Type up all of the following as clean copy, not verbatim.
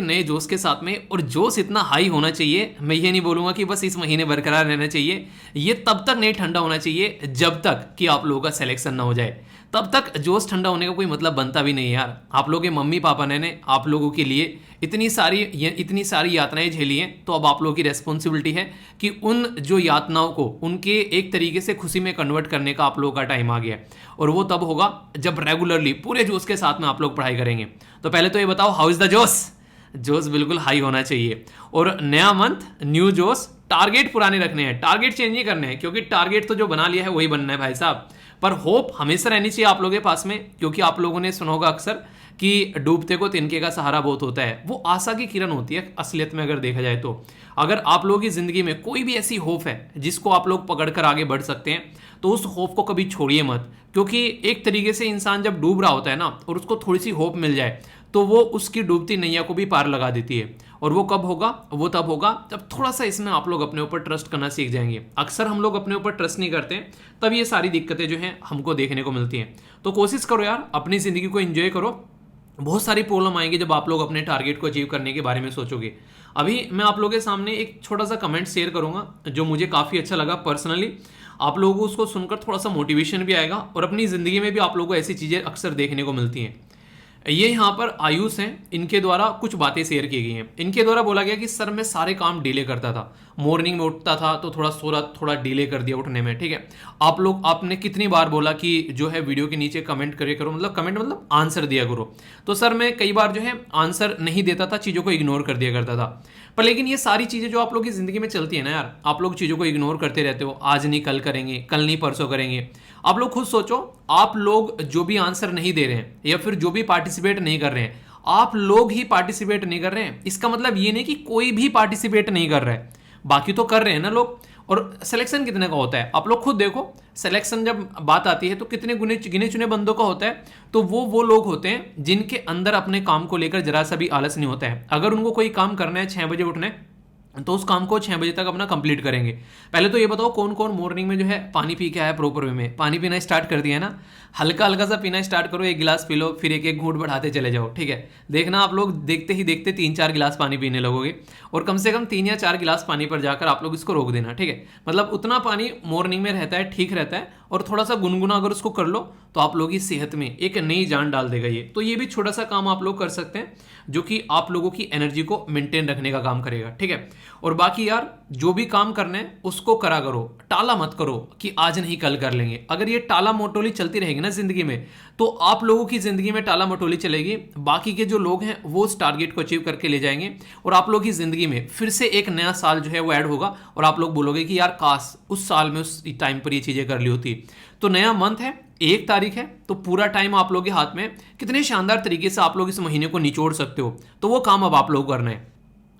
नए जोश के साथ में। और जोश इतना हाई होना चाहिए, मैं ये नहीं बोलूंगा कि बस इस महीने बरकरार रहना चाहिए, ये तब तक नहीं ठंडा होना चाहिए जब तक कि आप लोगों का सिलेक्शन ना हो जाए। तब तक जोश ठंडा होने का कोई मतलब बनता भी नहीं यार। आप लोगों के मम्मी पापा ने आप लोगों के लिए इतनी सारी यातनाएं झेली हैं, तो अब आप लोगों की रेस्पॉन्सिबिलिटी है कि उन जो यातनाओं को उनके एक तरीके से खुशी में कन्वर्ट करने का आप लोगों का टाइम आ गया है। और वो तब होगा जब रेगुलरली पूरे जोश के साथ में आप लोग पढ़ाई करेंगे। तो पहले तो ये बताओ, हाउ इज द जोश? जोश बिल्कुल हाई होना चाहिए। और नया मंथ न्यू जोश, टारगेट पुराने रखने हैं, टारगेट चेंज नहीं करने हैं, क्योंकि टारगेट तो जो बना लिया है वही बनना है भाई साहब। पर होप हमेशा रहनी चाहिए आप लोगों के पास में, क्योंकि आप लोगों ने सुना होगा अक्सर कि डूबते को तिनके का सहारा बहुत होता है। वो आशा की किरण होती है असलियत में अगर देखा जाए तो। अगर आप लोगों की जिंदगी में कोई भी ऐसी होप है जिसको आप लोग पकड़कर आगे बढ़ सकते हैं, तो उस होप को कभी छोड़िए मत। क्योंकि एक तरीके से इंसान जब डूब रहा होता है ना, और उसको थोड़ी सी होप मिल जाए, तो वो उसकी डूबती नैया को भी पार लगा देती है। और वो कब होगा? वो तब होगा जब थोड़ा सा इसमें आप लोग अपने ऊपर ट्रस्ट करना सीख जाएंगे। अक्सर हम लोग अपने ऊपर ट्रस्ट नहीं करते, तब ये सारी दिक्कतें जो हैं हमको देखने को मिलती हैं। तो कोशिश करो यार, अपनी ज़िंदगी को एंजॉय करो। बहुत सारी प्रॉब्लम आएंगी जब आप लोग अपने टारगेट को अचीव करने के बारे में सोचोगे। अभी मैं आप लोगों के सामने एक छोटा सा कमेंट शेयर करूंगा जो मुझे काफ़ी अच्छा लगा पर्सनली। आप लोगों को उसको सुनकर थोड़ा सा मोटिवेशन भी आएगा, और अपनी ज़िंदगी में भी आप लोगों को ऐसी चीज़ें अक्सर देखने को मिलती हैं। ये यहाँ पर आयुष हैं, इनके द्वारा कुछ बातें शेयर की गई हैं। इनके द्वारा बोला गया कि सर मैं सारे काम डिले करता था, मॉर्निंग में उठता था तो थोड़ा डिले कर दिया उठने में, ठीक है। आपने कितनी बार बोला कि जो है वीडियो के नीचे कमेंट करे करो, मतलब आंसर दिया करो। तो सर मैं कई बार जो है आंसर नहीं देता था, चीज़ों को इग्नोर कर दिया करता था। पर लेकिन ये सारी चीज़ें जो आप लोग की ज़िंदगी में चलती है ना यार, आप लोग चीज़ों को इग्नोर करते रहते हो। आज नहीं कल करेंगे, कल नहीं परसों करेंगे। आप लोग खुद सोचो, आप लोग जो भी आंसर नहीं दे रहे हैं या फिर जो भी पार्टिसिपेट नहीं कर रहे हैं, आप लोग ही पार्टिसिपेट नहीं कर रहे हैं। इसका मतलब ये नहीं कि कोई भी पार्टिसिपेट नहीं कर रहा है, बाकी तो कर रहे हैं ना लोग। और सिलेक्शन कितने का होता है आप लोग खुद देखो। सिलेक्शन जब बात आती है तो कितने गिने चुने बंदों का होता है। तो वो लोग होते हैं जिनके अंदर अपने काम को लेकर जरा सा भी आलस नहीं होता है। अगर उनको कोई काम करना है 6 बजे उठना है, तो उस काम को 6 बजे तक अपना कंप्लीट करेंगे। पहले तो ये बताओ कौन कौन मॉर्निंग में जो है पानी पी के आया प्रॉपर वे में? पानी पीना स्टार्ट कर दिया है ना? हल्का हल्का सा पीना स्टार्ट करो, 1 गिलास पी लो, फिर एक एक घूंट बढ़ाते चले जाओ, ठीक है। देखना आप लोग देखते ही देखते 3-4 गिलास पानी पीने लगोगे, और कम से कम 3 या 4 गिलास पानी पर जाकर आप लोग इसको रोक देना, ठीक है। मतलब उतना पानी मॉर्निंग में रहता है, ठीक रहता है। और थोड़ा सा गुनगुना अगर उसको कर लो तो आप लोगों की सेहत में एक नई जान डाल देगा ये। तो ये भी छोटा सा काम आप लोग कर सकते हैं, जो कि आप लोगों की एनर्जी को मेंटेन रखने का काम करेगा, ठीक है। और बाकी यार जो भी काम करना है उसको करा करो, टाला मत करो कि आज नहीं कल कर लेंगे। अगर ये टाला मटोली चलती रहेगी ना जिंदगी में, तो आप लोगों की जिंदगी में टाला मटोली चलेगी। बाकी के जो लोग हैं वो उस टारगेट को अचीव करके ले जाएंगे, और आप लोगों की जिंदगी में फिर से एक नया साल जो है वो ऐड होगा, और आप लोग बोलोगे कि यार काश उस साल में उस टाइम पर ये चीजें कर ली होती। तो नया मंथ है, 1 तारीख है, तो पूरा टाइम आप लोगों के हाथ में। कितने शानदार तरीके से आप लोग इस महीने को निचोड़ सकते हो, तो वो काम अब आप लोग करना है।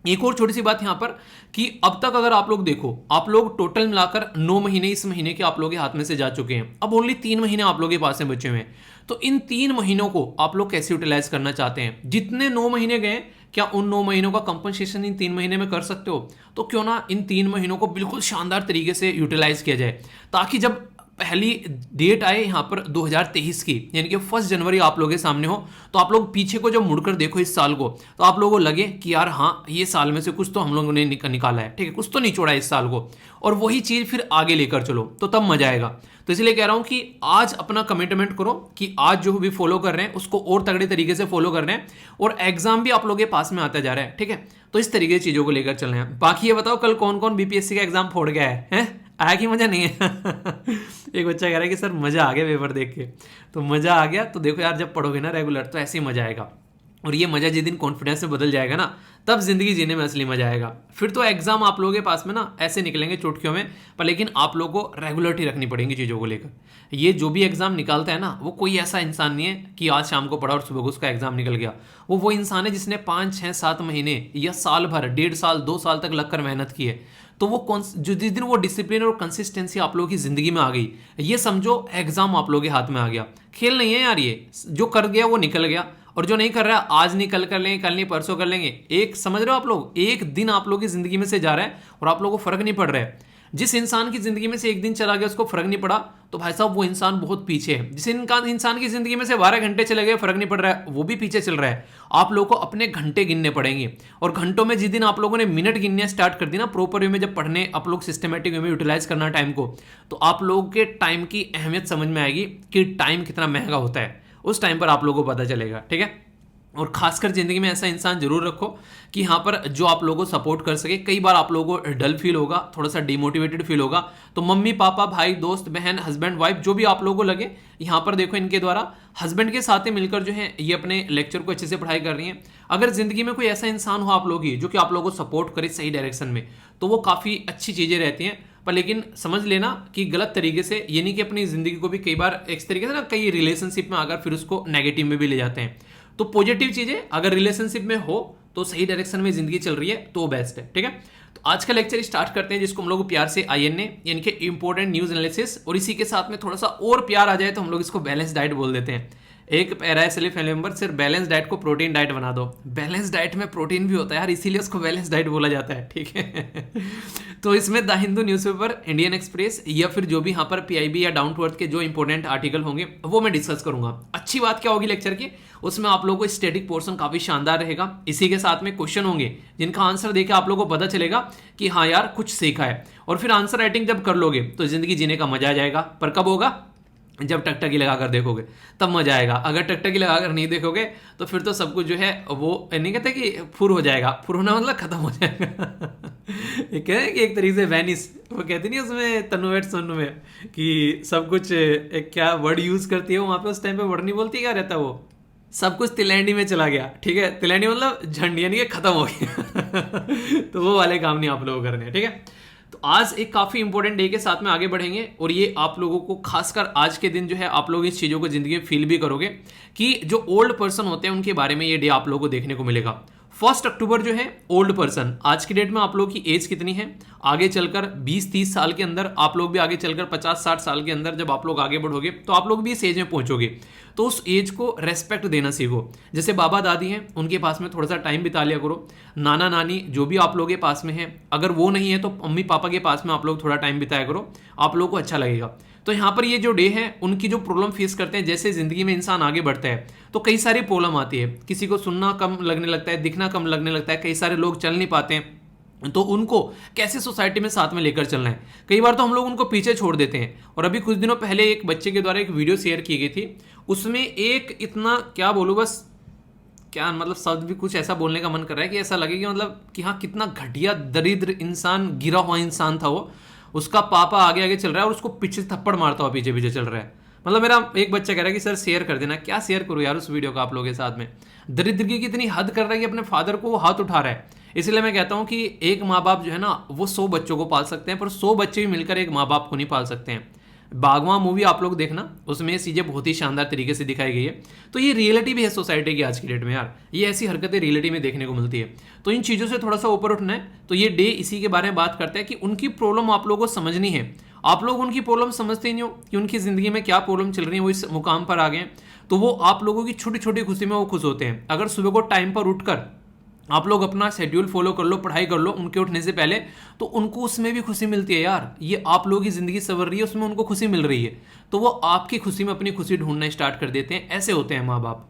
एक और छोटी सी बात यहां पर कि अब तक अगर आप लोग देखो, आप लोग टोटल मिलाकर 9 महीने इस महीने के आप लोगों के हाथ में से जा चुके हैं। अब ओनली 3 महीने आप लोगों के पास में बचे हुए हैं। तो इन 3 महीनों को आप लोग कैसे यूटिलाइज करना चाहते हैं? जितने 9 महीने गए, क्या उन 9 महीनों का कंपनसेशन इन 3 महीने में कर सकते हो? तो क्यों ना इन 3 महीनों को बिल्कुल शानदार तरीके से यूटिलाइज किया जाए, ताकि जब पहली डेट आए यहाँ पर 2023 की, यानी कि 1 जनवरी आप लोगों के सामने हो, तो आप लोग पीछे को जब मुड़कर देखो इस साल को, तो आप लोगों को लगे कि यार हाँ, ये साल में से कुछ तो हम लोगों ने निकाला है, ठीक है, कुछ तो निचोड़ा है इस साल को, और वही चीज़ फिर आगे लेकर चलो, तो तब मजा आएगा। तो इसलिए कह रहा हूं कि आज अपना कमिटमेंट करो कि आज जो भी फॉलो कर रहे हैं उसको और तगड़े तरीके से फॉलो कर रहे हैं, और एग्जाम भी आप लोगों के पास में आता जा रहा है, ठीक है। तो इस तरीके की चीज़ों को लेकर चल रहे हैं। बाकी ये बताओ कल कौन कौन बीपीएससी का एग्जाम फोड़ गया है? आया कि मजा नहीं है? एक बच्चा कह रहा है कि सर मजा आ गया पेपर देख के। तो मजा आ गया, तो देखो यार जब पढ़ोगे ना रेगुलर तो ऐसे ही मजा आएगा, और ये मजा जिस दिन कॉन्फिडेंस में बदल जाएगा ना, तब जिंदगी जीने में असली मजा आएगा। फिर तो एग्जाम आप लोगों के पास में ना ऐसे निकलेंगे चुटकियों में, पर लेकिन आप लोगों को रेगुलरिटी रखनी पड़ेगी चीज़ों को लेकर। ये जो भी एग्जाम निकालता है ना, वो कोई ऐसा इंसान नहीं है कि आज शाम को पढ़ा और सुबह को उसका एग्जाम निकल गया। वो इंसान है जिसने 5, 6, 7 महीने या साल भर, 1.5 साल, 2 साल तक लगकर मेहनत की है। तो वो जिस दिन वो डिसिप्लिन और कंसिस्टेंसी आप लोगों की जिंदगी में आ गई, ये समझो एग्जाम आप लोगों के हाथ में आ गया। खेल नहीं है यार, ये जो कर गया वो निकल गया, और जो नहीं कर रहा है आज नहीं कल कर लेंगे, कल नहीं परसों कर लेंगे। एक समझ रहे हो आप लोग, एक दिन आप लोगों की जिंदगी में से जा रहा है और आप लोगों को फर्क नहीं पड़ रहा है। जिस इंसान की जिंदगी में से एक दिन चला गया उसको फर्क नहीं पड़ा, तो भाई साहब वो इंसान बहुत पीछे है। जिस इंसान की जिंदगी में से 12 घंटे चले गए, फर्क नहीं पड़ रहा है, वो भी पीछे चल रहा है। आप लोगों को अपने घंटे गिनने पड़ेंगे, और घंटों में जिस दिन आप लोगों ने मिनट गिनने स्टार्ट कर दी ना, प्रॉपर वे में जब पढ़ने आप लोग सिस्टमेटिक वे में यूटिलाइज करना टाइम को, तो आप लोगों के टाइम की अहमियत समझ में आएगी कि टाइम कितना महंगा होता है। उस टाइम पर आप लोगों को पता चलेगा, ठीक है। और खासकर जिंदगी में ऐसा इंसान जरूर रखो कि यहाँ पर जो आप लोगों को सपोर्ट कर सके। कई बार आप लोगों को डल फील होगा, थोड़ा सा डिमोटिवेटेड फील होगा, तो मम्मी पापा भाई दोस्त बहन हस्बैंड वाइफ जो भी आप लोगों को लगे, यहाँ पर देखो इनके द्वारा हस्बैंड के साथ मिलकर जो है ये अपने लेक्चर को अच्छे से पढ़ाई कर रही हैं। अगर जिंदगी में कोई ऐसा इंसान हो आप लोग की जो कि आप लोगों को सपोर्ट करे सही डायरेक्शन में, तो वो काफ़ी अच्छी चीज़ें रहती हैं। पर लेकिन समझ लेना कि गलत तरीके से, ये नहीं कि अपनी जिंदगी को भी कई बार इस तरीके से ना कई रिलेशनशिप में आकर फिर उसको नेगेटिव में भी ले जाते हैं। तो पॉजिटिव चीजें अगर रिलेशनशिप में हो तो सही डायरेक्शन में जिंदगी चल रही है तो बेस्ट है, ठीक है। तो आज का लेक्चर स्टार्ट करते हैं, जिसको हम लोग प्यार से INA यानी कि इंपॉर्टेंट न्यूज एनालिसिस, और इसी के साथ में थोड़ा सा और प्यार आ जाए तो हम लोग इसको बैलेंस डाइट बोल देते हैं। एक पैरा है सिर्फ नंबर, सिर्फ बैलेंस डाइट को प्रोटीन डाइट बना दो। बैलेंस डाइट में प्रोटीन भी होता है यार, इसीलिए उसको बैलेंस डाइट बोला जाता है, ठीक है। तो इसमें the Hindu newspaper, Indian express या फिर जो भी यहाँ पर PIB या डाउन टू अर्थ के जो इंपॉर्टेंट आर्टिकल होंगे वो मैं डिस्कस करूंगा। अच्छी बात क्या होगी लेक्चर की, उसमें आप लोगों को स्टैटिक पोर्शन काफी शानदार रहेगा। इसी के साथ में क्वेश्चन होंगे जिनका आंसर देके आप लोगों को पता चलेगा कि हाँ यार कुछ सीखा है। और फिर आंसर राइटिंग जब कर लोगे तो जिंदगी जीने का मजा आ जाएगा। पर कब होगा? जब टकटकी लगाकर देखोगे तब मजा आएगा। अगर टकटकी लगाकर नहीं देखोगे तो फिर तो सब कुछ जो है वो नहीं कहते कि फुर हो जाएगा। फुर होना मतलब खत्म हो जाएगा। ये कह रहे हैं कि एक तरीके से वैनिस, वो कहती नहीं उसमें तनुवेट सोनू में कि सब कुछ एक क्या वर्ड यूज करती है वहां पे, उस टाइम पे वर्ड नहीं बोलती, क्या रहता है वो, सब कुछ तिलैंडी में चला गया, ठीक है। तिलैंडी मतलब झंड, यानी कि खत्म हो गया। तो वो वाले काम नहीं आप लोगों को करने हैं, ठीक है। तो आज एक काफी इंपॉर्टेंट डे के साथ में आगे बढ़ेंगे, और ये आप लोगों को खासकर आज के दिन जो है आप लोग इस चीजों को जिंदगी में फील भी करोगे कि जो ओल्ड पर्सन होते हैं उनके बारे में ये डे आप लोगों को देखने को मिलेगा। 1 अक्टूबर जो है ओल्ड पर्सन, आज की डेट में आप लोग की एज कितनी है, आगे चलकर 20-30 साल के अंदर आप लोग भी आगे चलकर 50-60 साल के अंदर जब आप लोग आगे बढ़ोगे तो आप लोग भी इस एज में पहुंचोगे। तो उस एज को रेस्पेक्ट देना सीखो। जैसे बाबा दादी हैं उनके पास में थोड़ा सा टाइम बिता लिया करो। नाना नानी जो भी आप लोग के पास में है, अगर वो नहीं है तो मम्मी पापा के पास में आप लोग थोड़ा टाइम बिताया करो, आप लोगों को अच्छा लगेगा। तो यहाँ पर ये जो डे है उनकी जो प्रॉब्लम फेस करते हैं, जैसे जिंदगी में इंसान आगे बढ़ता है तो कई सारी प्रॉब्लम आती है। किसी को सुनना कम लगने लगता है, दिखना कम लगने लगता है, कई सारे लोग चल नहीं पाते हैं, तो उनको कैसे सोसाइटी में साथ में लेकर चलना है। कई बार तो हम लोग उनको पीछे छोड़ देते हैं। और अभी कुछ दिनों पहले एक बच्चे के द्वारा एक वीडियो शेयर की गई थी, उसमें एक इतना क्या बोलूँ, बस क्या मतलब शब्द भी कुछ ऐसा बोलने का मन कर रहा है कि ऐसा लगे कि मतलब कि हाँ कितना घटिया दरिद्र इंसान, गिरा हुआ इंसान था वो। उसका पापा आगे आगे चल रहा है और उसको पीछे थप्पड़ मारता हुआ पीछे पीछे चल रहा है। मतलब मेरा एक बच्चा कह रहा है कि सर शेयर कर देना। क्या शेयर करूँ यार उस वीडियो को आप लोगों के साथ में। दरिद्रगी की इतनी हद कर रहा है कि अपने फादर को वो हाथ उठा रहा है। इसलिए मैं कहता हूँ कि एक माँ बाप जो है ना वो 100 बच्चों को पाल सकते हैं, पर 100 बच्चे भी मिलकर एक माँ बाप को नहीं पाल सकते हैं। बागवान मूवी आप लोग देखना, उसमें ये चीज़ें बहुत ही शानदार तरीके से दिखाई गई है। तो ये रियलिटी भी है सोसाइटी की आज की डेट में यार, ये ऐसी हरकतें रियलिटी में देखने को मिलती है। तो इन चीज़ों से थोड़ा सा ऊपर उठना है। तो ये डे इसी के बारे में बात करता है कि उनकी प्रॉब्लम आप लोगों को समझनी है। आप लोग उनकी प्रॉब्लम समझते ही नहीं हो कि उनकी जिंदगी में क्या प्रॉब्लम चल रही है, वो इस मुकाम पर आ गए, तो वो आप लोगों की छोटी छोटी खुशी में वो खुश होते हैं। अगर सुबह को टाइम पर उठकर आप लोग अपना शेड्यूल फॉलो कर लो, पढ़ाई कर लो उनके उठने से पहले, तो उनको उसमें भी खुशी मिलती है यार। ये आप लोगों की जिंदगी संवर रही है, उसमें उनको खुशी मिल रही है, तो वो आपकी खुशी में अपनी खुशी ढूंढना स्टार्ट कर देते हैं। ऐसे होते हैं माँ बाप।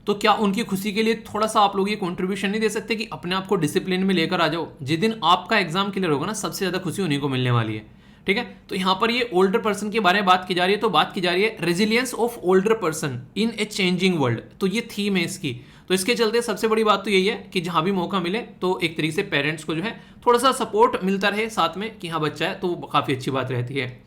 तो क्या उनकी खुशी के लिए थोड़ा सा आप लोग ये कंट्रीब्यूशन नहीं दे सकते कि अपने आप को डिसिप्लिन में लेकर आ जाओ। जिस दिन आपका एग्जाम क्लियर होगा ना, सबसे ज्यादा खुशी उन्हीं को मिलने वाली है, ठीक है। तो यहाँ पर ये ओल्डर पर्सन के बारे में बात की जा रही है। तो बात की जा रही है resilience of older person in a changing world. तो ये थीम है इसकी। तो इसके चलते सबसे बड़ी बात तो यही है कि जहां भी मौका मिले तो एक तरीके से पेरेंट्स को जो है थोड़ा सा सपोर्ट मिलता रहे साथ में कि हाँ बच्चा है, तो काफी अच्छी बात रहती है।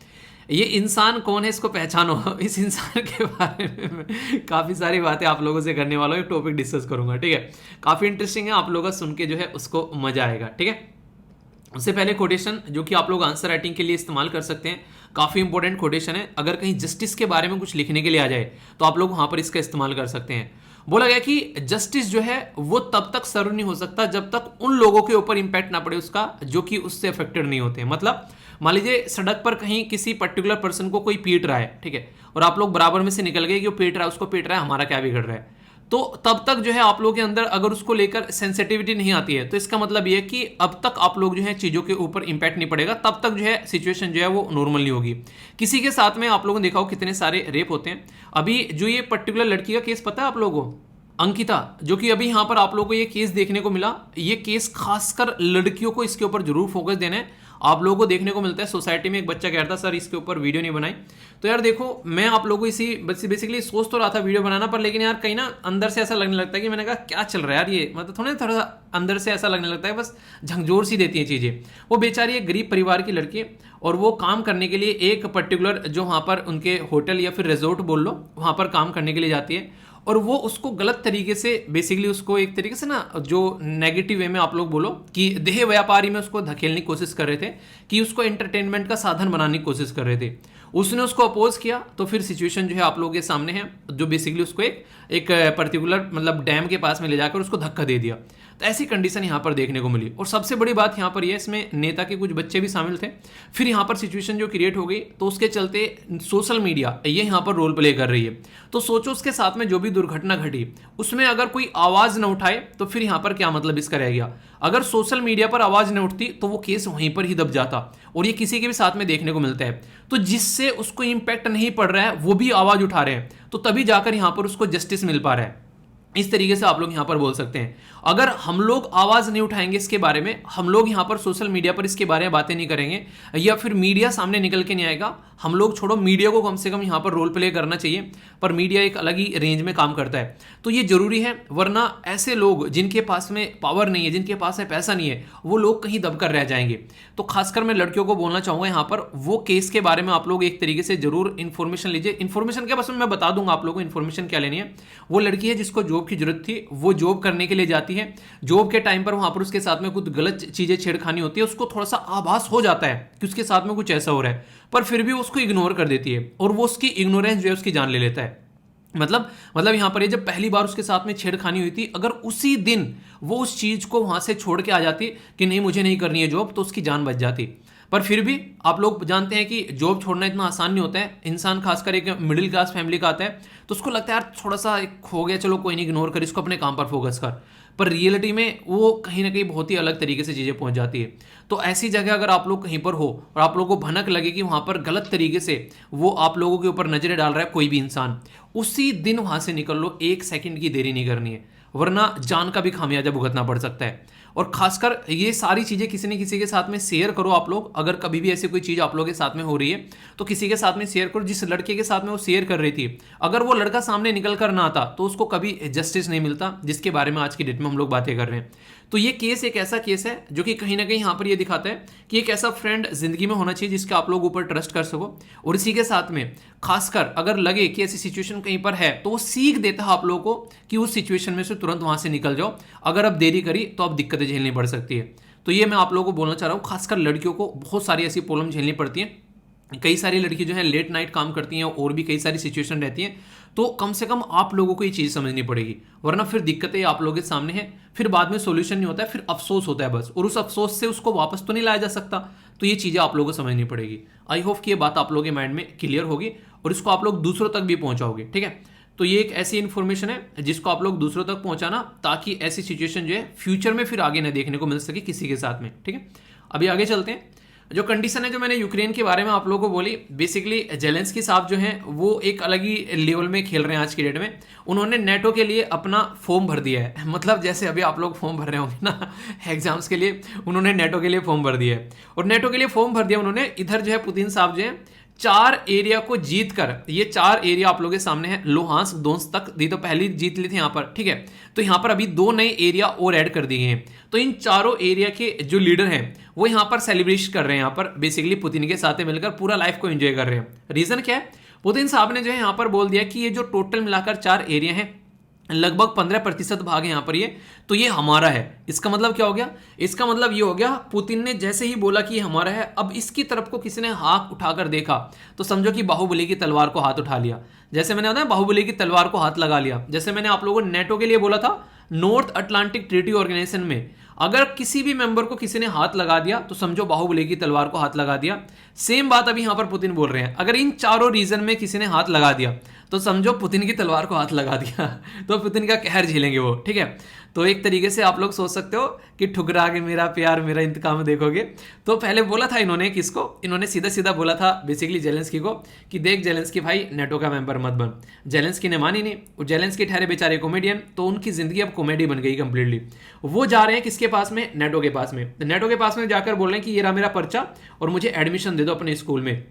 ये इंसान कौन है इसको पहचानो। इस इंसान के बारे में काफी सारी बातें आप लोगों से करने वाला हूँ, एक टॉपिक डिस्कस करूंगा, ठीक है। काफी इंटरेस्टिंग है, आप लोगों का सुन के जो है उसको मजा आएगा, ठीक है। उससे पहले कोटेशन जो कि आप लोग आंसर राइटिंग के लिए इस्तेमाल कर सकते हैं, काफी इंपॉर्टेंट कोटेशन है। अगर कहीं जस्टिस के बारे में कुछ लिखने के लिए आ जाए तो आप लोग वहां पर इसका इस्तेमाल कर सकते हैं। बोला गया कि जस्टिस जो है वो तब तक सर्व नहीं हो सकता जब तक उन लोगों के ऊपर इंपैक्ट ना पड़े उसका जो कि उससे अफेक्टेड नहीं होते हैं। मतलब मान लीजिए सड़क पर कहीं किसी पर्टिकुलर पर्सन को कोई पीट रहा है, ठीक है, और आप लोग बराबर में से निकल गए कि वो पीट रहा है, उसको पीट रहा है, हमारा क्या बिगड़ रहा है। तो तब तक जो है आप लोगों के अंदर अगर उसको लेकर सेंसिटिविटी नहीं आती है, तो इसका मतलब ये है कि अब तक आप लोग जो है चीज़ों के ऊपर इंपैक्ट नहीं पड़ेगा, तब तक जो है सिचुएशन जो है वो नॉर्मल नहीं होगी। किसी के साथ में आप लोगों ने देखा हो कितने सारे रेप होते हैं। अभी जो ये पर्टिकुलर लड़की का केस पता है आप लोगों को, अंकिता, जो कि अभी यहाँ पर आप लोगों को ये केस देखने को मिला। ये केस खासकर लड़कियों को इसके ऊपर जरूर फोकस देना है। आप लोगों को देखने को मिलता है सोसाइटी में एक बच्चा कह रहा था सर इसके ऊपर वीडियो नहीं बनाई। तो यार देखो, मैं आप लोगों को इसी बेसिकली सोच तो रहा था वीडियो बनाना पर, लेकिन यार कहीं ना अंदर से ऐसा लगने लगता है कि मैंने कहा क्या चल रहा है यार, ये मतलब थोड़ा अंदर से ऐसा लगने लगता है बस झकझोर सी देती हैं चीज़ें। वो बेचारी एक गरीब परिवार की लड़की है और वो काम करने के लिए एक पर्टिकुलर जो वहाँ पर उनके होटल या फिर रिजोर्ट बोल लो, वहाँ पर काम करने के लिए जाती है। और वो उसको गलत तरीके से बेसिकली उसको एक तरीके से ना जो नेगेटिव वे में आप लोग बोलो कि देह व्यापारी में उसको धकेलने की कोशिश कर रहे थे, कि उसको एंटरटेनमेंट का साधन बनाने की कोशिश कर रहे थे। उसने उसको अपोज किया तो फिर सिचुएशन जो है आप लोगों के सामने है, जो बेसिकली उसको एक पर्टिकुलर मतलब डैम के पास में ले जाकर उसको धक्का दे दिया। तो ऐसी कंडीशन यहाँ पर देखने को मिली। और सबसे बड़ी बात यहाँ पर यह, इसमें नेता के कुछ बच्चे भी शामिल थे। फिर यहाँ पर सिचुएशन जो क्रिएट हो गई, तो उसके चलते सोशल मीडिया ये यहाँ पर रोल प्ले कर रही है। तो सोचो उसके साथ में जो भी दुर्घटना घटी उसमें अगर कोई आवाज न उठाए तो फिर यहाँ पर क्या मतलब इसका रह गया। अगर सोशल मीडिया पर आवाज न उठती तो वो केस वहीं पर ही दब जाता। और ये किसी के भी साथ में देखने को मिलता है। तो जिससे उसको इंपैक्ट नहीं पड़ रहा है वो भी आवाज उठा रहे हैं, तो तभी जाकर यहाँ पर उसको जस्टिस मिल पा रहा है। इस तरीके से आप लोग यहां पर बोल सकते हैं। अगर हम लोग आवाज नहीं उठाएंगे इसके बारे में, हम लोग यहां पर सोशल मीडिया पर इसके बारे में बातें नहीं करेंगे या फिर मीडिया सामने निकल के नहीं आएगा, हम लोग छोड़ो, मीडिया को कम से कम यहां पर रोल प्ले करना चाहिए। पर मीडिया एक अलग ही रेंज में काम करता है, तो ये जरूरी है। वरना ऐसे लोग जिनके पास में पावर नहीं है, जिनके पास में पैसा नहीं है, वो लोग कहीं दब कर रह जाएंगे। तो खासकर मैं लड़कियों को बोलना चाहूंगा यहाँ पर, वो केस के बारे में आप लोग एक तरीके से जरूर इन्फॉर्मेशन लीजिए। इन्फॉर्मेशन क्या, बस मैं बता दूंगा आप लोगों को इन्फॉर्मेशन क्या लेनी है। वो लड़की है जिसको जॉब की जरूरत थी, वो जॉब करने के लिए जाती है। जॉब के टाइम पर वहां पर उसके साथ में कुछ गलत चीजें छेड़खानी होती है, उसको थोड़ा सा आभास हो जाता है कि उसके साथ में कुछ ऐसा हो रहा है, पर फिर भी उसको इग्नोर कर देती है और वो उसकी इग्नोरेंस जो है उसकी जान ले लेता है। मतलब यहां पर ये जब पहली बार उसके साथ में छेड़खानी हुई थी, अगर उसी दिन वो उस चीज को वहां से छोड़ के आ जाती कि नहीं मुझे नहीं करनी है जॉब, तो उसकी जान बच जाती। पर फिर भी आप लोग जानते हैं कि जॉब छोड़ना इतना आसान नहीं होता है। इंसान खासकर एक मिडिल क्लास फैमिली का आता है तो उसको लगता है यार थोड़ा सा हो गया, चलो कोई नहीं, इग्नोर कर, इसको अपने काम पर फोकस कर। पर रियलिटी में वो कहीं ना कहीं बहुत ही अलग तरीके से चीज़ें पहुंच जाती है। तो ऐसी जगह अगर आप लोग कहीं पर हो और आप लोगों को भनक लगे कि वहाँ पर गलत तरीके से वो आप लोगों के ऊपर नजरें डाल रहा है कोई भी इंसान, उसी दिन वहाँ से निकल लो, 1 सेकंड की देरी नहीं करनी है, वरना जान का भी खामियाजा भुगतना पड़ सकता है। और खासकर ये सारी चीज़ें किसी न किसी के साथ में शेयर करो आप लोग। अगर कभी भी ऐसी कोई चीज़ आप लोगों के साथ में हो रही है तो किसी के साथ में शेयर करो। जिस लड़के के साथ में वो शेयर कर रही थी, अगर वो लड़का सामने निकल कर ना आता तो उसको कभी जस्टिस नहीं मिलता, जिसके बारे में आज की डेट में हम लोग बातें कर रहे हैं। तो ये केस एक ऐसा केस है जो कि कहीं ना कहीं यहाँ पर ये दिखाता है कि एक ऐसा फ्रेंड जिंदगी में होना चाहिए जिसका आप लोग ऊपर ट्रस्ट कर सको। और इसी के साथ में खासकर अगर लगे कि ऐसी सिचुएशन कहीं पर है तो वो सीख देता है आप लोगों को कि उस सिचुएशन में से तुरंत वहां से निकल जाओ। अगर अब देरी करी तो अब दिक्कतें झेलनी पड़ सकती है। तो ये मैं आप लोगों को बोलना चाह रहा हूँ, खासकर लड़कियों को बहुत सारी ऐसी प्रॉब्लम झेलनी पड़ती है। कई सारी लड़की जो है लेट नाइट काम करती हैं और भी कई सारी सिचुएशन रहती हैं। तो कम से कम आप लोगों को ये चीज़ समझनी पड़ेगी, वरना फिर दिक्कतें आप लोगों के सामने हैं, फिर बाद में सॉल्यूशन नहीं होता है, फिर अफसोस होता है बस, और उस अफसोस से उसको वापस तो नहीं लाया जा सकता। तो ये चीज़ें आप लोगों को समझनी पड़ेगी। आई होप कि ये बात आप लोगों के माइंड में क्लियर होगी और इसको आप लोग दूसरों तक भी पहुंचाओगे। ठीक है, तो ये एक ऐसी इन्फॉर्मेशन है जिसको आप लोग दूसरों तक पहुंचाना, ताकि ऐसी सिचुएशन जो है फ्यूचर में फिर आगे न देखने को मिल सके किसी के साथ में। ठीक है, अभी आगे चलते हैं। जो कंडीशन है जो मैंने यूक्रेन के बारे में आप लोगों को बोली, बेसिकली जेलेंस्की साहब जो हैं वो एक अलग ही लेवल में खेल रहे हैं आज की डेट में। उन्होंने नेटो के लिए अपना फॉर्म भर दिया है। मतलब जैसे अभी आप लोग फॉर्म भर रहे होंगे ना एग्जाम्स के लिए, उन्होंने नेटो के लिए फॉर्म भर दिया है। और नेटो के लिए फॉर्म भर दिया उन्होंने। इधर जो है पुतिन साहब जो है 4 एरिया को जीत कर, ये 4 एरिया आप लोगों के सामने है, लोहांस्क, दोन्स्क तक दी तो पहली जीत ली थी यहाँ पर। ठीक है, तो यहाँ पर अभी 2 नए एरिया और ऐड कर दिए हैं। तो इन चारों एरिया के जो लीडर हैं वो यहाँ पर सेलिब्रेट कर रहे हैं, यहाँ पर बेसिकली पुतिन के साथ मिलकर पूरा लाइफ को एंजॉय कर रहे हैं। रीजन क्या है, पुतिन साहब ने जो है यहाँ पर बोल दिया कि ये जो टोटल मिलाकर 4 एरिया हैं, लगभग 15% भाग है यहाँ पर ये, तो ये हमारा है। इसका मतलब क्या हो गया, इसका मतलब ये हो गया पुतिन ने जैसे ही बोला कि ये हमारा है, अब इसकी तरफ को किसी ने हाथ उठाकर देखा तो समझो कि बाहुबली की तलवार को हाथ उठा लिया। जैसे मैंने बताया बाहुबली की तलवार को हाथ लगा लिया। जैसे मैंने आप लोगों को नेटो के लिए बोला था, नॉर्थ अटलांटिक ट्रीटी ऑर्गेनाइजेशन में अगर किसी भी मेंबर को किसी ने हाथ लगा दिया तो समझो बाहुबली की तलवार को हाथ लगा दिया। सेम बात अभी यहां पर पुतिन बोल रहे हैं, अगर इन चारों रीजन में किसी ने हाथ लगा दिया तो समझो पुतिन की तलवार को हाथ लगा दिया तो पुतिन का कहर झेलेंगे वो, ठीक है। तो एक तरीके से आप लोग सोच सकते हो कि ठुकरा के मेरा प्यार मेरा इंतकाम देखोगे। तो पहले बोला था इन्होंने किसको, इन्होंने सीधा सीधा बोला था बेसिकली जेलेंस्की को कि देख जेलेंस्की भाई नेटो का मेंबर मत बन। जेलेंस्की ने मानी नहीं, और जेलेंस्की ठहरे बेचारे कॉमेडियन, तो उनकी जिंदगी अब कॉमेडी बन गई कंप्लीटली। वो जा रहे हैं किसके पास में, नेटो के पास में। नेटो के पास में जाकर बोल रहे हैं कि ये रहा मेरा पर्चा और मुझे एडमिशन दे दो अपने स्कूल में।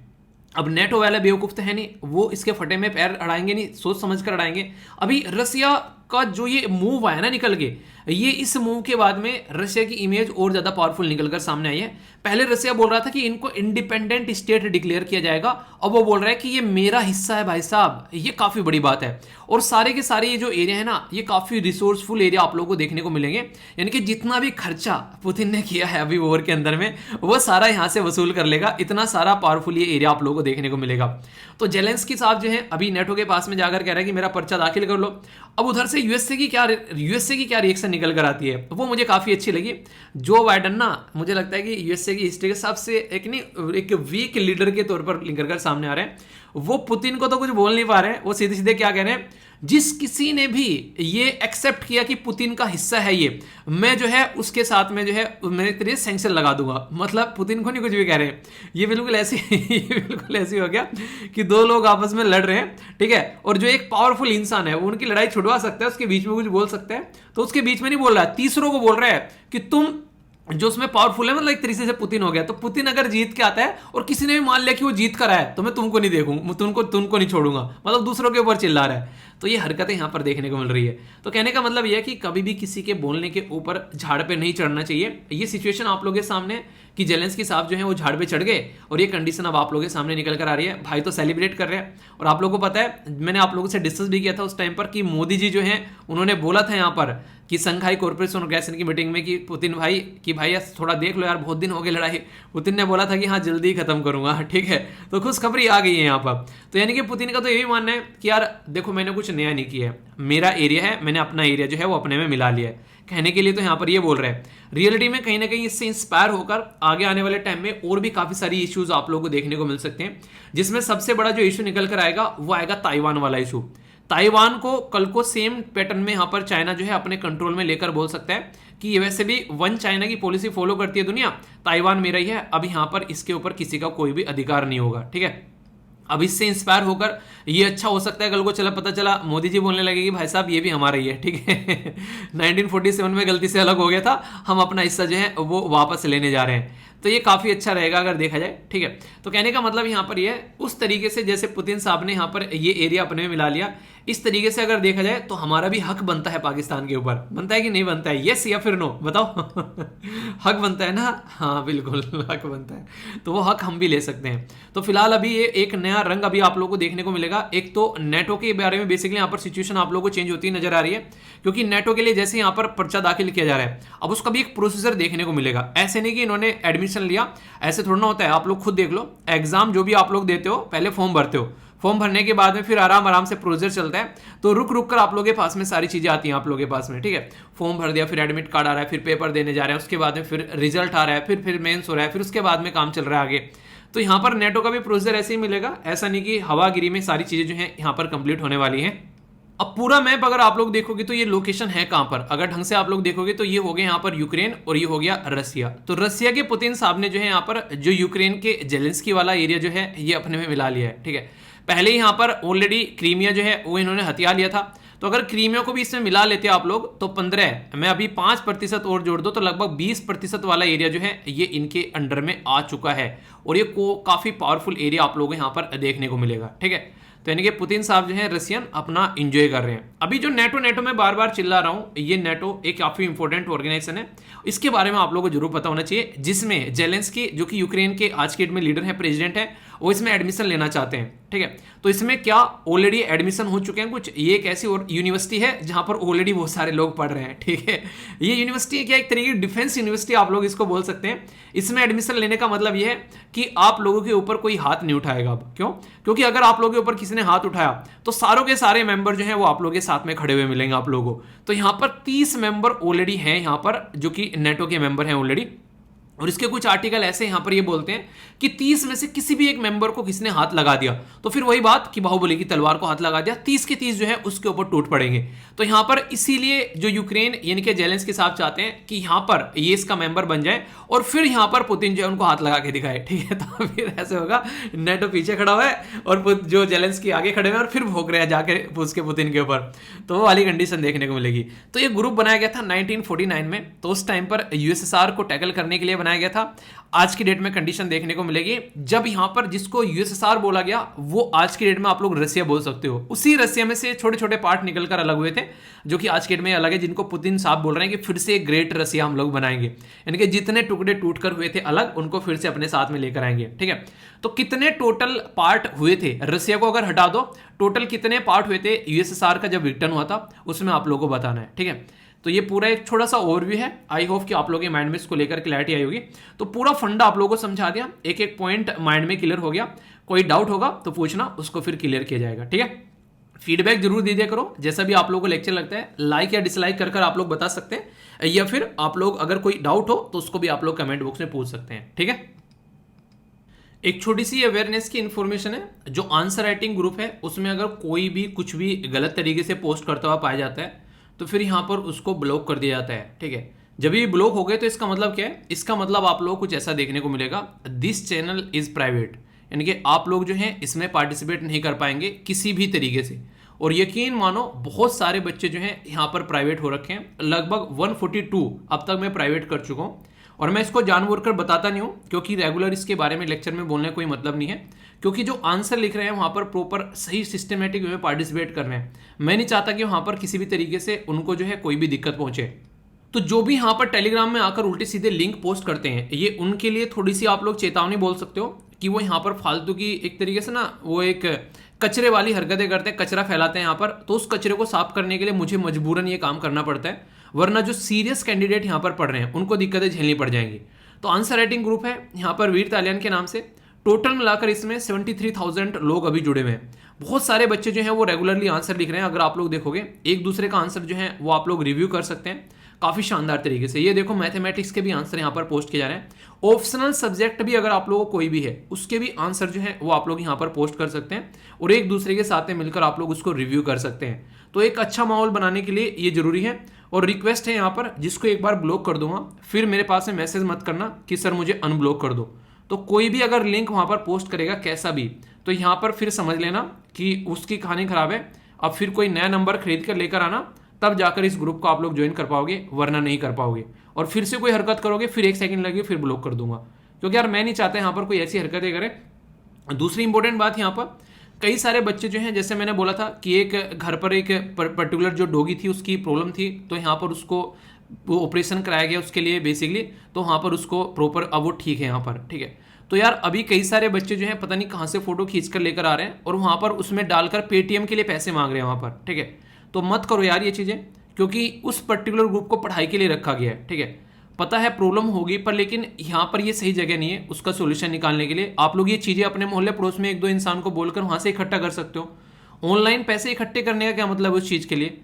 अब नेटो वाला बेवकूफ तो है नहीं, वो इसके फटे में पैर अड़ाएंगे नहीं, सोच समझ कर अड़ाएंगे। अभी रसिया का जो ये मूव आया ना निकल के, ये इस मूव के बाद में रशिया की इमेज और ज्यादा पावरफुल निकलकर सामने आई है। पहले रसिया बोल रहा था कि इनको इंडिपेंडेंट स्टेट डिक्लेयर किया जाएगा, अब वो बोल रहा है कि ये मेरा हिस्सा है भाई साहब। ये काफी बड़ी बात है। और सारे के सारे ये जो एरिया है ना, ये काफी रिसोर्सफुल एरिया आप लोगों को देखने को मिलेंगे। यानी कि जितना भी खर्चा पुतिन ने किया है अभी वॉर के अंदर में, वो सारा यहां से वसूल कर लेगा। इतना सारा पावरफुल ये एरिया आप लोगों को देखने को मिलेगा। तो जेलेंस्की साहब जो है अभी नेटो के पास में जाकर कह रहे हैं कि मेरा पर्चा दाखिल कर लो। अब उधर से यूएसए की क्या रिएक्शन निकल कर आती है, वो मुझे काफी अच्छी लगी। जो बाइडन ना, मुझे लगता है कि यूएसए की हिस्ट्री के सबसे एक वीक लीडर के तौर पर निकल कर सामने आ रहे हैं। वो पुतिन को तो कुछ बोल नहीं पा रहे हैं, वो सीधे सीधे क्या कह रहे हैं, जिस किसी ने भी ये एक्सेप्ट किया कि पुतिन का हिस्सा है ये, मैं जो है उसके साथ में जो है मैं तेरे सैंक्शन लगा दूंगा। मतलब पुतिन को नहीं कुछ भी कह रहे हैं। ये बिल्कुल ऐसी ये बिल्कुल ऐसी हो गया कि दो लोग आपस में लड़ रहे हैं, ठीक है, और जो एक पावरफुल इंसान है वो उनकी लड़ाई छुड़वा सकता है, उसके बीच में कुछ बोल सकता है, तो उसके बीच में नहीं बोल रहा है, तीसरों को बोल रहा है कि तुम जो उसमें पावरफुल है। मतलब एक तरीके से पुतिन हो गया। तो पुतिन अगर जीत के आता है और किसी ने भी मान लिया कि वो जीत कर आया है, तो मैं तुमको नहीं देखूंगा, तुमको नहीं छोड़ूंगा, मतलब दूसरों के ऊपर चिल्ला रहा है। तो ये हरकतें यहां पर देखने को मिल रही है। तो कहने का मतलब यह है कि कभी भी किसी के बोलने के ऊपर झाड़ पे नहीं चढ़ना चाहिए। ये सिचुएशन आप लोगों के सामने कि जेलेंस्की साहब जो है वो झाड़ पे चढ़ गए, और ये कंडीशन अब आप लोगों के सामने निकल कर आ रही है। भाई तो सेलिब्रेट कर रहे हैं। और आप लोगों को पता है, मैंने आप लोगों से डिस्कस भी किया था उस टाइम पर कि मोदी जी जो है उन्होंने बोला था यहाँ पर कि संघाई कॉर्पोरेशन ऑर्गेनाइजेशन की मीटिंग में कि पुतिन भाई कि भाई थोड़ा देख लो यार, बहुत दिन हो गए लड़ाई। पुतिन ने बोला था कि हाँ जल्दी ही खत्म करूंगा, ठीक है। तो खुशखबरी आ गई है यहाँ पर। तो यानी कि पुतिन का तो यही मानना है कि यार देखो मैंने कुछ नया नहीं किया है, मेरा एरिया है, मैंने अपना एरिया जो है वो अपने में मिला लिया है। कहने के लिए तो यहाँ पर ये बोल रहे हैं। रियलिटी में कहीं ना कहीं इससे इंस्पायर होकर आगे आने वाले टाइम में और भी काफी सारी इश्यूज आप लोगों को देखने को मिल सकते हैं, जिसमें सबसे बड़ा जो इशू निकल कर आएगा वो आएगा ताइवान वाला इशू। ताइवान को कल को सेम पैटर्न में यहां पर चाइना जो है अपने कंट्रोल में लेकर बोल सकता है कि ये वैसे भी वन चाइना की पॉलिसी फॉलो करती है दुनिया, ताइवान मेरा ही है, अब यहां पर इसके ऊपर किसी का कोई भी अधिकार नहीं होगा, ठीक है। अब इससे इंस्पायर होकर ये अच्छा हो सकता है कल को चला पता चला मोदी जी बोलने लगे कि भाई साहब ये भी हमारा ही है, ठीक है 1947 में गलती से अलग हो गया था, हम अपना हिस्सा जो है वो वापस लेने जा रहे हैं। तो ये काफी अच्छा रहेगा अगर देखा जाए, ठीक है। तो कहने का मतलब यहाँ पर ये है, उस तरीके से जैसे पुतिन साहब ने यहाँ पर ये एरिया अपने में मिला लिया, इस तरीके से अगर देखा जाए तो हमारा भी हक बनता है पाकिस्तान के ऊपर। बनता है कि नहीं बनता है, यस या फिर नो बताओ हक बनता है ना? हाँ बिल्कुल हक बनता है, तो वो हक हम भी ले सकते हैं। तो फिलहाल अभी ये एक नया रंग अभी आप लोगों को देखने को मिलेगा। एक तो नेटो के बारे में बेसिकली यहाँ पर सिचुएशन आप लोगों को चेंज होती नजर आ रही है, क्योंकि नेटो के लिए जैसे यहाँ पर पर्चा दाखिल किया जा रहा है, अब उसका भी एक प्रोसीजर देखने को मिलेगा। ऐसे नहीं कि इन्होंने एडमिशन लिया, ऐसे थोड़ा ना होता है। आप लोग खुद देख लो, एग्जाम जो भी आप लोग देते हो पहले फॉर्म भरते हो, फॉर्म भरने के बाद में फिर आराम से प्रोसीजर चलता है। तो रुक रुक कर आप लोगों के पास में सारी चीजें आती हैं आप लोगों के पास में, ठीक है। फॉर्म भर दिया, फिर एडमिट कार्ड आ रहा है, फिर पेपर देने जा रहे हैं, उसके बाद में फिर रिजल्ट आ रहा है, फिर मेंस हो रहा है, फिर उसके बाद में काम चल रहा है आगे। तो यहाँ पर नेटो का भी प्रोसीजर ऐसे ही मिलेगा, ऐसा नहीं कि हवागिरी में सारी चीजें जो है यहाँ पर कंप्लीट होने वाली है। अब पूरा मैप अगर आप लोग देखोगे तो ये लोकेशन है कहां पर, अगर ढंग से आप लोग देखोगे तो ये हो गया यहाँ पर यूक्रेन और ये हो गया रसिया। तो रसिया के पुतिन साहब ने जो है यहाँ पर जो यूक्रेन के जेलेंस्की वाला एरिया जो है ये अपने में मिला लिया है, ठीक है। पहले ही यहाँ पर ऑलरेडी क्रीमिया जो है वो इन्होंने हथिया लिया था, तो अगर क्रीमिया को भी इसमें मिला लेते आप लोग तो 15 में अभी 5% और जोड़ दो तो लगभग 20% वाला एरिया जो है ये इनके अंडर में आ चुका है, और ये काफी पावरफुल एरिया आप लोग यहाँ पर देखने को मिलेगा, ठीक है। तो यानी कि पुतिन साहब जो है रशियन अपना एंजॉय कर रहे हैं। अभी जो नेटो में बार बार चिल्ला रहा हूं, ये नेटो एक काफी इंपॉर्टेंट ऑर्गेनाइजेशन है, इसके बारे में आप लोगों को जरूर पता होना चाहिए, जिसमें जेलेंस्की जो कि यूक्रेन के आज के डेट में लीडर है, प्रेसिडेंट है, वो इसमें एडमिशन लेना चाहते हैं, ठीक है। तो इसमें क्या ऑलरेडी एडमिशन हो चुके हैं कुछ, ये एक ऐसी और यूनिवर्सिटी है जहां पर ऑलरेडी बहुत सारे लोग पढ़ रहे हैं, ठीक है। ये यूनिवर्सिटी क्या एक तरीके की डिफेंस यूनिवर्सिटी आप लोग इसको बोल सकते हैं। इसमें एडमिशन लेने का मतलब यह है कि आप लोगों के ऊपर कोई हाथ नहीं उठाएगा। अब क्यों? क्योंकि अगर आप लोगों के ऊपर किसी ने हाथ उठाया तो सारों के सारे मेंबर जो हैं वो आप लोगों के साथ में खड़े हुए मिलेंगे आप लोगों को। तो यहां पर 30 मेंबर ऑलरेडी हैं यहाँ पर जो कि नेटो के मेंबर हैं ऑलरेडी, और इसके कुछ आर्टिकल ऐसे यहां पर ये बोलते हैं कि 30 में से किसी भी एक मेंबर को किसी ने हाथ लगा दिया तो फिर वही बात कि बाहुबली की तलवार को हाथ लगा दिया, 30 के 30 जो है उसके ऊपर टूट पड़ेंगे। तो यहां पर इसीलिए जो यूक्रेन यानी कि जेलेंस्की साहब चाहते हैं कि यहां पर ये इसका मेंबर बन जाए और फिर यहां पर पुतिन जो है उनको हाथ लगा के दिखाए, ठीक है। तो फिर ऐसे होगा, नेटो पीछे खड़ा हुआ है और जो जेलेंस्की आगे खड़े हुए और फिर भोग रहे हैं जाके उसके पुतिन के ऊपर, तो वो वाली कंडीशन देखने को मिलेगी। तो ये ग्रुप बनाया गया था 1949 में, तो उस टाइम पर यूएसएसआर को टैकल करने के लिए बनाया गया था। आज की डेट में कंडीशन देखने को मिलेगी जब यहां पर जिसको यूएसएसआर बोला गया वो आज की डेट में आप लोग रसिया बोल सकते हो। उसी रसिया में से छोटे छोटे पार्ट निकलकर अलग हुए थे जो कि आज की डेट में अलग है, जिनको पुतिन साहब बोल रहे हैं कि फिर से ग्रेट रसिया हम लोग बनाएंगे, यानी कि जितने टुकड़े टूटकर हुए थे अलग उनको फिर से अपने साथ में लेकर आएंगे, ठीक है। तो कितने टोटल पार्ट हुए थे, रसिया को अगर हटा दो टोटल कितने पार्ट हुए थे यूएसएसआर का जब विघटन हुआ था, उसमें आप लोगों को बताना है, ठीक है। तो ये पूरा एक छोटा सा ओवरव्यू है, आई होप कि आप लोगों के माइंड में इसको लेकर क्लैरिटी आई होगी। तो पूरा फंडा आप लोगों को समझा दिया, एक एक पॉइंट माइंड में क्लियर हो गया। कोई डाउट होगा तो पूछना, उसको फिर क्लियर किया जाएगा, ठीक है। फीडबैक जरूर दे दिया करो, जैसा भी आप लोगों को लेक्चर लगता है लाइक या डिसलाइक कर आप लोग बता सकते हैं, या फिर आप लोग अगर कोई डाउट हो तो उसको भी आप लोग कमेंट बॉक्स में पूछ सकते हैं, ठीक है। एक छोटी सी अवेयरनेस की इंफॉर्मेशन है, जो आंसर राइटिंग ग्रुप है उसमें अगर कोई भी कुछ भी गलत तरीके से पोस्ट करता हुआ पाया जाता है तो फिर यहाँ पर उसको ब्लॉक कर दिया जाता है, ठीक है। जब ये ब्लॉक हो गए तो इसका मतलब क्या है, इसका मतलब आप लोगों को कुछ ऐसा देखने को मिलेगा, दिस चैनल इज प्राइवेट, यानी कि आप लोग जो हैं इसमें पार्टिसिपेट नहीं कर पाएंगे किसी भी तरीके से। और यकीन मानो बहुत सारे बच्चे जो हैं यहाँ पर प्राइवेट हो रखे हैं, लगभग 142 अब तक मैं प्राइवेट कर चुका हूँ। और मैं इसको जानबूझकर बताता नहीं हूँ क्योंकि रेगुलर इसके बारे में लेक्चर में बोलने का कोई मतलब नहीं है, क्योंकि जो आंसर लिख रहे हैं वहाँ पर प्रॉपर सही सिस्टमेटिक वे में पार्टिसिपेट कर रहे हैं। मैं नहीं चाहता कि वहाँ पर किसी भी तरीके से उनको जो है कोई भी दिक्कत पहुँचे। तो जो भी यहाँ पर टेलीग्राम में आकर उल्टे सीधे लिंक पोस्ट करते हैं, ये उनके लिए थोड़ी सी आप लोग चेतावनी बोल सकते हो कि वो यहाँ पर फालतू की एक तरीके से ना वो एक कचरे वाली हरकतें करते हैं, कचरा फैलाते हैं यहाँ पर। तो उस कचरे को साफ करने के लिए मुझे मजबूरन ये काम करना पड़ता है, वरना जो सीरियस कैंडिडेट यहाँ पर पढ़ रहे हैं उनको दिक्कतें झेलनी पड़ जाएंगी। तो आंसर राइटिंग ग्रुप है यहाँ पर वीर तालियान के नाम से, टोटल मिलाकर इसमें 73,000 लोग अभी जुड़े हुए हैं। बहुत सारे बच्चे जो हैं वो रेगुलरली आंसर लिख रहे हैं, अगर आप लोग देखोगे एक दूसरे का आंसर जो है वो आप लोग रिव्यू कर सकते हैं काफ़ी शानदार तरीके से। ये देखो मैथमेटिक्स के भी आंसर यहाँ पर पोस्ट किए जा रहे हैं, ऑप्शनल सब्जेक्ट भी अगर आप लोगों को कोई भी है उसके भी आंसर जो है वो आप लोग यहाँ पर पोस्ट कर सकते हैं और एक दूसरे के साथ में मिलकर आप लोग उसको रिव्यू कर सकते हैं। तो एक अच्छा माहौल बनाने के लिए ये जरूरी है। और रिक्वेस्ट है यहाँ पर, जिसको एक बार ब्लॉक कर दूंगा फिर मेरे पास में मैसेज मत करना कि सर मुझे अनब्लॉक कर दो। तो कोई भी अगर लिंक वहाँ पर पोस्ट करेगा कैसा भी, तो यहाँ पर फिर समझ लेना कि उसकी कहानी खराब है। अब फिर कोई नया नंबर खरीद कर लेकर आना, तब जाकर इस ग्रुप को आप लोग ज्वाइन कर पाओगे, वरना नहीं कर पाओगे। और फिर से कोई हरकत करोगे फिर 1 सेकंड लगेगी फिर ब्लॉक कर दूंगा, क्योंकि यार मैं नहीं चाहता यहाँ पर कोई ऐसी हरकतें करे। दूसरी इंपॉर्टेंट बात यहाँ पर, कई सारे बच्चे जो हैं जैसे मैंने बोला था कि एक घर पर एक पर्टिकुलर जो डॉगी थी उसकी प्रॉब्लम थी, तो यहाँ पर उसको ऑपरेशन कराया गया उसके लिए बेसिकली, तो वहाँ पर उसको प्रॉपर अब वो ठीक है यहाँ पर, ठीक है। तो यार अभी कई सारे बच्चे जो हैं पता नहीं कहाँ से फोटो खींच कर लेकर आ रहे हैं और वहाँ पर उसमें डालकर पेटीएम के लिए पैसे मांग रहे हैं वहाँ पर, ठीक है। तो मत करो यार ये चीज़ें, क्योंकि उस पर्टिकुलर ग्रुप को पढ़ाई के लिए रखा गया है, ठीक है। पता है प्रॉब्लम होगी पर लेकिन यहाँ पर ये सही जगह नहीं है उसका सोल्यूशन निकालने के लिए। आप लोग ये चीज़ें अपने मोहल्ले पड़ोस में 1-2 इंसान को बोलकर वहाँ से इकट्ठा कर सकते हो। ऑनलाइन पैसे इकट्ठे करने का क्या मतलब है उस चीज़ के लिए?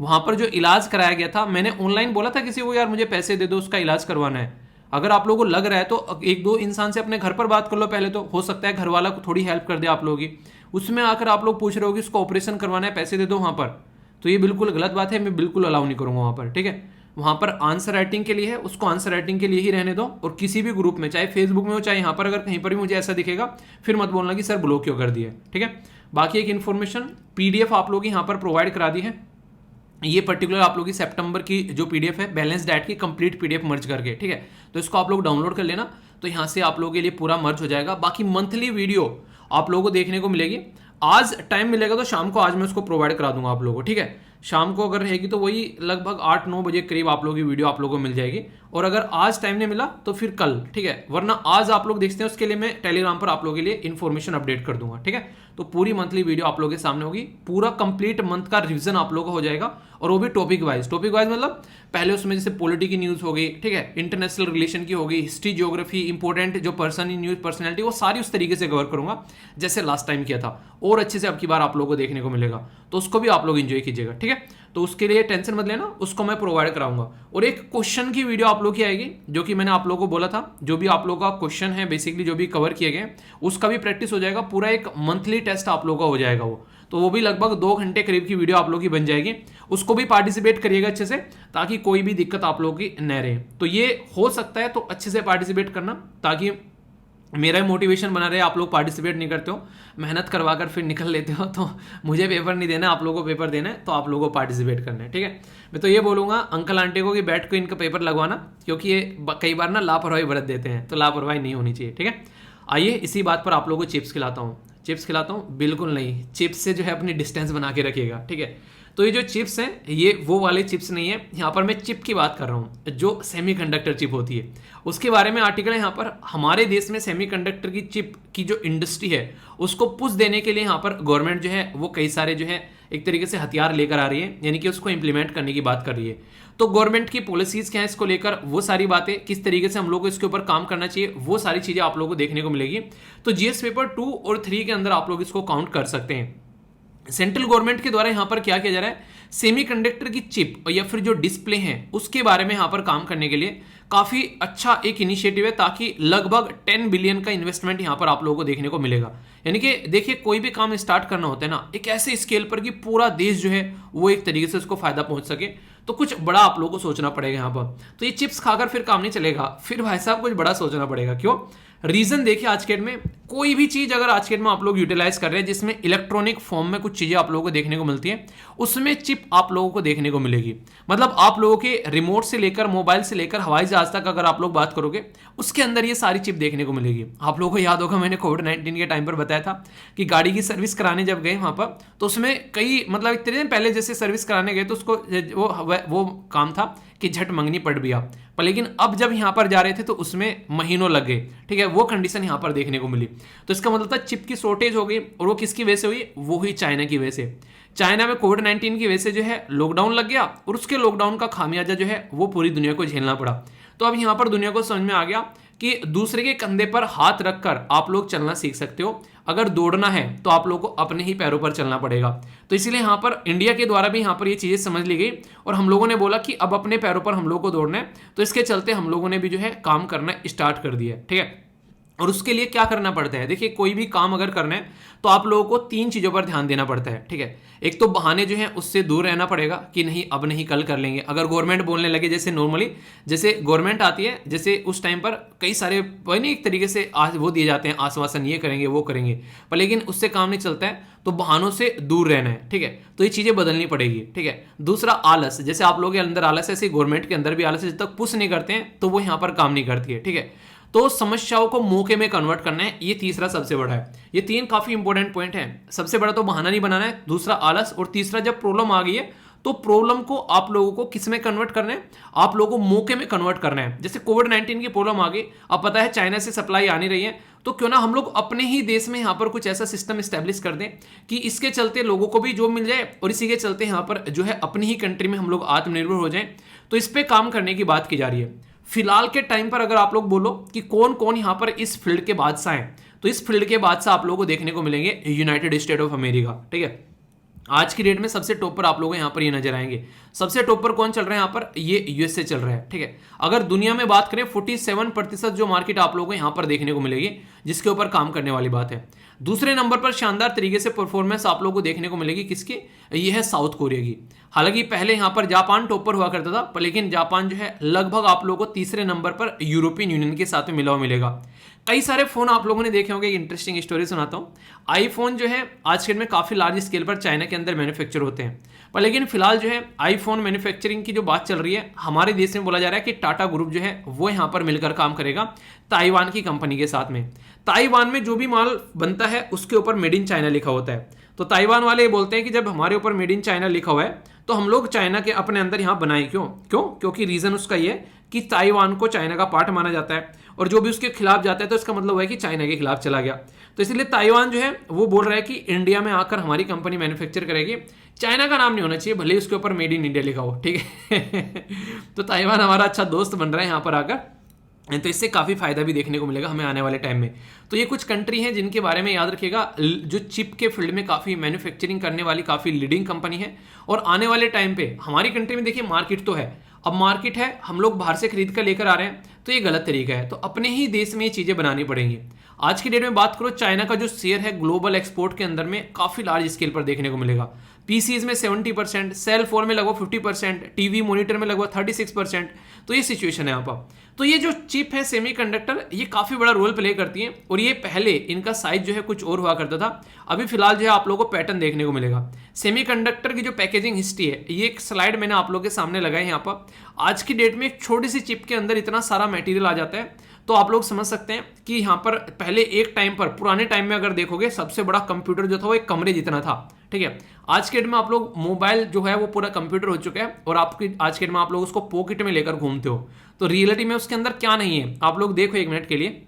वहाँ पर जो इलाज कराया गया था, मैंने ऑनलाइन बोला था किसी को यार मुझे पैसे दे दो उसका इलाज करवाना है। अगर आप लोगों को लग रहा है तो 1-2 इंसान से अपने घर पर बात कर लो पहले, तो हो सकता है घर वाला को थोड़ी हेल्प कर दे आप लोगों की। उसमें आकर आप लोग पूछ रहे हो कि उसको ऑपरेशन करवाना है पैसे दे दो वहाँ पर, तो ये बिल्कुल गलत बात है, मैं बिल्कुल अलाउ नहीं करूँगा वहाँ पर, ठीक है। वहाँ पर आंसर राइटिंग के लिए है, उसको आंसर राइटिंग के लिए ही रहने दो। और किसी भी ग्रुप में, चाहे फेसबुक में हो चाहे यहाँ पर, अगर कहीं पर भी मुझे ऐसा दिखेगा फिर मत बोलना कि सर ब्लॉक क्यों कर दिया, ठीक है। बाकी एक इन्फॉर्मेशन, पीडीएफ आप लोग यहाँ पर प्रोवाइड करा दी है। ये पर्टिकुलर आप लोग की सितंबर की जो पीडीएफ है बैलेंस डाइट की कंप्लीट पीडीएफ मर्ज करके, ठीक है। तो इसको आप लोग डाउनलोड कर लेना, तो यहाँ से आप लोगों के लिए पूरा मर्ज हो जाएगा। बाकी मंथली वीडियो आप लोगों को देखने को मिलेगी। आज टाइम मिलेगा तो शाम को आज मैं उसको प्रोवाइड करा दूंगा आप लोगों को, ठीक है। शाम को अगर रहेगी तो वही लगभग 8-9 बजे करीब आप लोगों की वीडियो आप लोगों को मिल जाएगी। और अगर आज टाइम नहीं मिला तो फिर कल, ठीक है। वरना आज आप लोग देखते हैं, उसके लिए मैं टेलीग्राम पर आप लोगों के लिए इन्फॉर्मेशन अपडेट कर दूंगा, ठीक है। तो पूरी मंथली वीडियो आप लोगों के सामने होगी, पूरा कंप्लीट मंथ का रिवीजन आप लोगों को हो जाएगा, और वो भी टॉपिक वाइज मतलब पहले उसमें जैसे पॉलिटी की न्यूज़ हो गई, ठीक है, इंटरनेशनल रिलेशन की होगी, हिस्ट्री ज्योग्राफी, इंपॉर्टेंट जो पर्सन इन न्यूज पर्सनैलिटी, वो सारी उस तरीके से कवर करूंगा जैसे लास्ट टाइम किया था, और अच्छे से अब की बार आप लोगों को देखने को मिलेगा। तो उसको भी आप लोग एंजॉय कीजिएगा, ठीक है। तो उसके लिए टेंशन मत लेना, उसको मैं प्रोवाइड कराऊंगा। और एक क्वेश्चन की वीडियो आप लोग की आएगी, जो कि मैंने आप लोगों को बोला था, जो भी आप लोगों का क्वेश्चन है बेसिकली जो भी कवर किए गए उसका भी प्रैक्टिस हो जाएगा। पूरा एक मंथली टेस्ट आप लोगों का हो जाएगा वो, तो वो भी लगभग 2 घंटे करीब की वीडियो आप लोग की बन जाएगी। उसको भी पार्टिसिपेट करिएगा अच्छे से, ताकि कोई भी दिक्कत आप लोगों की न रहे। तो ये हो सकता है तो अच्छे से पार्टिसिपेट करना, ताकि मेरा मोटिवेशन बना रहे। आप लोग पार्टिसिपेट नहीं करते हो, मेहनत करवा कर फिर निकल लेते हो, तो मुझे पेपर नहीं देना, आप लोगों को पेपर देना है, तो आप लोगों को पार्टिसिपेट करना है, ठीक है। मैं तो ये बोलूँगा अंकल आंटी को कि बैठ कर इनका पेपर लगवाना, क्योंकि ये कई बार ना लापरवाही बरत देते हैं, तो लापरवाही नहीं होनी चाहिए, ठीक है। आइए इसी बात पर आप लोगों को चिप्स खिलाता हूँ। चिप्स खिलाता हूँ? बिल्कुल नहीं, चिप्स से जो है अपनी डिस्टेंस बना के रखिएगा, ठीक है। तो ये जो चिप्स हैं ये वो वाले चिप्स नहीं है, यहाँ पर मैं चिप की बात कर रहा हूँ, जो सेमीकंडक्टर चिप होती है उसके बारे में आर्टिकल है यहाँ पर। हमारे देश में सेमीकंडक्टर की चिप की जो इंडस्ट्री है उसको पुश देने के लिए यहाँ पर गवर्नमेंट जो है वो कई सारे जो है एक तरीके से हथियार लेकर आ रही है, यानी कि उसको इंप्लीमेंट करने की बात कर रही है। तो गवर्नमेंट की पॉलिसीज क्या है इसको लेकर, वो सारी बातें किस तरीके से हम लोग को इसके ऊपर काम करना चाहिए, वो सारी चीजें आप लोगों को देखने को मिलेगी। तो जीएस पेपर 2 और 3 के अंदर आप लोग इसको काउंट कर सकते हैं। सेंट्रल गवर्नमेंट के द्वारा यहां पर क्या किया जा रहा है, सेमीकंडक्टर की चिप या फिर जो डिस्प्ले है उसके बारे में यहां पर काम करने के लिए काफी अच्छा एक इनिशिएटिव है, ताकि लगभग 10 बिलियन का इन्वेस्टमेंट यहां पर आप लोगों को देखने को मिलेगा। यानी कि देखिए कोई भी काम स्टार्ट करना होता है ना एक ऐसे स्केल पर कि पूरा देश जो है वो एक तरीके से उसको फायदा पहुंच सके, तो कुछ बड़ा आप लोगों को सोचना पड़ेगा यहाँ पर। तो ये चिप्स खाकर फिर काम नहीं चलेगा, फिर भाई साहब कुछ बड़ा सोचना पड़ेगा। क्यों? रीजन देखिए, आज के डेट में कोई भी चीज अगर आज के डेट में आप लोग यूटिलाइज कर रहे हैं जिसमें इलेक्ट्रॉनिक फॉर्म में कुछ चीजें आप लोगों को देखने को मिलती है, उसमें चिप आप लोगों को देखने को मिलेगी। मतलब आप लोगों के रिमोट से लेकर मोबाइल से लेकर हवाई जहाज तक अगर आप लोग बात करोगे उसके अंदर ये सारी चिप देखने को मिलेगी। आप लोगों को याद होगा मैंने कोविड-19 के टाइम पर बताया था कि गाड़ी की सर्विस कराने जब गए वहां पर, तो उसमें कई मतलब इतने दिन पहले जैसे सर्विस कराने गए तो उसको वो काम था कि झट मंगनी पड़ भी आप पर, लेकिन अब जब यहां पर जा रहे थे तो उसमें महीनों लग गए, ठीक है। वो कंडीशन यहां पर देखने को मिली। तो इसका मतलब था चिप की शॉर्टेज हो गई, और वो किसकी वजह से हुई? वो ही चाइना की वजह से। चाइना में कोविड-19 की वजह से जो है लॉकडाउन लग गया, और उसके लॉकडाउन का खामियाजा जो है वो पूरी दुनिया को झेलना पड़ा। तो अब यहां पर दुनिया को समझ में आ गया कि दूसरे के कंधे पर हाथ रखकर आप लोग चलना सीख सकते हो। अगर दौड़ना है तो आप लोगों को अपने ही पैरों पर चलना पड़ेगा। तो इसीलिए यहाँ पर इंडिया के द्वारा भी यहाँ पर ये चीज़ें समझ ली गई, और हम लोगों ने बोला कि अब अपने पैरों पर हम लोगों को दौड़ना है। तो इसके चलते हम लोगों ने भी जो है काम करना स्टार्ट कर दिया, ठीक है। और उसके लिए क्या करना पड़ता है, देखिए कोई भी काम अगर करना है तो आप लोगों को 3 चीज़ों पर ध्यान देना पड़ता है, ठीक है। एक तो बहाने जो है उससे दूर रहना पड़ेगा कि नहीं अब नहीं कल कर लेंगे। अगर गवर्नमेंट बोलने लगे जैसे नॉर्मली जैसे गवर्नमेंट आती है, जैसे उस टाइम पर कई सारे नहीं एक तरीके से वो दिए जाते हैं आश्वासन, ये करेंगे वो करेंगे, पर लेकिन उससे काम नहीं चलता है। तो बहानों से दूर रहना है, ठीक है। तो ये चीज़ें बदलनी पड़ेगी, ठीक है। दूसरा आलस, जैसे आप लोगों के अंदर आलस है ऐसे गवर्नमेंट के अंदर भी आलस है, जब तक पुश नहीं करते हैं तो वो यहाँ पर काम नहीं करती है, ठीक है। तो समस्याओं को मौके में कन्वर्ट करना है, ये तीसरा सबसे बड़ा है। ये 3 काफी इंपॉर्टेंट पॉइंट है। सबसे बड़ा तो बहाना नहीं बनाना है, दूसरा आलस, और तीसरा जब प्रॉब्लम आ गई है तो प्रॉब्लम को आप लोगों को किस में कन्वर्ट करना है, आप लोगों को मौके में कन्वर्ट करना है। जैसे कोविड-19 की प्रॉब्लम आ गई, अब पता है चाइना से सप्लाई आ नहीं रही है, तो क्यों ना हम लोग अपने ही देश में यहाँ पर कुछ ऐसा सिस्टम स्टैब्लिश कर दें कि इसके चलते लोगों को भी जॉब मिल जाए, और इसी के चलते यहाँ पर जो है अपनी ही कंट्री में हम लोग आत्मनिर्भर हो जाएं। तो इस पर काम करने की बात की जा रही है। फिलहाल के टाइम पर अगर आप लोग बोलो कि कौन कौन यहां पर इस फील्ड के बादशाह हैं, तो इस फील्ड के बादशाह आप लोगों को देखने को मिलेंगे यूनाइटेड स्टेट ऑफ अमेरिका, ठीक है। आज की डेट में सबसे टॉप पर आप लोग यहाँ पर ये नजर आएंगे। सबसे टॉप पर कौन चल रहा है यहाँ पर? ये यूएसए चल रहा है, ठीक है। अगर दुनिया में बात करें 47% जो मार्केट आप लोगों को यहाँ पर देखने को मिलेगी, जिसके ऊपर काम करने वाली बात है। दूसरे नंबर पर शानदार तरीके से परफॉर्मेंस आप लोगों को देखने को मिलेगी किसकी? ये है साउथ कोरिया की। हालांकि पहले यहाँ पर जापान टॉप पर हुआ करता था, पर लेकिन जापान जो है लगभग आप लोगों को तीसरे नंबर पर यूरोपियन यूनियन के साथ में मिला हुआ मिलेगा। कई सारे फोन आप लोगों ने देखे होंगे, इंटरेस्टिंग स्टोरी सुनाता हूँ। आईफोन जो है आज के डेट में काफी लार्ज स्केल पर चाइना के अंदर मैन्युफैक्चर होते हैं, पर लेकिन फिलहाल जो है आईफोन मैन्युफैक्चरिंग की जो बात चल रही है हमारे देश में, बोला जा रहा है कि टाटा ग्रुप जो है वो यहाँ पर मिलकर काम करेगा ताइवान की कंपनी के साथ में। ताइवान में जो भी माल बनता है उसके ऊपर मेड इन चाइना लिखा होता है। तो ताइवान वाले ये बोलते हैं कि जब हमारे ऊपर मेड इन चाइना लिखा हुआ है तो हम लोग चाइना के अपने अंदर यहाँ बनाए क्यों? क्योंकि रीजन उसका ये कि ताइवान को चाइना का पार्ट माना जाता है, और जो भी उसके खिलाफ जाता है तो इसका मतलब है कि चाइना के खिलाफ चला गया। तो इसलिए ताइवान जो है वो बोल रहा है कि इंडिया में आकर हमारी कंपनी मैन्युफैक्चर करेगी, चाइना का नाम नहीं होना चाहिए, भले ही उसके ऊपर मेड इन इंडिया लिखा हो, ठीक है। तो ताइवान हमारा अच्छा दोस्त बन रहा है यहाँ पर आकर। तो इससे काफ़ी फायदा भी देखने को मिलेगा हमें आने वाले टाइम में। तो ये कुछ कंट्री हैं जिनके बारे में याद रखिएगा, जो चिप के फील्ड में काफ़ी मैन्युफैक्चरिंग करने वाली काफ़ी लीडिंग कंपनी है। और आने वाले टाइम पे हमारी कंट्री में देखिए मार्केट तो है, अब मार्केट है, हम लोग बाहर से खरीद कर लेकर आ रहे हैं, तो ये गलत तरीका है। तो अपने ही देश में ये चीज़ें बनानी पड़ेंगी। आज की डेट में बात करो, चाइना का जो शेयर है ग्लोबल एक्सपोर्ट के अंदर में काफ़ी लार्ज स्केल पर देखने को मिलेगा। पीसीज में 70%, सेल फोन में लगभग 50%, टीवी मॉनिटर में लगभग 36%। तो ये सिचुएशन है यहाँ पर। तो ये जो चिप है सेमीकंडक्टर, ये काफ़ी बड़ा रोल प्ले करती है। और ये पहले इनका साइज जो है कुछ और हुआ करता था, अभी फिलहाल जो है आप लोगों को पैटर्न देखने को मिलेगा। सेमीकंडक्टर की जो पैकेजिंग हिस्ट्री है, ये एक स्लाइड मैंने आप लोगों के सामने लगाई है यहाँ पर। आज की डेट में एक छोटी सी चिप के अंदर इतना सारा मटेरियल आ जाता है, तो आप लोग समझ सकते हैं कि यहाँ पर पहले एक टाइम पर, पुराने टाइम में अगर देखोगे, सबसे बड़ा कंप्यूटर जो था वो एक कमरे जितना था, ठीक है। आज के डेट में आप लोग मोबाइल जो है वो पूरा कंप्यूटर हो चुका है, और आपकी आज के डेट में आप लोग उसको पॉकेट में लेकर घूमते हो। तो रियलिटी में उसके अंदर क्या नहीं है, आप लोग देखो एक मिनट के लिए,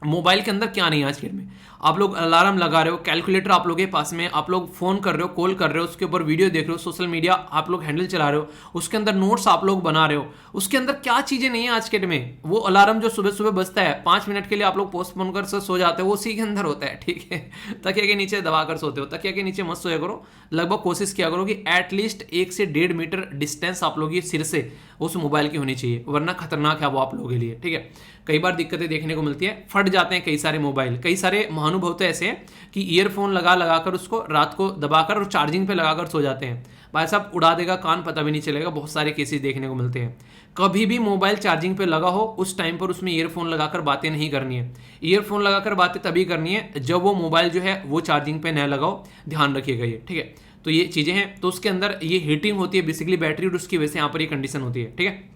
मोबाइल के अंदर क्या नहीं है आज के डेट में। आप लोग अलार्म लगा रहे हो, कैलकुलेटर आप लोगों के पास में, आप लोग फोन कर रहे हो, कॉल कर रहे हो, उसके ऊपर वीडियो देख रहे हो, सोशल मीडिया आप लोग हैंडल चला रहे हो, उसके अंदर नोट्स आप लोग बना रहे हो। उसके अंदर क्या चीजें नहीं है आज के डेट में। वो अलार्म जो सुबह सुबह बजता है 5 मिनट के लिए, आप लोग पोस्टपोन कर सो जाते हो, वो उसी के अंदर होता है, ठीक है। तकिया के नीचे दबा कर सोते हो, तकिया के नीचे मत सोया करो। लगभग कोशिश किया करो कि एटलीस्ट 1 से 1.5 मीटर डिस्टेंस आप लोग ये सिर से उस मोबाइल की होनी चाहिए, वरना खतरनाक है वो आप लोगों के लिए, ठीक है। कई बार दिक्कतें देखने को मिलती है, फट जाते हैं कई सारे मोबाइल। कई सारे महानुभव तो ऐसे हैं कि ईयरफोन लगाकर उसको रात को दबाकर और चार्जिंग पे लगाकर सो जाते हैं। भाई साहब उड़ा देगा कान, पता भी नहीं चलेगा। बहुत सारे केसेस देखने को मिलते हैं। कभी भी मोबाइल चार्जिंग पे लगा हो, उस टाइम पर उसमें ईयरफोन लगाकर बातें नहीं करनी है। ईयरफोन लगाकर बातें तभी करनी है जब वो मोबाइल जो है वो चार्जिंग पे न लगाओ, ध्यान रखिएगा ये, ठीक है। तो ये चीज़ें हैं। तो उसके अंदर ये हीटिंग होती है बेसिकली बैटरी, और उसकी वजह से यहाँ पर ये कंडीशन होती है, ठीक है।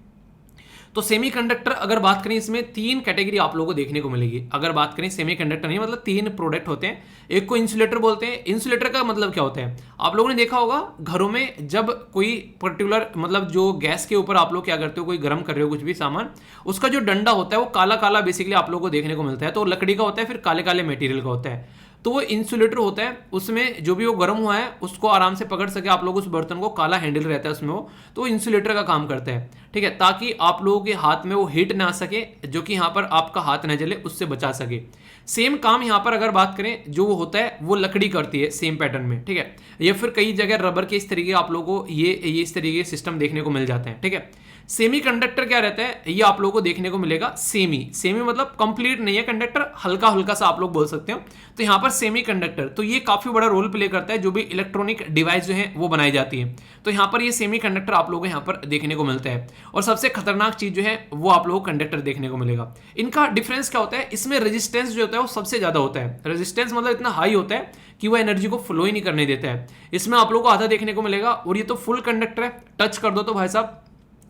तो सेमीकंडक्टर अगर बात करें, इसमें 3 कैटेगरी आप लोगों को देखने को मिलेगी। अगर बात करें सेमीकंडक्टर नहीं, मतलब 3 प्रोडक्ट होते हैं। एक को इंसुलेटर बोलते हैं। इंसुलेटर का मतलब क्या होता है, आप लोगों ने देखा होगा घरों में जब कोई पर्टिकुलर मतलब जो गैस के ऊपर आप लोग क्या करते हो, कोई गर्म कर रहे हो कुछ भी सामान, उसका जो डंडा होता है वो काला काला बेसिकली आप लोगों को देखने को मिलता है। तो लकड़ी का होता है, फिर काले काले मटेरियल का होता है। तो वो इंसुलेटर होता है, उसमें जो भी वो गर्म हुआ है उसको आराम से पकड़ सके आप लोग उस बर्तन को, काला हैंडल रहता है उसमें वो, तो वो इंसुलेटर का काम करता है, ठीक है, ताकि आप लोगों के हाथ में वो हीट ना आ सके, जो कि यहाँ पर आपका हाथ न जले, उससे बचा सके। सेम काम यहाँ पर अगर बात करें जो वो होता है वो लकड़ी करती है सेम पैटर्न में, ठीक है। या फिर कई जगह रबर के इस तरीके आप लोगों को ये इस तरीके के सिस्टम देखने को मिल जाते हैं, ठीक है। सेमी कंडक्टर क्या रहता है, ये आप लोगों को देखने को मिलेगा सेमी मतलब कंप्लीट नहीं है कंडक्टर, हल्का हल्का सा आप लोग बोल सकते हो। तो यहाँ पर सेमी कंडक्टर, तो ये काफी बड़ा रोल प्ले करता है जो भी इलेक्ट्रॉनिक डिवाइस जो है वो बनाई जाती है। तो यहाँ पर ये सेमी कंडक्टर आप लोगों को यहाँ पर देखने को मिलता है। और सबसे खतरनाक चीज जो है वो आप लोगों को कंडक्टर देखने को मिलेगा। इनका डिफरेंस क्या होता है, इसमें रेजिस्टेंस जो होता है वो सबसे ज्यादा होता है। रेजिस्टेंस मतलब इतना हाई होता है कि वो एनर्जी को फ्लो ही नहीं करने देता है। इसमें आप लोगों को आधा देखने को मिलेगा। और ये तो फुल कंडक्टर है, टच कर दो तो भाई साहब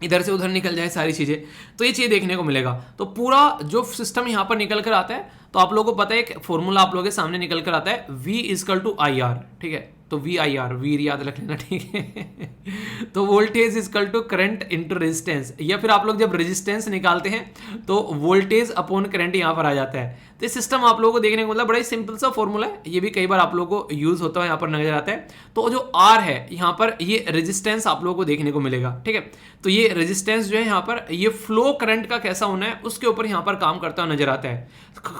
इधर से उधर निकल जाए सारी चीजें, तो ये चीज देखने को मिलेगा। तो पूरा जो सिस्टम यहाँ पर निकल कर आता है, तो आप लोगों को पता है एक फॉर्मूला आप लोगों के सामने निकल कर आता है, V=IR, ठीक है। तो VIR, वीर याद रख लेना, ठीक है। तो voltage is equal to current into resistance, या फिर आप लोग जब रेजिस्टेंस निकालते हैं तो वोल्टेज अपॉन करंट यहाँ पर आ जाता है। तो ये सिस्टम आप लोगों को देखने को मतलब बड़ा ही सिंपल सा फॉर्मूला है, ये भी कई बार आप लोगों को यूज होता है यहाँ पर नजर आता है। तो जो R है यहाँ पर, ये रेजिस्टेंस आप लोगों को देखने को मिलेगा, ठीक है। तो ये रेजिस्टेंस जो है यहाँ पर, ये फ्लो करंट का कैसा होना है उसके ऊपर यहाँ पर काम करता हुआ नजर आता है।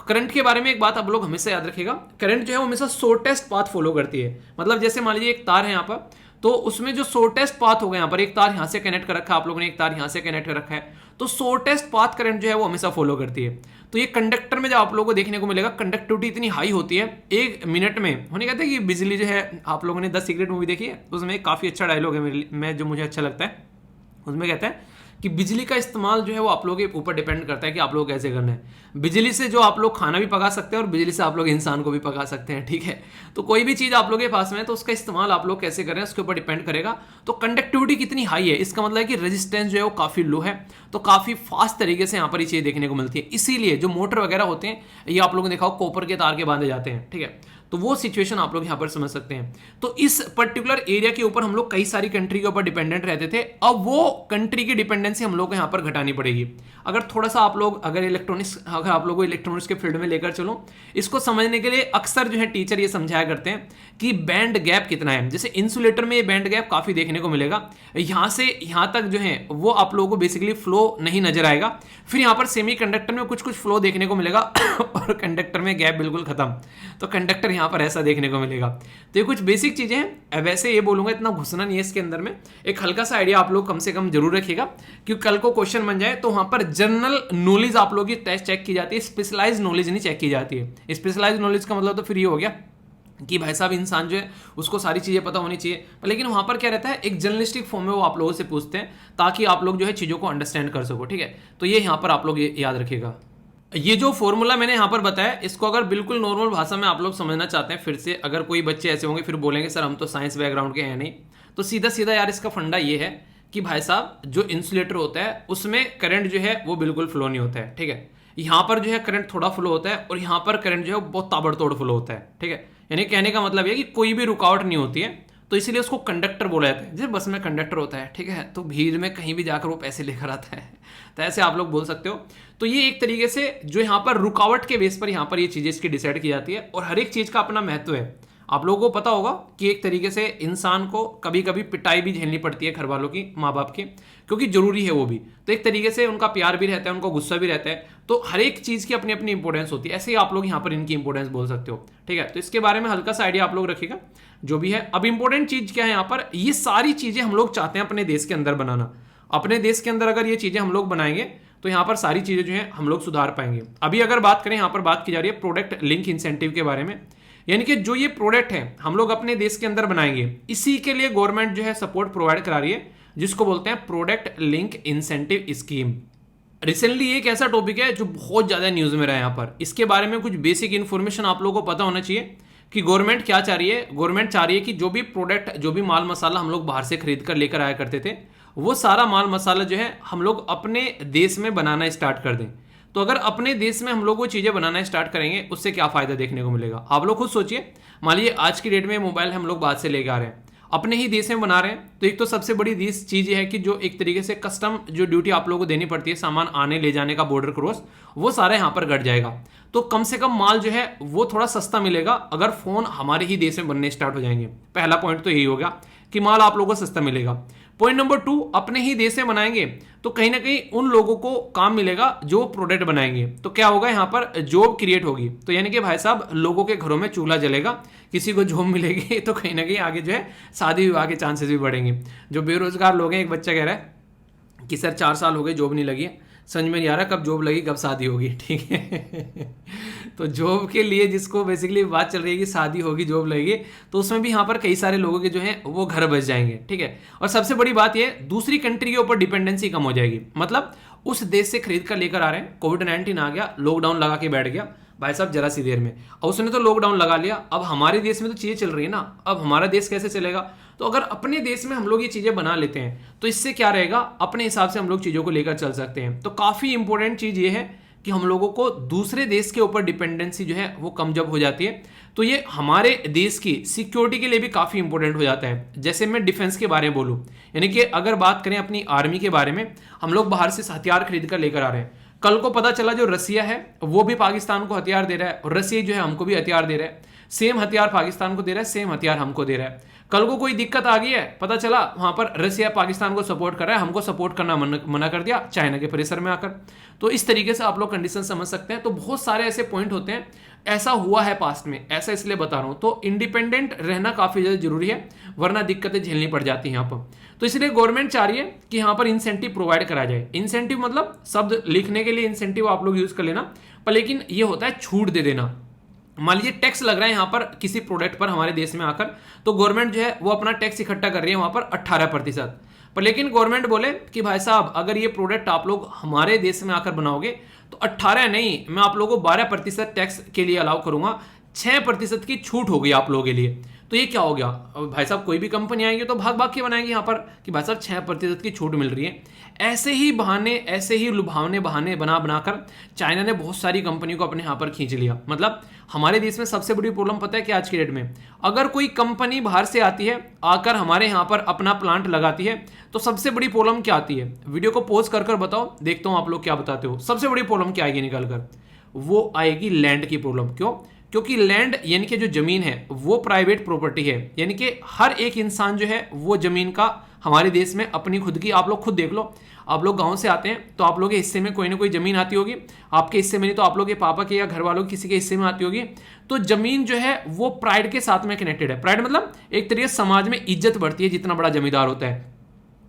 करंट के बारे में एक बात आप लोग हमेशा याद रखिएगा, करंट जो है वो हमेशा शॉर्टेस्ट पाथ फॉलो करती है। मतलब जैसे मान लीजिए एक तार है यहाँ पर, तो उसमें जो शॉर्टेस्ट पाथ होगा, यहाँ पर एक तार यहाँ से कनेक्ट कर रखा है आप लोगों ने, एक तार यहाँ से कनेक्ट कर रखा है, तो शॉर्टेस्ट पाथ करंट जो है वो हमेशा फॉलो करती है। तो ये कंडक्टर में जो आप लोगों को देखने को मिलेगा, कंडक्टिविटी इतनी हाई होती है 1 मिनट में। होने कहते हैं कि बिजली जो है, आप लोगों ने द सीक्रेट मूवी देखी है, उसमें काफी अच्छा डायलॉग है मेरे में जो मुझे अच्छा लगता है। उसमें कहता है कि बिजली का इस्तेमाल जो है वो आप लोगों के ऊपर डिपेंड करता है कि आप लोग कैसे करना है। बिजली से जो आप लोग खाना भी पका सकते हैं और बिजली से आप लोग इंसान को भी पका सकते हैं, ठीक है। तो कोई भी चीज आप लोगों के पास में है तो उसका इस्तेमाल आप लोग कैसे करें उसके ऊपर डिपेंड करेगा। तो कंडक्टिविटी कितनी हाई है, इसका मतलब है कि रेजिस्टेंस जो है वो काफी लो है, तो काफी फास्ट तरीके से यहाँ पर ये चीज देखने को मिलती है। इसीलिए जो मोटर वगैरह होते हैं, ये आप लोगों ने देखा हो कॉपर के तार के बांधे जाते हैं, ठीक है। तो वो सिचुएशन आप लोग यहाँ पर समझ सकते हैं। तो इस पर्टिकुलर एरिया के ऊपर हम लोग कई सारी कंट्री के ऊपर डिपेंडेंट रहते थे, अब वो कंट्री की डिपेंडेंसी हम लोग को यहाँ पर घटानी पड़ेगी। अगर थोड़ा सा आप लोग अगर आप लोगों को इलेक्ट्रॉनिक्स के फील्ड में लेकर चलो, इसको समझने के लिए अक्सर जो है टीचर ये समझाया करते हैं कि बैंड गैप कितना है। जैसे इंसुलेटर में ये बैंड गैप काफी देखने को मिलेगा, यहाँ से यहाँ तक जो है वो आप लोगों को बेसिकली फ्लो नहीं नजर आएगा। फिर यहाँ पर सेमीकंडक्टर में कुछ कुछ फ्लो देखने को मिलेगा और कंडक्टर में गैप बिल्कुल खत्म, तो कंडक्टर यहाँ पर ऐसा देखने को मिलेगा। तो ये कुछ बेसिक चीजें हैं। वैसे ये बोलूंगा इतना घुसना नहीं है इसके अंदर में, एक हल्का सा आइडिया आप लोग कम से कम जरूर रखिएगा, क्योंकि कल को क्वेश्चन बन जाए तो वहां पर जनरल नॉलेज आप लोग की टेस्ट चेक की जाती है, स्पेशलाइज नॉलेज नहीं चेक की जाती है। स्पेशलाइज नॉलेज का मतलब तो फिर ये हो गया कि भाई साहब इंसान जो है उसको सारी चीजें पता होनी चाहिए, लेकिन वहां पर क्या रहता है एक जर्नलिस्टिक फॉर्म में वो आप लोगों से पूछते हैं ताकि आप लोग जो है चीजों को अंडरस्टैंड कर सको। ठीक है, तो ये यहाँ पर आप लोग याद रखिएगा। ये जो फॉर्मूला मैंने यहाँ पर बताया, इसको अगर बिल्कुल नॉर्मल भाषा में आप लोग समझना चाहते हैं, फिर से अगर कोई बच्चे ऐसे होंगे फिर बोलेंगे सर हम तो साइंस बैकग्राउंड के हैं नहीं, तो सीधा सीधा यार इसका फंडा ये है कि भाई साहब जो इंसुलेटर होता है उसमें करंट जो है वो बिल्कुल फ्लो नहीं होता है। ठीक है, यहाँ पर जो है करंट थोड़ा फ्लो होता है और यहाँ पर करंट जो है बहुत ताबड़तोड़ फ्लो होता है। ठीक है, यानी कहने का मतलब ये कि कोई भी रुकावट नहीं होती है, तो इसीलिए उसको कंडक्टर बोला जाता है। जैसे बस में कंडक्टर होता है, ठीक है, तो भीड़ में कहीं भी जाकर वो पैसे लेकर आता है, तो ऐसे आप लोग बोल सकते हो। तो ये एक तरीके से जो यहाँ पर रुकावट के बेस पर यहाँ पर ये चीजें इसकी डिसाइड की जाती है, और हर एक चीज का अपना महत्व है। आप लोगों को पता होगा कि एक तरीके से इंसान को कभी कभी पिटाई भी झेलनी पड़ती है घर वालों की, माँ बाप की, क्योंकि जरूरी है वो भी। तो एक तरीके से उनका प्यार भी रहता है, उनको गुस्सा भी रहता है, तो हर एक चीज की अपनी अपनी इंपॉर्टेंस होती है। ऐसे ही आप लोग यहाँ पर इनकी इंपॉर्टेंस बोल सकते हो। ठीक है, तो इसके बारे में हल्का सा आइडिया आप लोग रखिएगा जो भी है। अब इंपॉर्टेंट चीज क्या है यहाँ पर, ये सारी चीजें हम लोग चाहते हैं अपने देश के अंदर बनाना। अपने देश के अंदर अगर ये चीजें हम लोग बनाएंगे तो यहाँ पर सारी चीजें जो है हम लोग सुधार पाएंगे। अभी अगर बात करें, यहाँ पर बात की जा रही है प्रोडक्ट लिंक इंसेंटिव के बारे में, यानी कि जो ये प्रोडक्ट है हम लोग अपने देश के अंदर बनाएंगे, इसी के लिए गवर्नमेंट जो है सपोर्ट प्रोवाइड करा रही है, जिसको बोलते हैं product link incentive scheme. Recently एक ऐसा टॉपिक है जो बहुत ज्यादा न्यूज में रहा है। यहाँ पर इसके बारे में कुछ बेसिक इन्फॉर्मेशन आप लोगों को पता होना चाहिए कि गवर्नमेंट क्या चाह रही है। गवर्नमेंट चाह रही है कि जो भी प्रोडक्ट, जो भी माल मसाला हम लोग बाहर से खरीद कर लेकर आया करते थे, वो सारा माल मसाला जो है हम लोग अपने देश में बनाना स्टार्ट कर दें। तो अगर अपने देश में हम लोग वो चीजें बनाना स्टार्ट करेंगे, उससे क्या फायदा देखने को मिलेगा आप लोग खुद सोचिए। मान लीजिए आज की डेट में मोबाइल हम लोग बाहर से लेकर आ रहे हैं, अपने ही देश में बना रहे हैं, तो एक तो सबसे बड़ी चीज ये है कि जो एक तरीके से कस्टम जो ड्यूटी आप लोगों को देनी पड़ती है सामान आने ले जाने का, बॉर्डर क्रॉस, वो सारा यहाँ पर घट जाएगा। तो कम से कम माल जो है वो थोड़ा सस्ता मिलेगा अगर फोन हमारे ही देश में बनने स्टार्ट हो जाएंगे। पहला पॉइंट तो यही होगा कि माल आप लोगों को सस्ता मिलेगा। पॉइंट नंबर 2, अपने ही देश में बनाएंगे तो कहीं ना कहीं उन लोगों को काम मिलेगा जो प्रोडक्ट बनाएंगे, तो क्या होगा यहाँ पर जॉब क्रिएट होगी। तो यानी कि भाई साहब लोगों के घरों में चूल्हा जलेगा, किसी को जॉब मिलेगी, तो कहीं ना कहीं आगे जो है शादी विवाह के चांसेस भी बढ़ेंगे। जो बेरोजगार लोग हैं, एक बच्चा कह रहा है कि सर 4 साल हो गए जॉब नहीं लगी है, समझ में नहीं आ रहा कब जॉब लगी कब शादी होगी। ठीक है तो जॉब के लिए जिसको बेसिकली बात चल रही है कि शादी होगी जॉब लगेगी, तो उसमें भी यहाँ पर कई सारे लोगों के जो हैं वो घर बच जाएंगे। ठीक है, और सबसे बड़ी बात ये, दूसरी कंट्री के ऊपर डिपेंडेंसी कम हो जाएगी। मतलब उस देश से खरीद कर लेकर आ रहे हैं, कोविड-19 आ गया, लॉकडाउन लगा के बैठ गया भाई साहब जरा सी देर में, और उसने तो लॉकडाउन लगा लिया, अब हमारे देश में तो चीजें चल रही है ना, अब हमारा देश कैसे चलेगा। तो अगर अपने देश में हम लोग ये चीजें बना लेते हैं तो इससे क्या रहेगा, अपने हिसाब से हम लोग चीजों को लेकर चल सकते हैं। तो काफी इंपॉर्टेंट चीज ये है कि हम लोगों को दूसरे देश के ऊपर डिपेंडेंसी जो है वो कम जब हो जाती है, तो ये हमारे देश की सिक्योरिटी के लिए भी काफी इंपॉर्टेंट हो जाता है। जैसे मैं डिफेंस के बारे में बोलूं, यानी कि अगर बात करें अपनी आर्मी के बारे में, हम लोग बाहर से हथियार खरीद कर लेकर आ रहे हैं, कल को पता चला जो रसिया है वो भी पाकिस्तान को हथियार दे रहा है, और रसिया जो है हमको भी हथियार दे रहा है, सेम हथियार पाकिस्तान को दे रहा है, सेम हथियार हमको दे रहा है। कल को कोई दिक्कत आ गई है, पता चला वहां पर रसिया पाकिस्तान को सपोर्ट कर रहा है, हमको सपोर्ट करना मना कर दिया चाइना के प्रेशर में आकर। तो इस तरीके से आप लोग कंडीशन समझ सकते हैं। तो बहुत सारे ऐसे पॉइंट होते हैं, ऐसा हुआ है पास्ट में, ऐसा इसलिए बता रहा हूं। तो इंडिपेंडेंट रहना काफी ज्यादा जरूरी है, वरना दिक्कतें झेलनी पड़ जाती है यहाँ पर। तो इसलिए गवर्नमेंट चाह रही है कि यहाँ पर इंसेंटिव प्रोवाइड करा जाए। इंसेंटिव मतलब शब्द लिखने के लिए इंसेंटिव आप लोग यूज कर लेना, पर लेकिन ये होता है छूट दे देना। मान लीजिए टैक्स लग रहा है यहाँ पर किसी प्रोडक्ट पर हमारे देश में आकर, तो गवर्नमेंट जो है वो अपना टैक्स इकट्ठा कर रही है वहां पर 18%, पर लेकिन गवर्नमेंट बोले कि भाई साहब अगर ये प्रोडक्ट आप लोग हमारे देश में आकर बनाओगे तो 18 नहीं, मैं आप लोगों को 12% टैक्स के लिए अलाउ करूंगा, 6% की छूट होगी आप लोगों के लिए। तो ये क्या हो गया, अब भाई साहब कोई भी कंपनी आएगी तो भाग भाग के बनाएंगे यहाँ पर कि भाई साहब 6% की छूट मिल रही है। ऐसे ही बहाने, ऐसे ही लुभावने बहाने बना बनाकर चाइना ने बहुत सारी कंपनियों को अपने यहाँ पर खींच लिया। मतलब हमारे देश में सबसे बड़ी प्रॉब्लम पता है कि आज की डेट में अगर कोई कंपनी बाहर से आती है, आकर हमारे यहाँ पर अपना प्लांट लगाती है, तो सबसे बड़ी प्रॉब्लम क्या आती है? वीडियो को पॉज कर कर बताओ, देखता हूँ आप लोग क्या बताते हो। सबसे बड़ी प्रॉब्लम क्या आएगी निकल कर? वो आएगी लैंड की प्रॉब्लम। क्यों? क्योंकि लैंड यानी कि जो जमीन है वो प्राइवेट प्रॉपर्टी है, यानी कि हर एक इंसान जो है वो जमीन का हमारे देश में अपनी खुद की, आप लोग खुद देख लो, आप लोग गांव से आते हैं तो आप लोग के हिस्से में कोई ना कोई जमीन आती होगी, आपके हिस्से में नहीं तो आप लोग के पापा के या घर वालों के किसी के हिस्से में आती होगी। तो जमीन जो है वो प्राइड के साथ में कनेक्टेड है। प्राइड मतलब एक तरीके से समाज में इज्जत बढ़ती है जितना बड़ा जमींदार होता है,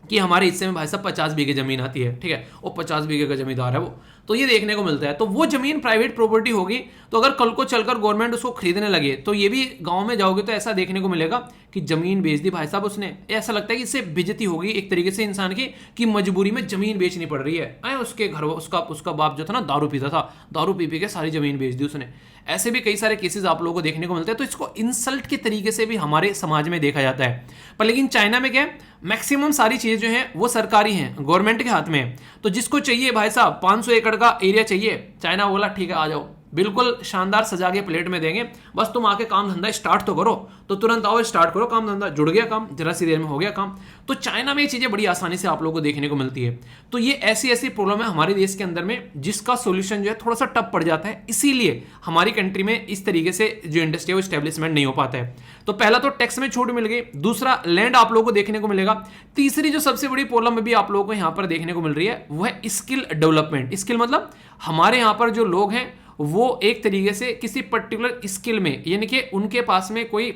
कि हमारे हिस्से में भाई साहब 50 बीघे जमीन आती है, ठीक है, वो 50 बीघे का जमींदार है वो, तो ये देखने को मिलता है। तो वो जमीन प्राइवेट प्रॉपर्टी होगी, तो अगर कल को चलकर गवर्नमेंट उसको खरीदने लगे तो ये भी गांव में जाओगे तो ऐसा देखने को मिलेगा कि जमीन बेच दी भाई साहब उसने। ऐसा लगता है कि इससे बेइज्जती होगी एक तरीके से इंसान की, कि मजबूरी में जमीन बेचनी पड़ रही है। उसके घर उसका बाप जो था ना दारू पीता था, दारू पी पी के सारी जमीन बेच दी उसने। ऐसे भी कई सारे केसेस आप लोगों को देखने को मिलते हैं। तो इसको इंसल्ट के तरीके से भी हमारे समाज में देखा जाता है। पर लेकिन चाइना में क्या है, मैक्सिमम सारी चीजें जो हैं वो सरकारी हैं, गवर्नमेंट के हाथ में है। तो जिसको चाहिए भाई साहब 500 एकड़ का एरिया चाहिए, चाइना बोला ठीक है आ जाओ, बिल्कुल शानदार सजा के प्लेट में देंगे, बस तुम आके काम धंधा स्टार्ट तो करो। तो तुरंत आओ, स्टार्ट करो काम धंधा, जुड़ गया काम, जरा सी देर में हो गया काम। तो चाइना में ये चीजें बड़ी आसानी से आप लोगों को देखने को मिलती है। तो ये ऐसी ऐसी प्रॉब्लम है हमारे देश के अंदर में जिसका सोल्यूशन जो है थोड़ा सा टफ पड़ जाता है, इसीलिए हमारी कंट्री में इस तरीके से जो इंडस्ट्री है वो स्टेब्लिशमेंट नहीं हो पाता है। तो पहला तो टैक्स में छूट मिल गई, दूसरा लैंड आप लोगों को देखने को मिलेगा, तीसरी जो सबसे बड़ी प्रॉब्लम भी आप लोगों को यहाँ पर देखने को मिल रही है वो है स्किल डेवलपमेंट। स्किल मतलब हमारे यहाँ पर जो लोग हैं वो एक तरीके से किसी पर्टिकुलर स्किल में, यानी कि उनके पास में कोई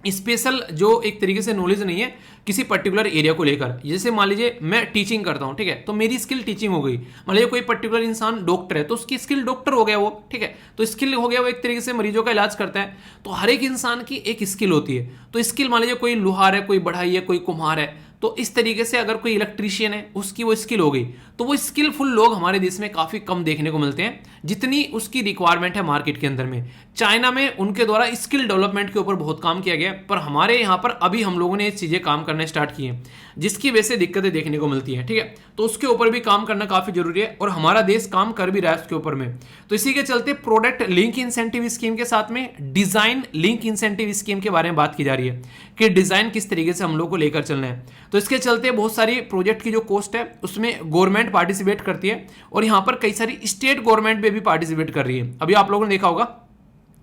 स्पेशल जो एक तरीके से नॉलेज नहीं है किसी पर्टिकुलर एरिया को लेकर। जैसे मान लीजिए मैं टीचिंग करता हूं, ठीक है, तो मेरी स्किल टीचिंग हो गई। मान लीजिए कोई पर्टिकुलर इंसान डॉक्टर है तो उसकी स्किल डॉक्टर हो गया वो, ठीक है, तो स्किल हो गया वो, एक तरीके से मरीजों का इलाज करता है। तो हर एक इंसान की एक स्किल होती है। तो स्किल मान लीजिए कोई लुहार है, कोई बढ़ाई है, कोई कुम्हार है, तो इस तरीके से अगर कोई इलेक्ट्रीशियन है उसकी वो स्किल हो गई। तो वो स्किलफुल लोग हमारे देश में काफी कम देखने को मिलते हैं जितनी उसकी रिक्वायरमेंट है मार्केट के अंदर में। चाइना में उनके द्वारा स्किल डेवलपमेंट के ऊपर बहुत काम किया गया, पर हमारे यहाँ पर अभी हम लोगों ने ये चीजें काम करने स्टार्ट की हैं जिसकी वजह से दिक्कतें देखने को मिलती हैं, ठीक है। तो उसके ऊपर भी काम करना काफी जरूरी है और हमारा देश काम कर भी रहा है उसके ऊपर में। तो इसी के चलते प्रोडक्ट लिंक इंसेंटिव स्कीम के साथ में डिजाइन लिंक इंसेंटिव स्कीम के बारे में बात की जा रही है कि डिजाइन किस तरीके से हम लोग को लेकर चलना है। तो इसके चलते बहुत सारी प्रोजेक्ट की जो कॉस्ट है उसमें गवर्नमेंट पार्टिसिपेट करती है और यहाँ पर कई सारी स्टेट गवर्नमेंट भी पार्टिसिपेट कर रही है। अभी आप लोगों ने देखा होगा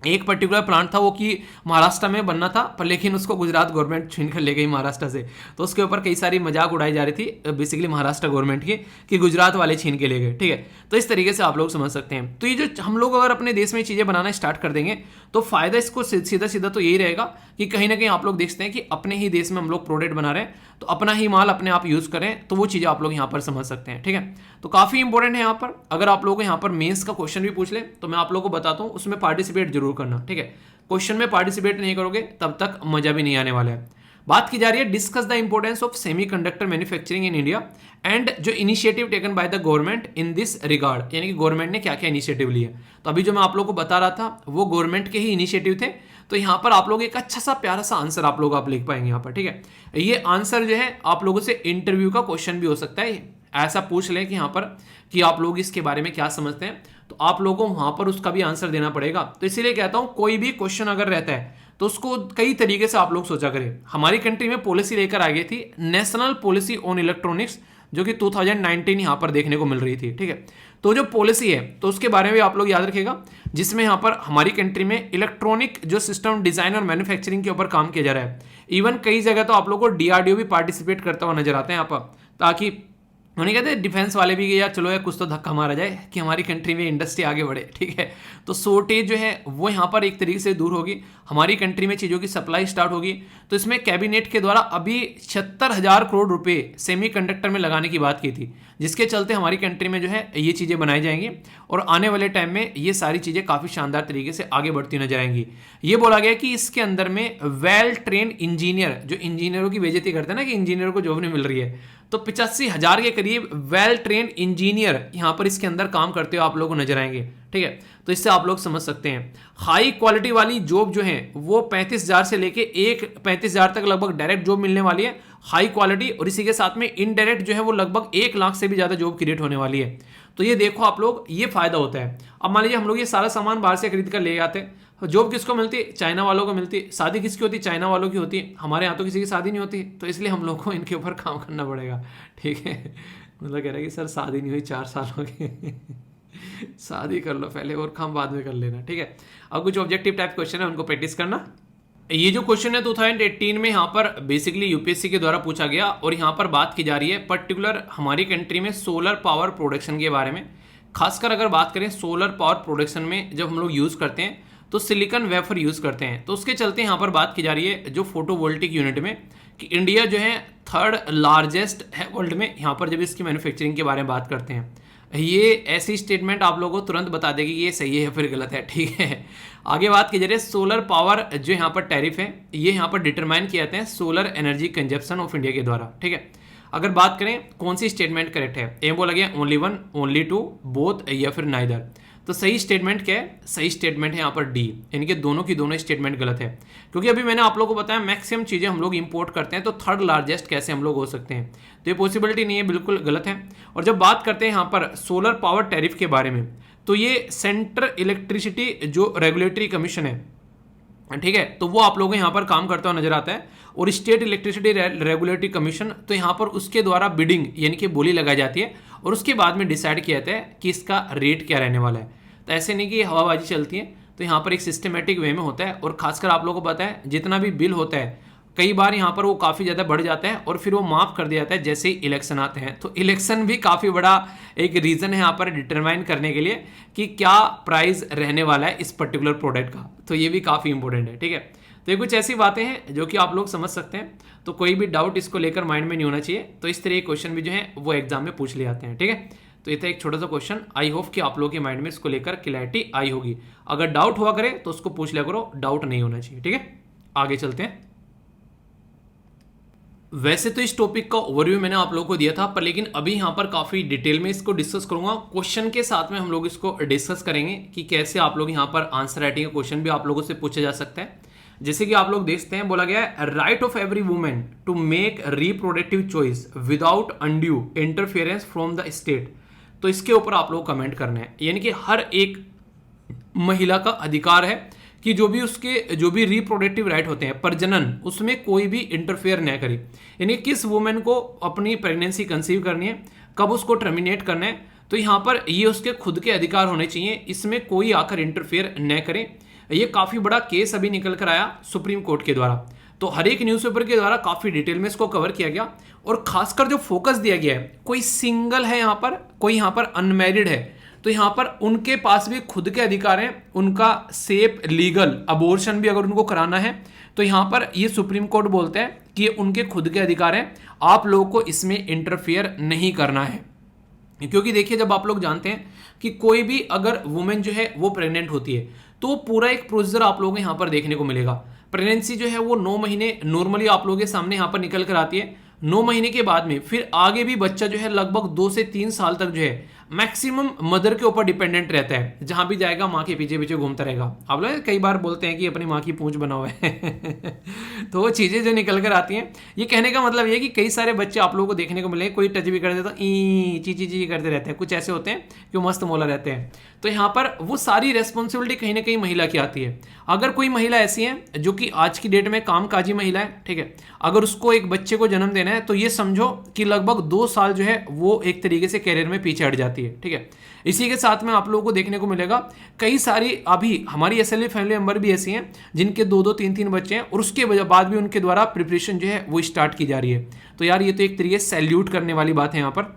एक पर्टिकुलर प्लांट था वो कि महाराष्ट्र में बनना था, पर लेकिन उसको गुजरात गवर्नमेंट छीन कर ले गई महाराष्ट्र से। तो उसके ऊपर कई सारी मजाक उड़ाई जा रही थी बेसिकली महाराष्ट्र गवर्नमेंट की कि गुजरात वाले छीन के ले गए, ठीक है। तो इस तरीके से आप लोग समझ सकते हैं। तो ये जो हम लोग अगर अपने देश में चीज़ें बनाना स्टार्ट कर देंगे तो फायदा इसको सीधा सीधा तो यही रहेगा कि कहीं ना कहीं आप लोग देखते हैं कि अपने ही देश में हम लोग प्रोडक्ट बना रहे हैं, तो अपना ही माल अपने आप यूज़ करें, तो वो चीज़ें आप लोग यहाँ पर समझ सकते हैं, ठीक है। तो काफ़ी इंपॉर्टेंट है यहाँ पर। अगर आप लोगों को यहाँ पर मेंस का क्वेश्चन भी पूछ ले तो मैं आप लोगों को बताता हूँ, उसमें पार्टिसिपेट जरूर करना, ठीक है। क्वेश्चन में पार्टिसिपेट नहीं करोगे तब तक मजा भी नहीं आने वाला है। बात की जा रही है discuss the importance of semiconductor manufacturing in India and जो initiative taken by the government in this regard, यानी कि गवर्नमेंट ने क्या क्या इनिशिएटिव लिए। तो अभी जो मैं आप लोगों को बता रहा था वो गवर्नमेंट के ही इनिशिएटिव थे। तो यहाँ पर आप लोग एक अच्छा सा प्यारा सा आंसर आप लोग लिख पाएंगे यहाँ पर, ठीक है। ये आंसर जो है आप लोगों से इंटरव्यू का क्वेश्चन भी हो सकता है, ऐसा पूछ लें कि यहाँ पर कि आप लोग इसके बारे में क्या समझते हैं, तो आप लोगों को वहां पर उसका भी आंसर देना पड़ेगा। तो इसीलिए कहता हूं कोई भी क्वेश्चन अगर रहता है तो उसको कई तरीके से आप लोग सोचा करें। हमारी कंट्री में पॉलिसी लेकर आ गई थी नेशनल पॉलिसी ऑन इलेक्ट्रॉनिक्स, जो कि 2019 यहां पर देखने को मिल रही थी, ठीक है। तो जो पॉलिसी है तो उसके बारे में आप लोग याद रखिएगा, जिसमें यहाँ पर हमारी कंट्री में इलेक्ट्रॉनिक जो सिस्टम डिजाइन और मैन्युफैक्चरिंग के ऊपर काम किया जा रहा है। इवन कई जगह तो आप लोग को डीआरडीओ भी पार्टिसिपेट करता हुआ नजर आता है यहाँ पर, ताकि उन्हें कहते हैं डिफेंस वाले भी यार चलो यार कुछ तो धक्का मारा जाए कि हमारी कंट्री में इंडस्ट्री आगे बढ़े, ठीक है। तो शॉर्टेज जो है वो यहाँ पर एक तरीके से दूर होगी, हमारी कंट्री में चीज़ों की सप्लाई स्टार्ट होगी। तो इसमें कैबिनेट के द्वारा अभी 76,000 करोड़ रुपए सेमीकंडक्टर में लगाने की बात की थी, जिसके चलते हमारी कंट्री में जो है ये चीज़ें बनाई जाएंगी और आने वाले टाइम में ये सारी चीज़ें काफ़ी शानदार तरीके से आगे बढ़ती नजर आएंगी। ये बोला गया कि इसके अंदर में वेल ट्रेन इंजीनियर, जो इंजीनियरों की बेइज्जती करते हैं ना कि इंजीनियरों को जॉब नहीं मिल रही है, तो 85,000 के करीब वेल ट्रेन इंजीनियर यहाँ पर इसके अंदर काम करते हुए आप लोगों को नजर आएंगे। ठीक है, तो इससे आप लोग समझ सकते हैं हाई क्वालिटी वाली जॉब जो है वो 35,000 से लेके 35,000 तक लगभग डायरेक्ट जॉब मिलने वाली है, हाई क्वालिटी, और इसी के साथ में इनडायरेक्ट जो है वो लगभग 1 लाख से भी ज्यादा जॉब क्रिएट होने वाली है। तो ये देखो आप लोग, ये फायदा होता है। अब मान लीजिए हम लोग ये सारा सामान बाहर से खरीद कर ले आते हैं, जॉब किसको मिलती है? चाइना वालों को मिलती है। शादी किसकी होती है? चाइना वालों की होती है। हमारे यहाँ तो किसी की शादी नहीं होती, तो इसलिए हम लोग को इनके ऊपर काम करना पड़ेगा। ठीक है, मतलब कह रहा है कि सर शादी नहीं हुई 4 साल हो गए शादी कर लो पहले और काम बाद में कर लेना। ठीक है, अब कुछ ऑब्जेक्टिव टाइप क्वेश्चन है, उनको प्रैक्टिस करना। ये जो क्वेश्चन है 2018 में यहाँ पर बेसिकली यूपीएससी के द्वारा पूछा गया, और यहाँ पर बात की जा रही है पर्टिकुलर हमारी कंट्री में सोलर पावर प्रोडक्शन के बारे में। खासकर अगर बात करें सोलर पावर प्रोडक्शन में जब हम लोग यूज़ करते हैं तो सिलिकॉन वेफर यूज़ करते हैं। तो उसके चलते यहाँ पर बात की जा रही है जो फोटोवोल्टिक यूनिट में कि इंडिया जो है 3rd लार्जेस्ट है वर्ल्ड में। यहाँ पर जब इसकी मैन्युफैक्चरिंग के बारे में बात करते हैं, ये ऐसी स्टेटमेंट आप लोगों को तुरंत बता देगी ये सही है या फिर गलत है। ठीक है, आगे बात की जा रही है सोलर पावर जो यहाँ पर टैरिफ है, ये यहाँ पर डिटरमाइन किए जाते हैं solar energy consumption of India के द्वारा। ठीक है, अगर बात करें कौन सी स्टेटमेंट करेक्ट है, ए बोला गया ओनली 1, ओनली 2, बोथ या फिर नाइदर। तो सही स्टेटमेंट क्या है? सही स्टेटमेंट है यहाँ पर डी, इनके दोनों की दोनों स्टेटमेंट गलत है, क्योंकि अभी मैंने आप लोगों को बताया मैक्सिमम चीज़ें हम लोग इंपोर्ट करते हैं, तो 3rd लार्जेस्ट कैसे हम लोग हो सकते हैं? तो ये पॉसिबिलिटी नहीं है, बिल्कुल गलत है। और जब बात करते हैं यहाँ पर सोलर पावर टैरिफ के बारे में, तो ये सेंट्रल इलेक्ट्रिसिटी जो रेगुलेटरी कमीशन है, ठीक है, तो वो आप लोगों को यहाँ पर काम करता हुआ नजर आता है, और स्टेट इलेक्ट्रिसिटी रेगुलेटरी कमीशन, तो यहाँ पर उसके द्वारा बिडिंग यानी कि बोली लगाई जाती है, और उसके बाद में डिसाइड किया जाता है कि इसका रेट क्या रहने वाला है। तो ऐसे नहीं कि हवाबाजी चलती है, तो यहाँ पर एक सिस्टमेटिक वे में होता है। और खासकर आप लोगों को पता है जितना भी बिल होता है कई बार यहाँ पर वो काफ़ी ज़्यादा बढ़ जाता है और फिर वो माफ़ कर दिया जाता है जैसे ही इलेक्शन आते हैं। तो इलेक्शन भी काफ़ी बड़ा एक रीज़न है यहाँ पर डिटरमाइन करने के लिए कि क्या प्राइस रहने वाला है इस पर्टिकुलर प्रोडक्ट का, तो ये भी काफ़ी इंपॉर्टेंट है। ठीक है, तो ये कुछ ऐसी बातें हैं जो कि आप लोग समझ सकते हैं, तो कोई भी डाउट इसको लेकर माइंड में नहीं होना चाहिए। तो इस तरह के क्वेश्चन भी जो है वो एग्जाम में पूछ ले जाते हैं। ठीक है, तो ये था एक छोटा सा क्वेश्चन, आई होप कि आप लोगों के माइंड में इसको लेकर क्लैरिटी आई होगी। अगर डाउट हुआ करे तो उसको पूछ लिया करो, डाउट नहीं होना चाहिए। ठीक है, आगे चलते हैं। वैसे तो इस टॉपिक का ओवरव्यू मैंने आप लोगों को दिया था, पर लेकिन अभी यहाँ पर काफ़ी डिटेल में इसको डिस्कस करूंगा। क्वेश्चन के साथ में हम लोग इसको डिस्कस करेंगे कि कैसे आप लोग यहाँ पर आंसर राइटिंग का क्वेश्चन भी आप लोगों से पूछा जा सकता है। जैसे कि आप लोग देखते हैं, बोला गया है right of every women to make reproductive choice without undue interference from the state. तो इसके ऊपर आप लोग कमेंट करना है, यानी कि हर एक महिला का अधिकार है कि जो भी रिप्रोडक्टिव राइट होते हैं, प्रजनन, उसमें कोई भी इंटरफेयर न करे। यानी किस वुमेन को अपनी प्रेगनेंसी कंसीव करनी है, कब उसको टर्मिनेट करना है, तो यहाँ पर ये उसके खुद के अधिकार होने चाहिए, इसमें कोई आकर इंटरफेयर न करे। ये काफ़ी बड़ा केस अभी निकल कर आया सुप्रीम कोर्ट के द्वारा, तो हर एक न्यूज़पेपर के द्वारा काफ़ी डिटेल में इसको कवर किया गया। और खासकर जो फोकस दिया गया है, कोई सिंगल है यहाँ पर, कोई यहाँ पर अनमैरिड है, तो यहाँ पर उनके पास भी खुद के अधिकार हैं, उनका सेफ लीगल अबॉर्शन भी अगर उनको कराना है, तो यहाँ पर ये सुप्रीम कोर्ट बोलते हैं कि ये उनके खुद के अधिकार हैं, आप लोगों को इसमें इंटरफेयर नहीं करना है। क्योंकि देखिए, जब आप लोग जानते हैं कि कोई भी अगर वुमेन जो है वो प्रेग्नेंट होती है, तो पूरा एक प्रोसीजर आप लोगों को यहाँ पर देखने को मिलेगा। प्रेगनेंसी जो है वो 9 महीने नॉर्मली आप लोगों के सामने यहाँ पर निकल कर आती है। 9 महीने के बाद में फिर आगे भी बच्चा जो है लगभग 2 से 3 साल तक जो है मैक्सिमम मदर के ऊपर डिपेंडेंट रहता है, जहां भी जाएगा माँ के पीछे पीछे घूमता रहेगा। आप लोग कई बार बोलते हैं कि अपनी माँ की पूंछ बना हुआ है तो वो चीज़ें जो निकल कर आती हैं, ये कहने का मतलब ये कि कई सारे बच्चे आप लोगों को देखने को मिले, कोई टच भी कर देता ई ची ची ची करते रहते हैं, कुछ ऐसे होते हैं कि मस्त मोला रहते हैं। तो यहाँ पर वो सारी रेस्पॉन्सिबिलिटी कहीं ना कहीं महिला की आती है। अगर कोई महिला ऐसी है जो कि आज की डेट में कामकाजी महिला है, ठीक है, अगर उसको एक बच्चे को जन्म देना है, तो ये समझो कि लगभग 2 साल जो है वो एक तरीके से कैरियर में पीछे हट जाती है। ठीक है, इसी के साथ में आप लोगों को देखने को मिलेगा कई सारी अभी हमारी एसएलए फैमिली मेंबर भी ऐसी हैं जिनके 2-2 3-3 बच्चे हैं, और उसके बाद भी उनके द्वारा प्रिपरेशन जो है वो स्टार्ट की जा रही है। तो यार ये तो एक तरीके से सैल्यूट करने वाली बात है यहाँ पर,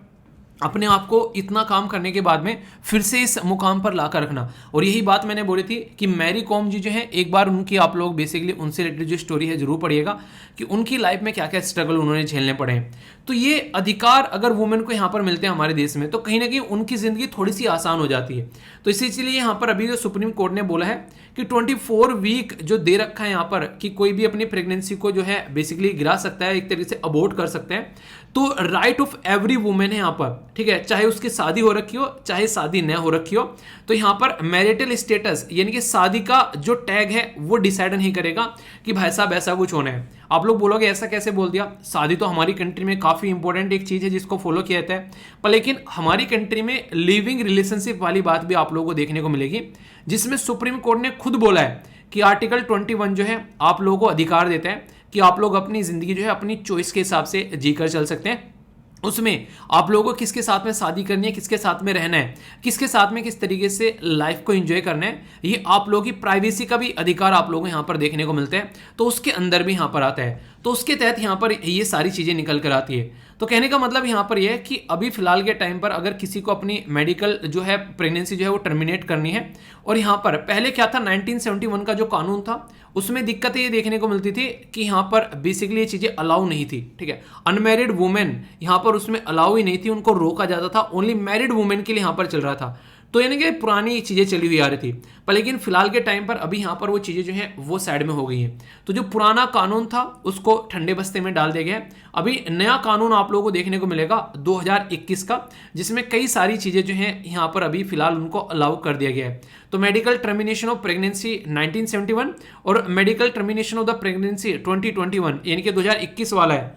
अपने आप को इतना काम करने के बाद में फिर से इस मुकाम पर लाकर रखना। और यही बात मैंने बोली थी कि मैरी कॉम जी जो है, एक बार उनकी आप लोग बेसिकली उनसे रिलेटेड जो स्टोरी है जरूर पढ़िएगा कि उनकी लाइफ में क्या क्या स्ट्रगल उन्होंने झेलने पड़े हैं। तो ये अधिकार अगर वुमेन को यहाँ पर मिलते हैं हमारे देश में, तो कहीं ना कहीं उनकी जिंदगी थोड़ी सी आसान हो जाती है। तो इसीलिए यहाँ पर अभी जो सुप्रीम कोर्ट ने बोला है कि 24 वीक जो दे रखा है यहाँ पर कि कोई भी अपनी प्रेगनेंसी को जो है बेसिकली गिरा सकता है, एक तरीके से अबॉर्ट कर सकते हैं, तो राइट ऑफ एवरी वुमेन है यहाँ पर, ठीक है, चाहे उसकी शादी हो रखी हो चाहे शादी न हो रखी हो। तो यहाँ पर मैरिटल स्टेटस यानी कि शादी का जो टैग है वो डिसाइड नहीं करेगा कि भाई साहब ऐसा कुछ होना है। आप लोग बोलोगे ऐसा कैसे बोल दिया, शादी तो हमारी कंट्री में काफ़ी इंपॉर्टेंट एक चीज़ है जिसको फॉलो किया जाता है, पर लेकिन हमारी कंट्री में लिविंग रिलेशनशिप वाली बात भी आप लोगों को देखने को मिलेगी, जिसमें सुप्रीम कोर्ट ने खुद बोला है कि आर्टिकल 21 जो है आप लोगों को अधिकार देता है कि आप लोग अपनी जिंदगी जो है अपनी चॉइस के हिसाब से जीकर चल सकते हैं। उसमें आप लोगों को किसके साथ में शादी करनी है, किसके साथ में रहना है, किसके साथ में किस तरीके से लाइफ को एंजॉय करना है, ये आप लोगों की प्राइवेसी का भी अधिकार आप लोगों को यहाँ पर देखने को मिलता है। तो उसके अंदर भी यहाँ पर आता है, तो उसके तहत यहाँ पर ये सारी चीज़ें निकल कर आती है। तो कहने का मतलब यहाँ पर यह है कि अभी फिलहाल के टाइम पर अगर किसी को अपनी मेडिकल जो है प्रेगनेंसी जो है वो टर्मिनेट करनी है, और यहाँ पर पहले क्या था 1971 का जो कानून था उसमें दिक्कतें ये देखने को मिलती थी कि यहाँ पर बेसिकली ये चीज़ें अलाउ नहीं थी, ठीक है, अनमैरिड वुमेन यहाँ पर उसमें अलाउ ही नहीं थी, उनको रोका जाता था, ओनली मैरिड वुमेन के लिए यहाँ पर चल रहा था। तो यानी कि पुरानी चीज़ें चली हुई आ रही थी, पर लेकिन फिलहाल के टाइम पर अभी यहाँ पर वो चीज़ें जो हैं वो साइड में हो गई हैं। तो जो पुराना कानून था उसको ठंडे बस्ते में डाल दिया गया है। अभी नया कानून आप लोगों को देखने को मिलेगा 2021 का, जिसमें कई सारी चीज़ें जो हैं यहाँ पर अभी फिलहाल उनको अलाउ कर दिया गया है। तो मेडिकल टर्मिनेशन ऑफ प्रेगनेंसी 1971 और medical termination of the pregnancy 2021 यानी कि 2021 वाला है,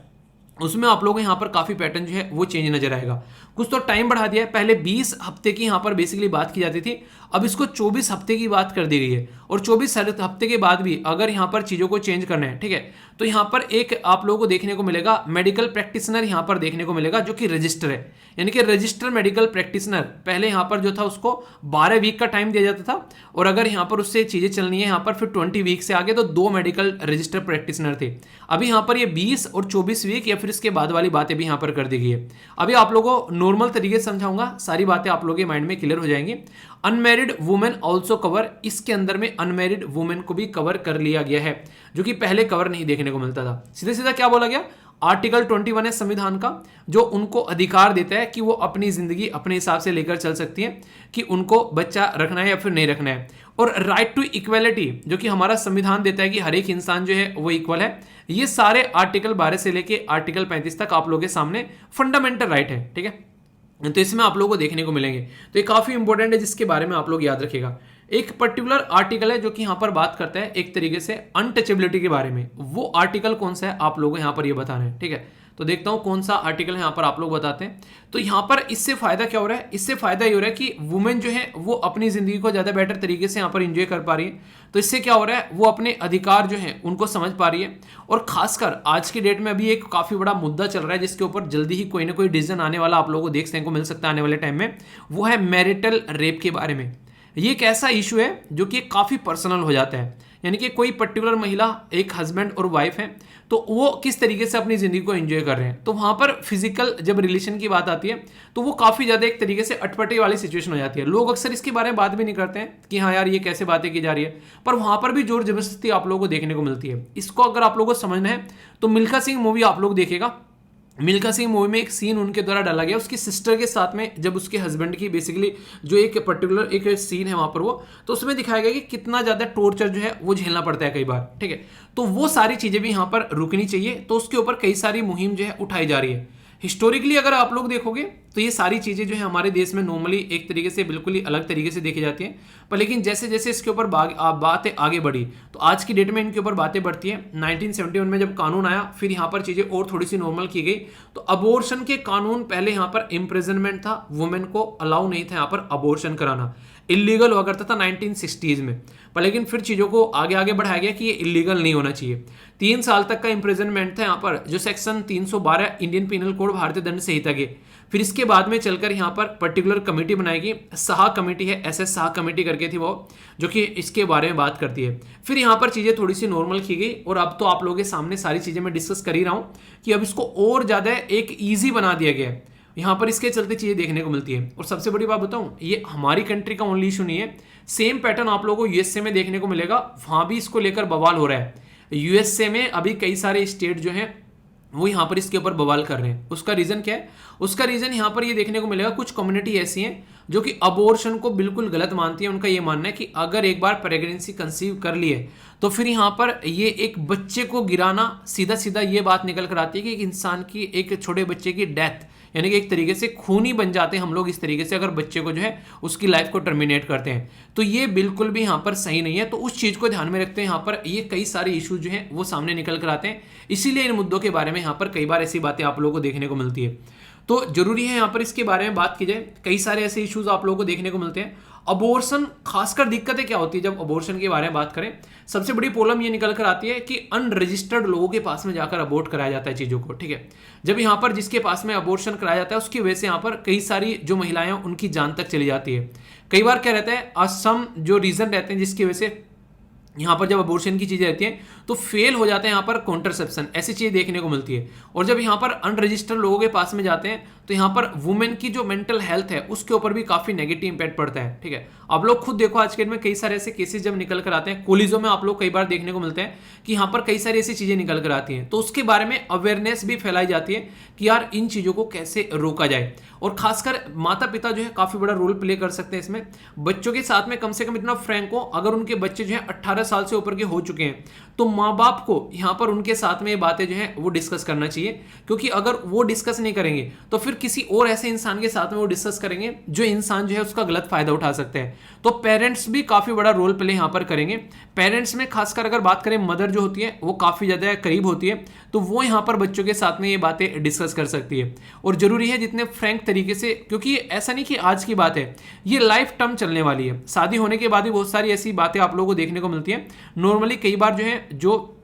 उसमें आप लोगों को यहाँ पर काफ़ी पैटर्न जो है वो चेंज नजर आएगा। कुछ तो टाइम बढ़ा दिया है, पहले 20 हफ्ते की यहाँ पर बेसिकली बात की जाती थी, अब इसको 24 हफ्ते की बात कर दी गई है। और 24 हफ्ते के बाद भी अगर यहाँ पर चीज़ों को चेंज करना है, ठीक है, तो यहाँ पर एक आप लोगों को देखने को मिलेगा मेडिकल प्रैक्टिशनर यहाँ पर देखने को मिलेगा जो कि रजिस्टर है, यानी कि रजिस्टर मेडिकल प्रैक्टिशनर। पहले यहाँ पर जो था उसको 12 वीक का टाइम दिया जाता था, और अगर यहाँ पर उससे चीज़ें चलनी है यहाँ पर फिर 20 वीक से आगे तो 2 मेडिकल रजिस्टर प्रैक्टिशनर थे। अभी यहाँ पर ये 20 और 24 वीक या फिर इसके बाद वाली बातें भी यहाँ पर कर दी गई है। अभी आप लोगों को नॉर्मल तरीके से समझाऊंगा, सारी बातें आप लोगों के माइंड में क्लियर हो जाएंगी। अनमैरिड वुमेन ऑल्सो कवर, इसके अंदर में अनमैरिड वुमेन को भी कवर कर लिया गया है, जो कि पहले कवर नहीं देखने को मिलता था। सीधे सीधा क्या बोला गया, आर्टिकल 21 है संविधान का, जो उनको अधिकार देता है कि वो अपनी जिंदगी अपने हिसाब से लेकर चल सकती है कि उनको बच्चा रखना है या फिर नहीं रखना है। और राइट टू इक्वेलिटी, जो कि हमारा संविधान देता है कि हर एक इंसान जो है वो इक्वल है। ये सारे आर्टिकल 12 से लेके आर्टिकल 35 तक आप लोगों के सामने फंडामेंटल राइट है, ठीक है। तो इसमें आप लोगों को देखने को मिलेंगे, तो ये काफी इंपॉर्टेंट है जिसके बारे में आप लोग याद रखिएगा। एक पर्टिकुलर आर्टिकल है जो कि यहाँ पर बात करता है एक तरीके से अनटचेबिलिटी के बारे में। वो आर्टिकल कौन सा है आप लोगों को यहाँ पर ये बताना है, ठीक है। तो देखता हूँ कौन सा आर्टिकल है यहाँ पर आप लोग बताते हैं। तो यहाँ पर इससे फायदा क्या हो रहा है, इससे फायदा ये हो रहा है कि वुमेन जो है वो अपनी जिंदगी को ज्यादा बेटर तरीके से यहाँ पर एंजॉय कर पा रही है। तो इससे क्या हो रहा है, वो अपने अधिकार जो है उनको समझ पा रही है। और खासकर आज की डेट में अभी एक काफी बड़ा मुद्दा चल रहा है जिसके ऊपर जल्दी ही कोई ना कोई डिसीजन आने वाला आप लोगों को देखने को मिल सकता है आने वाले टाइम में, वो है मैरिटल रेप के बारे में। ये एक ऐसा इशू है जो कि काफ़ी पर्सनल हो जाता है, यानी कि कोई पर्टिकुलर महिला, एक हस्बैंड और वाइफ है, तो वो किस तरीके से अपनी ज़िंदगी को एंजॉय कर रहे हैं। तो वहाँ पर फिजिकल जब रिलेशन की बात आती है तो वो काफ़ी ज़्यादा एक तरीके से अटपटे वाली सिचुएशन हो जाती है। लोग अक्सर इसके बारे में बात भी नहीं करते हैं कि हाँ यार ये कैसे बातें की जा रही है, पर वहाँ पर भी जोर जबरदस्ती आप लोगों को देखने को मिलती है। इसको अगर आप लोगों को समझना है तो मिल्खा सिंह मूवी आप लोग देखेगा। मिल्खा सिंह मूवी में एक सीन उनके द्वारा डाला गया उसकी सिस्टर के साथ में, जब उसके हस्बैंड की बेसिकली जो एक पर्टिकुलर एक सीन है वहां पर वो, तो उसमें दिखाया गया कि कितना ज्यादा टॉर्चर जो है वो झेलना पड़ता है कई बार, ठीक है। तो वो सारी चीजें भी यहाँ पर रुकनी चाहिए, तो उसके ऊपर कई सारी मुहिम जो है उठाई जा रही है। हिस्टोरिकली अगर आप लोग देखोगे तो ये सारी चीज़ें जो है हमारे देश में नॉर्मली एक तरीके से बिल्कुल ही अलग तरीके से देखी जाती हैं, पर लेकिन जैसे जैसे इसके ऊपर बातें आगे बढ़ी तो आज की डेट में इनके ऊपर बातें बढ़ती हैं। 1971 में जब कानून आया फिर यहाँ पर चीज़ें और थोड़ी सी नॉर्मल की गई। तो अबॉर्शन के कानून पहले यहाँ पर इम्प्रिजनमेंट था, वुमेन को अलाउ नहीं था यहाँ पर अबॉर्शन कराना, इलीगल हुआ करता था 1960s में, पर लेकिन फिर चीज़ों को आगे आगे बढ़ाया गया कि ये इलीगल नहीं होना चाहिए। 3 साल तक का इम्प्रिजनमेंट था यहाँ पर, जो सेक्शन 312 इंडियन पिनल कोड भारतीय दंड संहिता के। फिर इसके बाद में चलकर यहाँ पर पर्टिकुलर कमेटी बनाएगी, शाह कमेटी है, SS शाह कमेटी करके थी वो, जो कि इसके बारे में बात करती है। फिर यहाँ पर चीज़ें थोड़ी सी नॉर्मल की गई और अब तो आप लोगों के सामने सारी चीज़ें मैं डिस्कस कर ही रहा हूँ कि अब इसको और ज़्यादा एक ईजी बना दिया गया है। यहाँ पर इसके चलते चीज़ें देखने को मिलती है। और सबसे बड़ी बात बताऊँ, ये हमारी कंट्री का ओनली इशू नहीं है, सेम पैटर्न आप लोगों को यूएसए में देखने को मिलेगा, वहाँ भी इसको लेकर बवाल हो रहा है। यूएसए में अभी कई सारे स्टेट जो हैं वो यहाँ पर इसके ऊपर बवाल कर रहे हैं। उसका रीज़न क्या है? उसका रीज़न यहाँ पर ये देखने को मिलेगा, कुछ कम्युनिटी ऐसी हैं जो कि अबॉर्शन को बिल्कुल गलत मानती है। उनका ये मानना है कि अगर एक बार प्रेगनेंसी कंसीव कर ली है तो फिर यहाँ पर ये एक बच्चे को गिराना, सीधा सीधा ये बात निकल कर आती है कि एक इंसान की, एक छोटे बच्चे की डेथ, यानी कि एक तरीके से खूनी बन जाते हैं हम लोग इस तरीके से, अगर बच्चे को जो है उसकी लाइफ को टर्मिनेट करते हैं। तो ये बिल्कुल भी यहाँ पर सही नहीं है। तो उस चीज़ को ध्यान में रखते हैं यहाँ पर ये कई सारे इशू जो हैं वो सामने निकल कर आते हैं। इसीलिए इन मुद्दों के बारे में यहाँ पर कई बार ऐसी बातें आप लोगों को देखने को मिलती है। तो जरूरी है यहाँ पर इसके बारे में बात की जाए। कई सारे ऐसे इश्यूज आप लोगों को देखने को मिलते हैं। अबॉर्शन, खासकर दिक्कतें क्या होती है जब अबॉर्शन के बारे में बात करें, सबसे बड़ी प्रॉब्लम ये निकल कर आती है कि अनरजिस्टर्ड लोगों के पास में जाकर अबॉर्ट कराया जाता है चीज़ों को, ठीक है। जब यहाँ पर जिसके पास में अबॉर्शन कराया जाता है उसकी वजह से यहाँ पर कई सारी जो महिलाएं हैं उनकी जान तक चली जाती है। कई बार क्या रहता है, असम जो रीजन रहते हैं जिसकी वजह से यहाँ पर जब अबॉर्शन की चीज़ें रहती हैं तो फेल हो जाते हैं यहाँ पर कॉन्ट्रासेप्शन, ऐसी चीज़ें देखने को मिलती है। और जब यहाँ पर अनरजिस्टर्ड लोगों के पास में जाते हैं तो यहाँ पर वुमेन की जो मेंटल हेल्थ है उसके ऊपर भी काफ़ी नेगेटिव इंपैक्ट पड़ता है, ठीक है। आप लोग खुद देखो आज के डेट में कई सारे ऐसे केसेस जब निकल कर आते हैं, कॉलेजों में आप लोग कई बार देखने को मिलते हैं कि यहाँ पर कई सारी ऐसी चीज़ें निकल कर आती हैं, तो उसके बारे में अवेयरनेस भी फैलाई जाती है कि यार इन चीज़ों को कैसे रोका जाए। और खासकर माता पिता जो है काफ़ी बड़ा रोल प्ले कर सकते हैं इसमें। बच्चों के साथ में कम से कम इतना फ्रैंक हो, अगर उनके बच्चे जो है 18 साल से ऊपर के हो चुके हैं तो माँ बाप को यहाँ पर उनके साथ में ये बातें जो है वो डिस्कस करना चाहिए। क्योंकि अगर वो डिस्कस नहीं करेंगे तो फिर किसी और ऐसे इंसान के साथ में वो डिस्कस करेंगे जो इंसान जो है उसका गलत फायदा उठा सकते हैं। तो पेरेंट्स भी काफ़ी बड़ा रोल प्ले यहाँ पर करेंगे। पेरेंट्स में खासकर अगर बात करें, मदर जो होती है वो काफ़ी ज़्यादा करीब होती है, तो वो यहाँ पर बच्चों के साथ में ये बातें डिस्कस कर सकती है। और ज़रूरी है जितने फ्रैंक तरीके से, क्योंकि ऐसा नहीं कि आज की बात है, ये लाइफ टाइम चलने वाली है। शादी होने के बाद भी बहुत सारी ऐसी बातें आप लोगों को देखने को मिलती हैं। नॉर्मली कई बार जो है, जो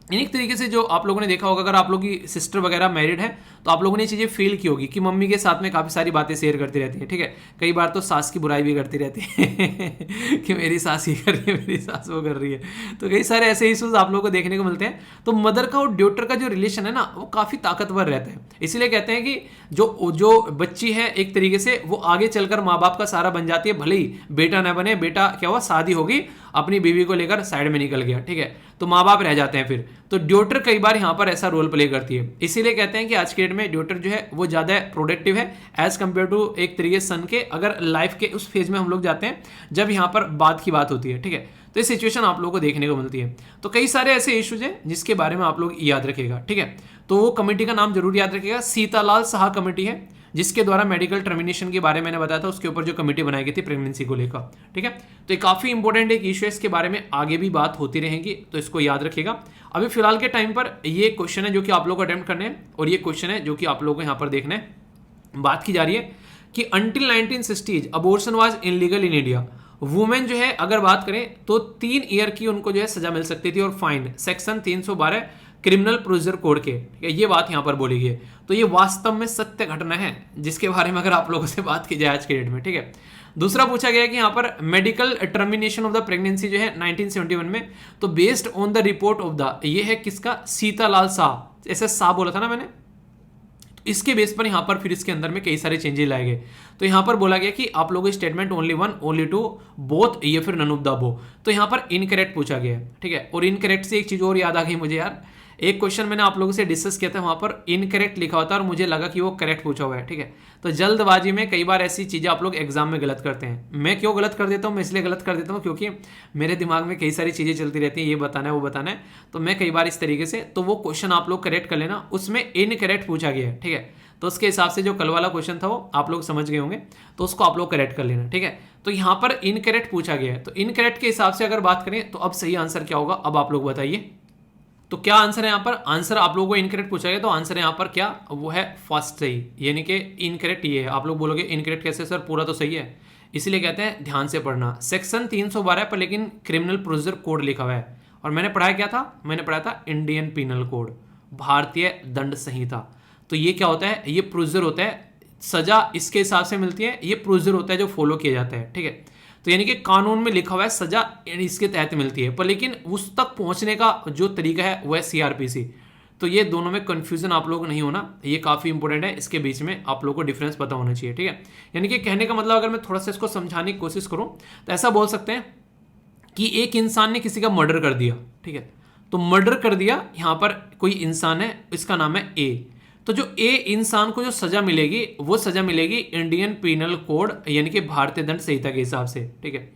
एक तरीके से जो आप लोगों ने देखा होगा, अगर आप लोगों की सिस्टर वगैरह मैरिड है तो आप लोगों ने ये चीज़ें फील की होगी कि मम्मी के साथ में काफ़ी सारी बातें शेयर करती रहती है, ठीक है। कई बार तो सास की बुराई भी करती रहती है कि मेरी सास ये कर रही है, मेरी सास वो कर रही है। तो कई सारे ऐसे इशूज आप लोगों को देखने को मिलते हैं। तो मदर का और ड्यूटर का जो रिलेशन है ना वो काफ़ी ताकतवर रहता है। इसीलिए कहते हैं कि जो बच्ची है एक तरीके से वो आगे चलकर माँ बाप का सहारा बन जाती है। भले ही बेटा ना बने, बेटा क्या हुआ, शादी होगी, अपनी बीवी को लेकर साइड में निकल गया, ठीक है, तो माँ बाप रह जाते हैं फिर। तो ड्यूटर कई बार यहाँ पर ऐसा रोल प्ले करती है। इसीलिए कहते हैं कि आज के डेट में ड्यूटर जो है वो ज़्यादा प्रोडक्टिव है एज कम्पेयर टू एक तरीके सन के, अगर लाइफ के उस फेज में हम लोग जाते हैं जब यहाँ पर बाद की बात होती है, ठीक है। तो ये सिचुएशन आप लोगों को देखने को मिलती है। तो कई सारे ऐसे इश्यूज हैं जिसके बारे में आप लोग याद रखिएगा, ठीक है। तो वो कमेटी का नाम जरूर याद रखिएगा, सीतालाल शाह कमेटी है, जिसके द्वारा मेडिकल टर्मिनेशन के बारे में मैंने बताया था, उसके ऊपर जो कमेटी बनाई गई थी प्रेगनेंसी को लेकर, ठीक है। तो ये काफ़ी इंपॉर्टेंट एक इशू है, इसके बारे में आगे भी बात होती रहेगी, तो इसको याद रखिएगा। अभी फिलहाल के टाइम पर ये क्वेश्चन है जो कि आप लोग को अटेम्प्ट करने हैं, और ये क्वेश्चन है जो कि आप लोगों को यहाँ पर देखना है। बात की जा रही है कि until 1960 abortion was illegal in India. Women जो है अगर बात करें तो 3 ईयर की उनको जो है सजा मिल सकती थी और fine, section 312 criminal procedure code के, ठीक है, ये बात यहाँ पर बोली गई है। तो ये वास्तव में सत्य घटना है जिसके बारे में अगर आप लोगों से बात की जाए आज के डेट में, ठीक है। दूसरा पूछा गया कि यहाँ पर medical termination of the pregnancy जो है 1971 में, तो based on the report of the, ये है किसका, सीतालाल शाह, ऐसे शाह बोला था ना मैंने, इसके बेस पर यहाँ पर फिर इसके अंदर में कई सारे चेंजेस लाए गए। तो यहाँ पर बोला गया कि आप लोगों की स्टेटमेंट ओनली 1, ओनली 2, बोथ, या फिर नन ऑफ द अबव। तो यहाँ पर इनकरेक्ट पूछा गया, ठीक है। और इनकरेक्ट से एक चीज और याद आ गई मुझे यार, एक क्वेश्चन मैंने आप लोगों से डिस्कस किया था, वहां पर इनकरेक्ट लिखा होता है और मुझे लगा कि वो करेक्ट पूछा हुआ है, ठीक है। तो जल्दबाजी में कई बार ऐसी चीजें आप लोग एग्जाम में गलत करते हैं। मैं क्यों गलत कर देता हूँ, मैं इसलिए गलत कर देता हूँ क्योंकि मेरे दिमाग में कई सारी चीजें चलती रहती हैं, ये बताना है वो बताना है, तो मैं कई बार इस तरीके से, तो वो क्वेश्चन आप लोग करेक्ट कर लेना, उसमें इनकरेक्ट पूछा गया है, ठीक है। तो उसके हिसाब से जो कल वाला क्वेश्चन था वो आप लोग समझ गए होंगे, तो उसको आप लोग करेक्ट कर लेना, ठीक है। तो यहाँ पर इनकरेक्ट पूछा गया है, तो इनकरेक्ट के हिसाब से अगर बात करें तो अब सही आंसर क्या होगा, अब आप लोग बताइए। तो क्या आंसर है यहाँ पर, आंसर आप लोगों को इनकरेक्ट पूछा गया, तो आंसर है यहाँ पर क्या, वो है फर्स्ट सही, यानी कि इनकरेक्ट ये है। आप लोग बोलोगे इनकरेक्ट कैसे सर, पूरा तो सही है, इसलिए कहते हैं ध्यान से पढ़ना। सेक्शन 312 पर लेकिन क्रिमिनल प्रोसीजर कोड लिखा हुआ है, और मैंने पढ़ाया क्या था, मैंने पढ़ाया था इंडियन पीनल कोड, भारतीय दंड संहिता। तो ये क्या होता है, ये प्रोसीजर होता है, सजा इसके हिसाब से मिलती है, ये प्रोसीजर होता है जो फॉलो किया जाता है, ठीक है। तो यानी कि कानून में लिखा हुआ है सजा इसके तहत मिलती है, पर लेकिन उस तक पहुंचने का जो तरीका है वह सीआरपीसी। तो ये दोनों में कंफ्यूजन आप लोग नहीं होना, ये काफ़ी इंपॉर्टेंट है, इसके बीच में आप लोगों को डिफरेंस पता होना चाहिए, ठीक है। यानी कि कहने का मतलब अगर मैं थोड़ा सा इसको समझाने की कोशिश करूं तो ऐसा बोल सकते हैं कि एक इंसान ने किसी का मर्डर कर दिया, ठीक है। तो मर्डर कर दिया, यहाँ पर कोई इंसान है, इसका नाम है ए। तो जो ए इंसान को जो सजा मिलेगी वो सजा मिलेगी इंडियन पीनल कोड यानी कि भारतीय दंड संहिता के हिसाब से, ठीक है।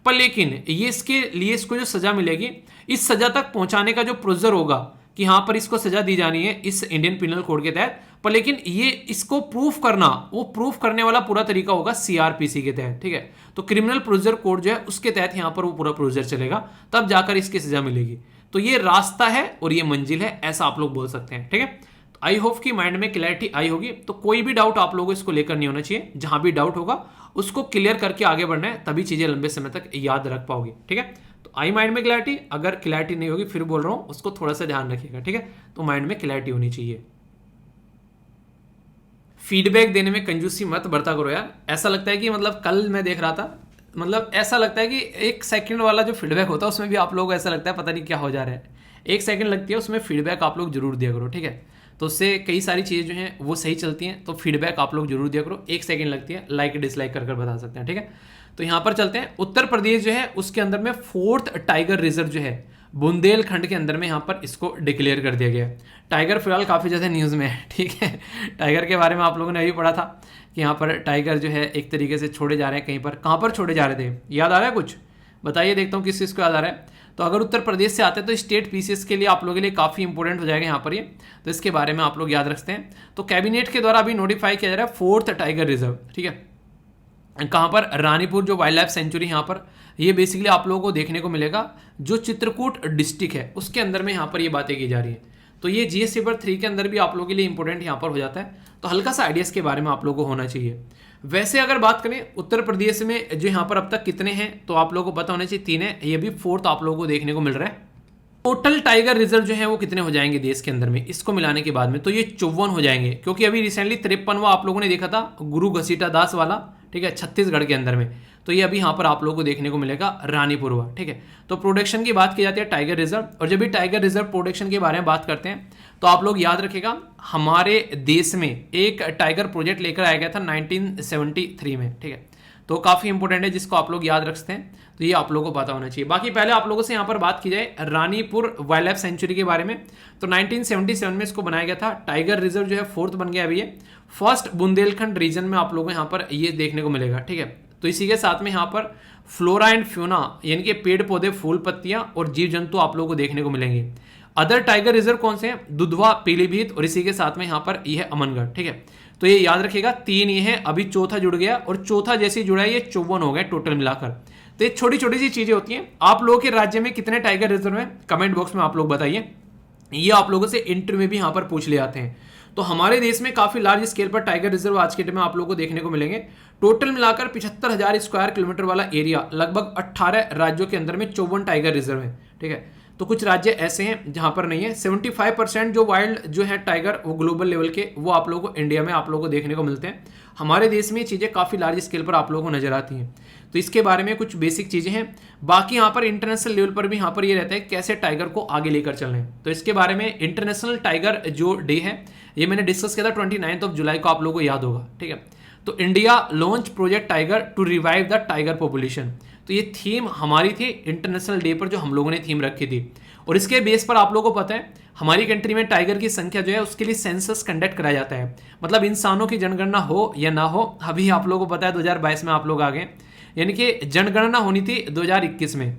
पर लेकिन ये इसके लिए इसको जो सजा मिलेगी, इस सजा तक पहुंचाने का जो प्रोसीजर होगा कि हाँ पर इसको सजा दी जानी है इस इंडियन पीनल कोड के तहत, पर लेकिन ये इसको प्रूफ करना, वो प्रूफ करने वाला पूरा तरीका होगा सीआरपीसी के तहत, ठीक है। तो क्रिमिनल प्रोसीजर कोड जो है उसके तहत यहाँ पर वो पूरा प्रोसीजर चलेगा, तब जाकर इसकी सजा मिलेगी। तो ये रास्ता है और ये मंजिल है, ऐसा आप लोग बोल सकते हैं, ठीक है। आई होप कि माइंड में क्लैरिटी आई होगी। तो कोई भी डाउट आप लोगों को इसको लेकर नहीं होना चाहिए, जहां भी डाउट होगा उसको क्लियर करके आगे बढ़ना है, तभी चीजें लंबे समय तक याद रख पाओगे, ठीक है। तो आई माइंड में क्लैरिटी, अगर क्लैरिटी नहीं होगी फिर बोल रहा हूं उसको थोड़ा सा ध्यान रखिएगा, ठीक है। तो माइंड में क्लैरिटी होनी चाहिए। फीडबैक देने में कंजूसी मत बरता करो यार। ऐसा लगता है कि मतलब कल मैं देख रहा था, मतलब ऐसा लगता है कि 1 सेकंड वाला जो फीडबैक होता है उसमें भी आप लोगों को ऐसा लगता है पता नहीं क्या हो जा रहा है। 1 सेकंड लगती है, उसमें फीडबैक आप लोग जरूर दिया करो, ठीक है। तो उससे कई सारी चीज़ें जो हैं वो सही चलती हैं। तो फीडबैक आप लोग जरूर दिया करो। 1 सेकंड लगती है, लाइक डिसलाइक कर बता सकते हैं, ठीक है। तो यहाँ पर चलते हैं। उत्तर प्रदेश जो है उसके अंदर में 4th टाइगर रिजर्व जो है बुंदेलखंड के अंदर में यहाँ पर इसको डिक्लेयर कर दिया गया है। टाइगर फिलहाल काफ़ी ज़्यादा न्यूज़ में है, ठीक है। टाइगर के बारे में आप लोगों ने अभी पढ़ा था कि यहाँ पर टाइगर जो है एक तरीके से छोड़े जा रहे हैं कहीं पर। कहाँ पर छोड़े जा रहे थे, याद आ रहा है कुछ? बताइए, देखता हूँ किस चीज़ को याद आ रहा है। तो अगर उत्तर प्रदेश से आते हैं तो स्टेट पीसीएस के लिए आप लोगों के लिए काफ़ी इंपॉर्टेंट हो जाएगा यहाँ पर ये। तो इसके बारे में आप लोग याद रखते हैं। तो कैबिनेट के द्वारा अभी नोटिफाई किया जा रहा है 4th टाइगर रिजर्व, ठीक है। कहाँ पर? रानीपुर जो वाइल्ड लाइफ सेंचुरी यहाँ पर, ये बेसिकली आप लोगों को देखने को मिलेगा जो चित्रकूट डिस्ट्रिक्ट है उसके अंदर में यहाँ पर ये बातें की जा रही है। तो ये जीएस पेपर 3 के अंदर भी आप लोगों के लिए इंपॉर्टेंट यहाँ पर हो जाता है। तो हल्का सा आइडियाज़ के बारे में आप लोगों को होना चाहिए। वैसे अगर बात करें उत्तर प्रदेश में जो यहाँ पर अब तक कितने हैं, तो आप लोगों को पता होना चाहिए 3 है। ये भी 4th आप लोगों को देखने को मिल रहा है। टोटल टाइगर रिजर्व जो है वो कितने हो जाएंगे देश के अंदर में, इसको मिलाने के बाद में? तो ये 54 हो जाएंगे, क्योंकि अभी रिसेंटली 53वां आप लोगों ने देखा था गुरु घसीटा दास वाला, ठीक है, छत्तीसगढ़ के अंदर में। तो ये अभी यहाँ पर आप लोगों को देखने को मिलेगा रानीपुरवा, ठीक है। तो प्रोडक्शन की बात की जाती है टाइगर रिजर्व, और जब भी टाइगर रिजर्व प्रोडक्शन के बारे में बात करते हैं तो आप लोग याद रखिएगा हमारे देश में एक टाइगर प्रोजेक्ट लेकर आया गया था 1973 में, ठीक है। तो काफ़ी इंपॉर्टेंट है, जिसको आप लोग याद रखते हैं। तो ये आप लोगों को पता होना चाहिए। बाकी पहले आप लोगों से यहाँ पर बात की जाए रानीपुर वाइल्ड लाइफ सेंचुरी के बारे में, तो 1977 में इसको बनाया गया था। टाइगर रिजर्व जो है 4th बन गया अभी ये। फर्स्ट बुंदेलखंड रीजन में आप लोगों को यहाँ पर ये देखने को मिलेगा, ठीक है। तो इसी के साथ में यहाँ पर फ्लोरा एंड फ्यूना यानी कि पेड़ पौधे, फूल पत्तियां और जीव जंतु आप लोगों को देखने को मिलेंगे। अदर टाइगर रिजर्व कौन से हैं? दुधवा, पीलीभीत और इसी के साथ में यहाँ पर यह है अमनगढ़, ठीक है। तो ये याद रखिएगा 3 ये है, अभी चौथा जुड़ गया और चौथा जैसे जुड़ा है ये 54 हो गए टोटल मिलाकर। तो ये छोटी छोटी सी चीजें होती हैं। आप लोगों के राज्य में कितने टाइगर रिजर्व हैं कमेंट बॉक्स में आप लोग बताइए। ये आप लोगों से इंटरव्यू में भी यहाँ पर पूछ ले आते हैं। तो हमारे देश में काफी लार्ज स्केल पर टाइगर रिजर्व आज के डेट में आप लोगों को देखने को मिलेंगे। टोटल मिलाकर 75,000 स्क्वायर किलोमीटर वाला एरिया, लगभग 18 राज्यों के अंदर में 54 टाइगर रिजर्व है, ठीक है। तो कुछ राज्य ऐसे हैं जहां पर नहीं है। 75% जो वाइल्ड जो है टाइगर वो ग्लोबल लेवल के, वो आप लोगों को इंडिया में आप लोगों को देखने को मिलते हैं। हमारे देश में ये चीज़ें काफ़ी लार्ज स्केल पर आप लोगों को नजर आती हैं। तो इसके बारे में कुछ बेसिक चीज़ें हैं। बाकी यहाँ पर इंटरनेशनल लेवल पर भी यहाँ पर ये रहता है कैसे टाइगर को आगे लेकर चलना है। तो इसके बारे में इंटरनेशनल टाइगर जो डे है ये मैंने डिस्कस किया था 29 जुलाई को, आप लोगों को याद होगा, ठीक है। तो India launch project tiger to revive the tiger population. तो ये थीम हमारी थी इंटरनेशनल डे पर, जो हम लोगों ने थीम रखी थी। और इसके बेस पर आप लोगों को पता है हमारी कंट्री में टाइगर की संख्या जो है उसके लिए सेंसस कंडक्ट कराया जाता है। मतलब इंसानों की जनगणना हो या ना हो, अभी आप लोगों को पता है 2022 में आप लोग आ गए, यानी कि जनगणना होनी थी 2021 में।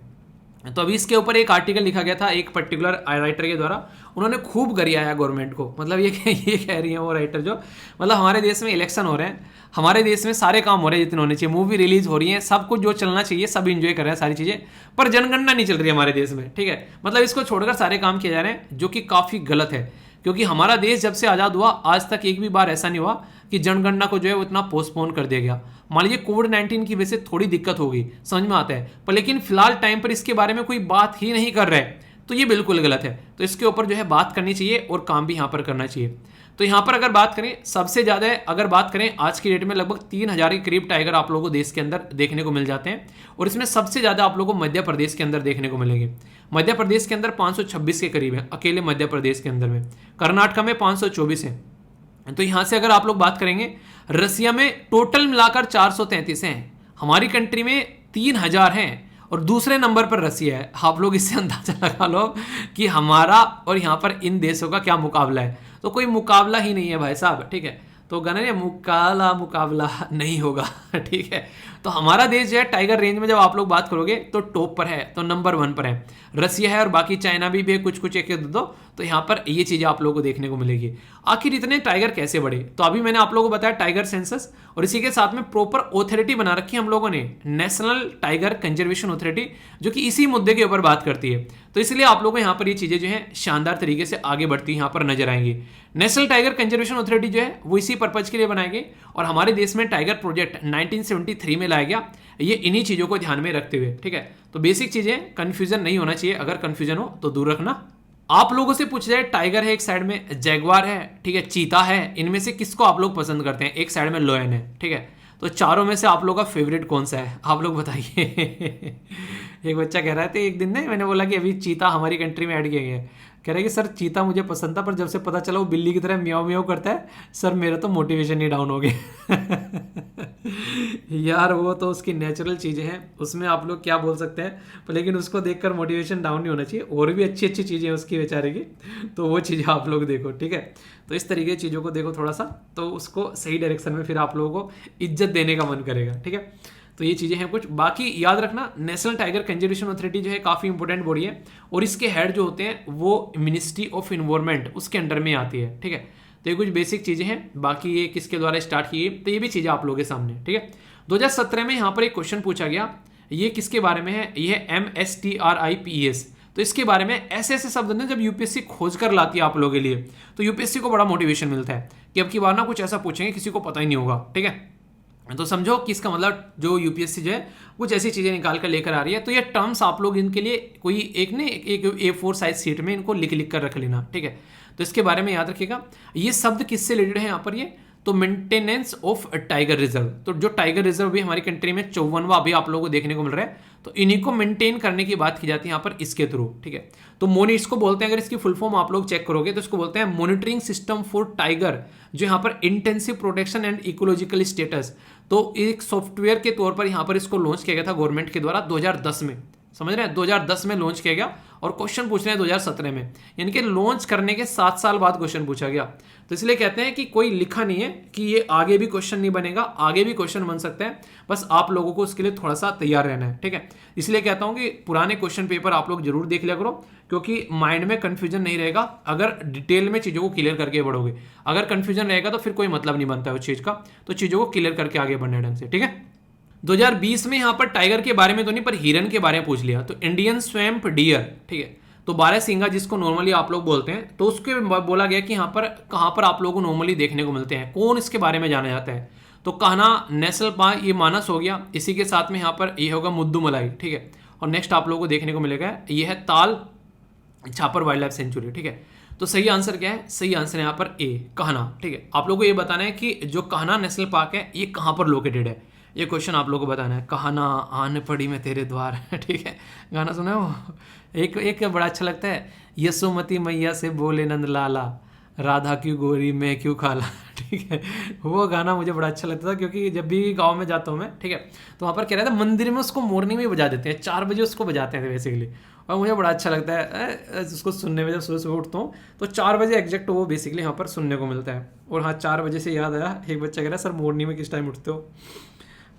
तो अभी इसके ऊपर एक आर्टिकल लिखा गया था एक पर्टिकुलर राइटर के द्वारा, उन्होंने खूब गरियाया गवर्नमेंट को। मतलब ये कह रही है वो राइटर जो, मतलब हमारे देश में इलेक्शन हो रहे हैं, हमारे देश में सारे काम हो रहे हैं जितने होने चाहिए, मूवी रिलीज हो रही है, सब कुछ जो चलना चाहिए सब इंजॉय कर रहे हैं सारी चीजें, पर जनगणना नहीं चल रही है हमारे देश में, ठीक है। मतलब इसको छोड़कर सारे काम किए जा रहे हैं, जो कि काफी गलत है। क्योंकि हमारा देश जब से आजाद हुआ आज तक एक भी बार ऐसा नहीं हुआ कि जनगणना को जो है वो इतना पोस्टपोन कर दिया गया। मान लीजिए कोविड-19 की वजह से थोड़ी दिक्कत हो गई, समझ में आता है, पर लेकिन फिलहाल टाइम पर इसके बारे में कोई बात ही नहीं कर रहे, तो ये बिल्कुल गलत है। तो इसके ऊपर जो है बात करनी चाहिए और काम भी यहाँ पर करना चाहिए। तो यहाँ पर अगर बात करें सबसे ज़्यादा, अगर बात करें आज की डेट में लगभग 3000 के करीब टाइगर आप लोगों को देश के अंदर देखने को मिल जाते हैं। और इसमें सबसे ज़्यादा आप लोगों को मध्य प्रदेश के अंदर देखने को मिलेंगे। मध्य प्रदेश के अंदर 526 के करीब है अकेले मध्य प्रदेश के अंदर में। कर्नाटक में 524 है। तो यहाँ से अगर आप लोग बात करेंगे, रसिया में टोटल मिलाकर 433 हैं, हमारी कंट्री में 3000 हैं और दूसरे नंबर पर रसिया है। आप लोग इससे अंदाजा लगा लो कि हमारा और यहाँ पर इन देशों का क्या मुकाबला है। तो कोई मुकाबला ही नहीं है भाई साहब, ठीक है। तो गाना ने मुकाबला नहीं होगा, ठीक है। तो हमारा देश जो है टाइगर रेंज में जब आप लोग बात करोगे तो टॉप पर है, तो नंबर 1 पर है रसिया है, और बाकी चाइना भी है कुछ कुछ एक दो। तो यहाँ पर ये चीज़ें आप लोगों को देखने को मिलेगी। आखिर इतने टाइगर कैसे बढ़े, तो अभी मैंने आप लोगों को बताया टाइगर सेंसस, और इसी के साथ में प्रॉपर ऑथोरिटी बना रखी है हम लोगों ने, नेशनल टाइगर कंजर्वेशन अथॉरिटी, जो कि इसी मुद्दे के ऊपर बात करती है। तो इसलिए आप लोगों को यहाँ पर ये चीज़ें जो है शानदार तरीके से आगे बढ़ती यहाँ पर नजर आएंगी। नेशनल टाइगर कंजर्वेशन अथॉरिटी जो है वो इसी पर्पज के लिए बनाई गई, और हमारे देश में टाइगर प्रोजेक्ट 1973 में लाया गया, ये इन्हीं चीज़ों को ध्यान में रखते हुए, ठीक है। तो बेसिक चीज़ें, कंफ्यूजन नहीं होना चाहिए, अगर कंफ्यूजन हो तो दूर रखना। आप लोगों से पूछ जाए, टाइगर है एक साइड में, जैगवार है, ठीक है, चीता है, इनमें से किसको आप लोग पसंद करते हैं? एक साइड में लोयन है, ठीक है। तो चारों में से आप लोगों का फेवरेट कौन सा है, आप लोग बताइए। एक बच्चा कह रहा था एक दिन ने, मैंने बोला कि अभी चीता हमारी कंट्री में ऐड किया गया है, कह रहा है कि सर चीता मुझे पसंद था, पर जब से पता चला वो बिल्ली की तरह म्याऊ म्याऊ करता है, सर मेरा तो मोटिवेशन ही डाउन हो गया। यार वो तो उसकी नेचुरल चीज़ें हैं, उसमें आप लोग क्या बोल सकते हैं, पर लेकिन उसको देखकर मोटिवेशन डाउन नहीं होना चाहिए, और भी अच्छी अच्छी चीज़ें हैं उसकी बेचारे की, तो वो चीज़ें आप लोग देखो, ठीक है। तो इस तरीके की चीज़ों को देखो थोड़ा सा, तो उसको सही डायरेक्शन में फिर आप लोगों को इज्जत देने का मन करेगा, ठीक है। तो ये चीज़ें हैं कुछ। बाकी याद रखना, नेशनल टाइगर कंजर्वेशन अथॉरिटी जो है काफ़ी इंपॉर्टेंट बॉडी है, और इसके हेड जो होते हैं वो मिनिस्ट्री ऑफ इन्वायरमेंट उसके अंडर में आती है, ठीक है। तो ये कुछ बेसिक चीज़ें हैं। बाकी ये किसके द्वारा स्टार्ट की, तो ये भी चीज़ें आप लोगों के सामने, ठीक है। 2017 में यहाँ पर एक क्वेश्चन पूछा गया, ये किसके बारे में है, ये है MSTRIPES। तो इसके बारे में ऐसे ऐसे शब्द ने जब यूपीएससी खोज कर लाती है आप लोगों के लिए, तो यूपीएससी को बड़ा मोटिवेशन मिलता है कि अब की बार ना कुछ ऐसा पूछेंगे किसी को पता ही नहीं होगा, ठीक है। तो समझो कि इसका मतलब जो यूपीएससी जो है कुछ ऐसी चीज़ें निकाल कर लेकर आ रही है। तो ये टर्म्स आप लोग इनके लिए कोई एक ने एक A4 साइज शीट में इनको लिख कर रख लेना, ठीक है। तो इसके बारे में याद रखिएगा। ये शब्द किससे रिलेटेड है यहाँ पर, ये तो मेंटेनेंस ऑफ टाइगर रिजर्व। तो जो टाइगर रिजर्व भी हमारी कंट्री में 54वां अभी आप लोगों को देखने को मिल रहा है, तो इन्हीं को मेंटेन करने की बात की जाती है यहाँ पर इसके थ्रू, ठीक है। तो मोनी इसको बोलते हैं, अगर इसकी फुल फॉर्म आप लोग चेक करोगे तो इसको बोलते हैं मॉनिटरिंग सिस्टम फॉर टाइगर, जो यहाँ पर intensive protection and ecological status. तो एक सॉफ्टवेयर के तौर पर यहाँ पर इसको लॉन्च किया गया था गवर्नमेंट के द्वारा 2010 में, समझ रहे हैं, 2010 में लॉन्च किया गया, और क्वेश्चन पूछ रहे हैं 2017 में, यानी कि लॉन्च करने के 7 साल बाद क्वेश्चन पूछा गया। तो इसलिए कहते हैं कि कोई लिखा नहीं है कि ये आगे भी क्वेश्चन नहीं बनेगा, आगे भी क्वेश्चन बन सकता है, बस आप लोगों को उसके लिए थोड़ा सा तैयार रहना है, ठीक है। इसलिए कहता हूं कि पुराने क्वेश्चन पेपर आप लोग जरूर देख लिया करो, क्योंकि माइंड में कंफ्यूजन नहीं रहेगा अगर डिटेल में चीज़ों को क्लियर करके बढ़ोगे। अगर कंफ्यूजन रहेगा तो फिर कोई मतलब नहीं बनता है उस चीज़ का, तो चीज़ों को क्लियर करके आगे बढ़ने ढंग से, ठीक है। 2020 में यहाँ पर टाइगर के बारे में तो नहीं, पर हिरन के बारे में पूछ लिया। तो इंडियन स्वैम्प डियर, ठीक है, तो बारहसिंगा जिसको नॉर्मली आप लोग बोलते हैं, तो उसके बोला गया कि यहाँ पर कहाँ पर आप लोगों को नॉर्मली देखने को मिलते हैं, कौन इसके बारे में जाना जाता है। तो कान्हा नेशनल पार्क, ये मानस हो गया, इसी के साथ में यहाँ पर ये होगा मुद्दुमलाई, ठीक है। और नेक्स्ट आप लोगों को देखने को मिलेगा ये है Tal Chhapar wild life sanctuary, ठीक है। तो सही आंसर क्या है, सही आंसर है यहाँ पर ए, कान्हा, ठीक है। आप लोगों को ये बताना है कि जो कान्हा नेशनल पार्क है ये कहाँ पर लोकेटेड है, ये क्वेश्चन आप लोगों को बताना है। कहाना आन पड़ी मैं तेरे द्वार, ठीक है, गाना सुना है वो, एक बड़ा अच्छा लगता है, यशोमती मैया से बोले नंद लाला, राधा क्यों गोरी मैं क्यों खाला, ठीक है। वो गाना मुझे बड़ा अच्छा लगता था, क्योंकि जब भी गांव में जाता हूँ मैं, ठीक है, तो वहाँ पर कह रहा था मंदिर में उसको मॉर्निंग में बजा देते हैं, 4 बजे उसको बजाते हैं बेसिकली, और मुझे बड़ा अच्छा लगता है उसको सुनने में। जब सुबह सुबह उठता हूँ तो 4 बजे एग्जैक्ट वो बेसिकली यहाँ पर सुनने को मिलता है। और हाँ, 4 बजे से याद आया, एक बच्चा कह रहा है सर मॉर्निंग में किस टाइम उठते हो।